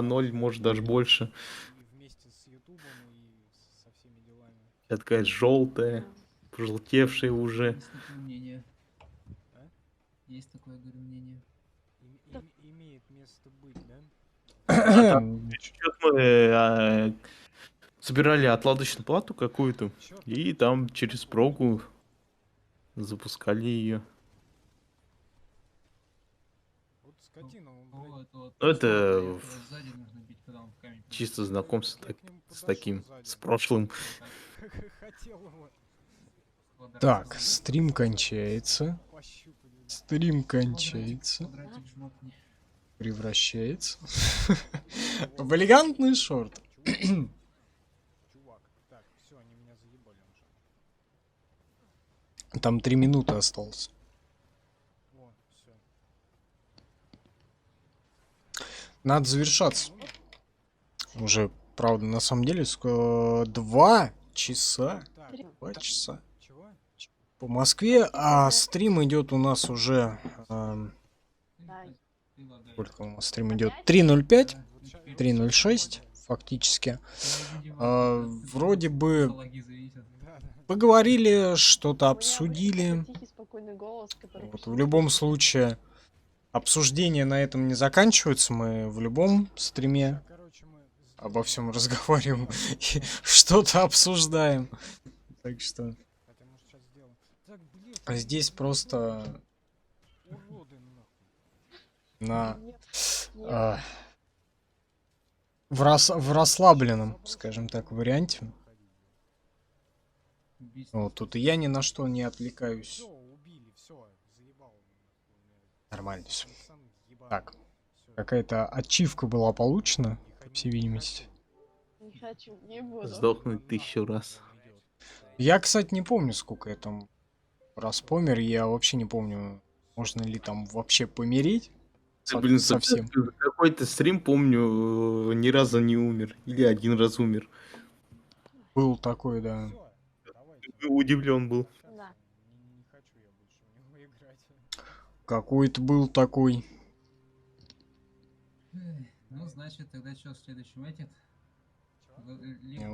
А0, может даже больше. И вместе с Ютубом, и со всеми делами. Вся такая желтая, пожелтевшая уже. Есть такое мнение. А? Есть такое, говорю, мнение. Имеет место быть, да? Чё-то мы собирали отладочную плату какую-то, Чёрт, и там через прогу запускали ее. вот скотина, он, Ну, блядь, это вот Ну, это его сзади нужно бить, когда он в камень прыгает. чисто знакомство Я к нему с подошёл таким, сзади. с прошлым. Хотел его Квадратик Так, забить. стрим кончается. пощупать. Стрим кончается. Квадратик жмакни. Превращается. В элегантный шорт. Чувак, так, все, они меня заебали уже. Там 3 минуты осталось. О, все. Надо завершаться. Уже, правда, на самом деле, 2 часа. Так, 2 часа. чего? По Москве, а стрим идет у нас уже... Дай. Ты ладно. Сколько у нас стрим идет? 3.05, Вот ща- 3.06 фактически. Я, видимо, Вроде бы салаги зависят. Да, да. поговорили, что-то У меня обсудили. такой тихий, спокойный голос, который Вот, почти в не любом слышно. случае, обсуждения на этом не заканчиваются. Мы в любом стриме Короче, мы обо всем разговариваем и что-то обсуждаем. Так что Хотя, может, сейчас сделаем. Так, блядь. а здесь просто Уроды, нахуй. на Нет, нет. а, в расслабленном, скажем так, варианте. Убийство. Вот тут и я ни на что не отвлекаюсь. Все, убили, все, заебал. Нормально все. Сам ебал. Так, Всё. какая-то ачивка была получена, Не по ходи, всей не видимости. Не хочу, не буду. Сдохнуть 1000 раз. Я, кстати, не помню, сколько я там раз помер. Я вообще не помню, можно ли там вообще помереть. Да, блин, Совсем. какой-то стрим, помню, ни разу не умер. Или один раз умер. Был такой, да. Всё, давайте. Удивлен был. Да. Не хочу я больше в него играть. Какой-то был такой. Эх, ну, значит, тогда что, в следующем этим? Я,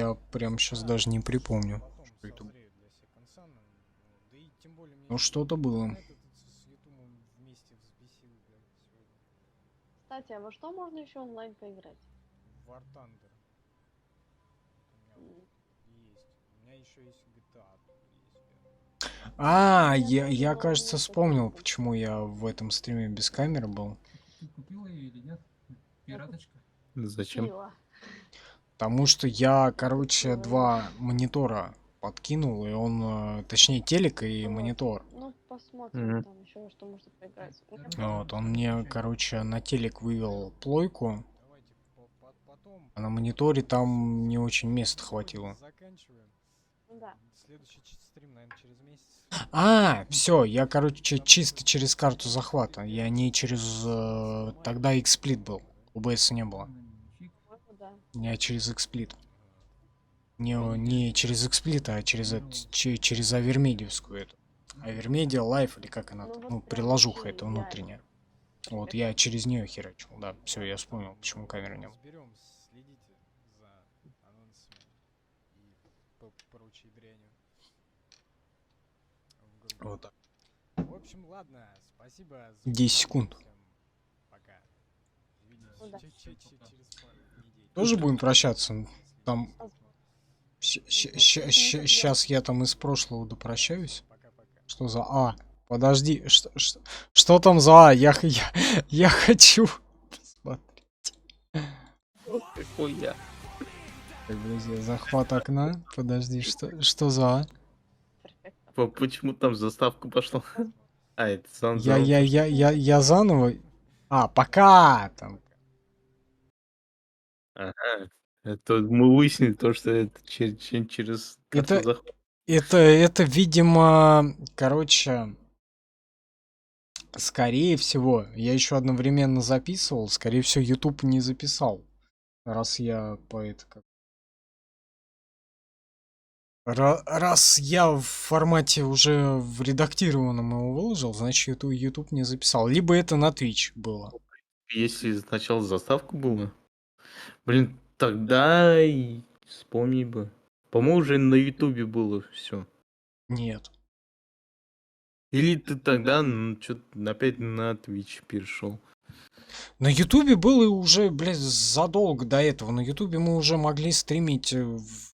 я прям сейчас даже не припомню. Потом Что это было. созрею для секондсана. Да и тем более мне Ну что-то было. интернет этот с Ютубом вместе взбесил, блядь, сегодня. Кстати, а во что можно еще онлайн поиграть? War Thunder. У меня есть. У меня еще есть GTA. Есть. А, Я я, тоже кажется, помню, вспомнил, такое. почему я в этом стриме без камеры был. Ты купила ее или нет? Пираточка? Зачем? Сила. Потому что я, короче, 2 монитора подкинул, и он, точнее, телек и Вот. монитор. Ну, посмотрим, Мгм. там еще что можно поиграть. У меня Вот, он мне, короче, на телек вывел плойку, Давайте потом. а на мониторе там не очень места хватило. Заканчиваем. Да. Следующий стрим, наверное, через месяц. А, все, я, короче, чисто через карту захвата. Я не через... тогда XSplit был. OBS не было. Фиг. По-моему, да. Я через XSplit. Не через XSplit, а через, через Авермедиевскую эту. Авермедиа Лайф, или как она Ну, там. вот Ну, прям приложуха вообще это идеально. внутренняя. Вот, я через нее херачил, да. Все, я вспомнил, почему камеры не было. Разберем, следите за анонсами и прочей дрянью. В группе. Вот так. В общем, ладно, спасибо. за 10 секунд. всем. Пока. Увидимся Ну да. через пару недель. Тоже будем прощаться? Там... Сейчас я там из прошлого допрощаюсь. Пока-пока. Что за А? Подожди, что там за А? Я хочу посмотреть. Какой я? Так, друзья, захват окна. Подожди, что за А? Перфектно. Почему там заставка пошла? А, это сам Я заново... А, пока! Там. Ага. Это мы выяснили то, что это через карту Это- захвата. Это, видимо, короче... Скорее всего, я еще одновременно записывал. Скорее всего, YouTube не записал. Раз я по это как... Раз я в формате уже в редактированном его выложил, значит YouTube не записал. Либо это на Twitch было. Если сначала заставка была, блин, тогда и вспомни бы. По-моему, уже на Ютубе было все. Нет. Или ты тогда что-то опять на Twitch перешел. На Ютубе было уже, блядь, задолго до этого. На Ютубе мы уже могли стримить в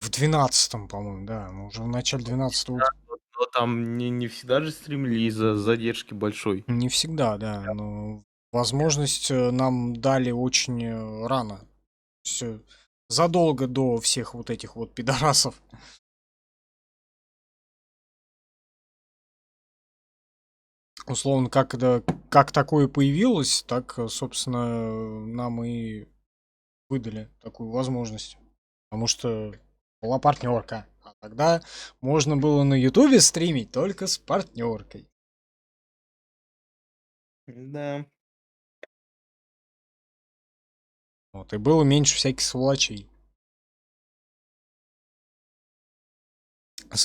12-м, по-моему, да. Мы уже в начале 12-го. Но там не всегда же стримили из-за задержки большой. Не всегда, да. Но возможность нам дали очень рано. Все задолго до всех вот этих вот пидорасов. Условно, как такое появилось, так, собственно, нам и выдали такую возможность. Потому что была партнерка. А тогда можно было на Ютубе стримить только с партнеркой. Да. Вот, и было меньше всяких сволочей.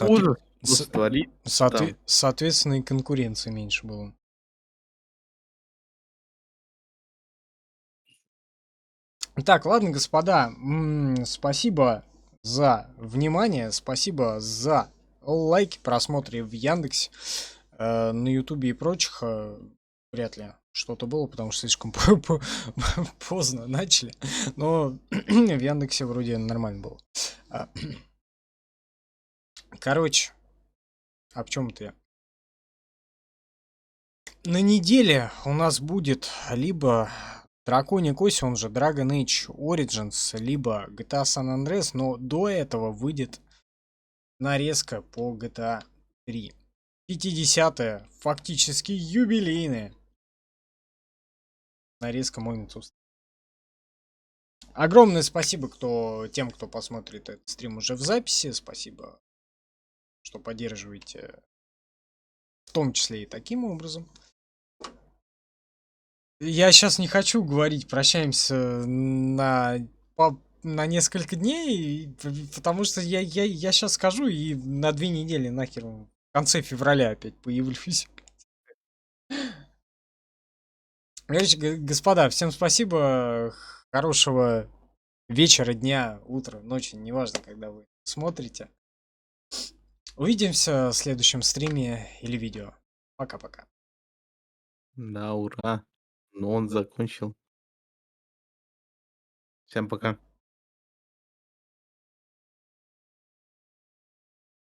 Ужас, что творит там. Соответственно, и конкуренции меньше было. Так, ладно, господа, спасибо за внимание, спасибо за лайки, просмотры в Яндексе, на Ютубе и прочих. Вряд ли что-то было, потому что слишком поздно начали. Но в Яндексе вроде нормально было. Короче, а в чем это я? На неделе у нас будет либо Драконий Кость, он же Dragon Age Origins, либо GTA San Andreas, но до этого выйдет нарезка по GTA 3. 50-е, фактически юбилейная нарезка Моментус. Огромное спасибо тем, кто посмотрит этот стрим уже в записи. Спасибо, что поддерживаете, в том числе и таким образом. Я сейчас не хочу говорить, прощаемся на несколько дней, потому что я сейчас скажу и на 2 недели нахер в конце февраля опять появлюсь. Короче, господа, всем спасибо, хорошего вечера, дня, утра, ночи, неважно, когда вы смотрите. Увидимся в следующем стриме или видео. Пока-пока. Да, ура. Но он закончил. Всем пока.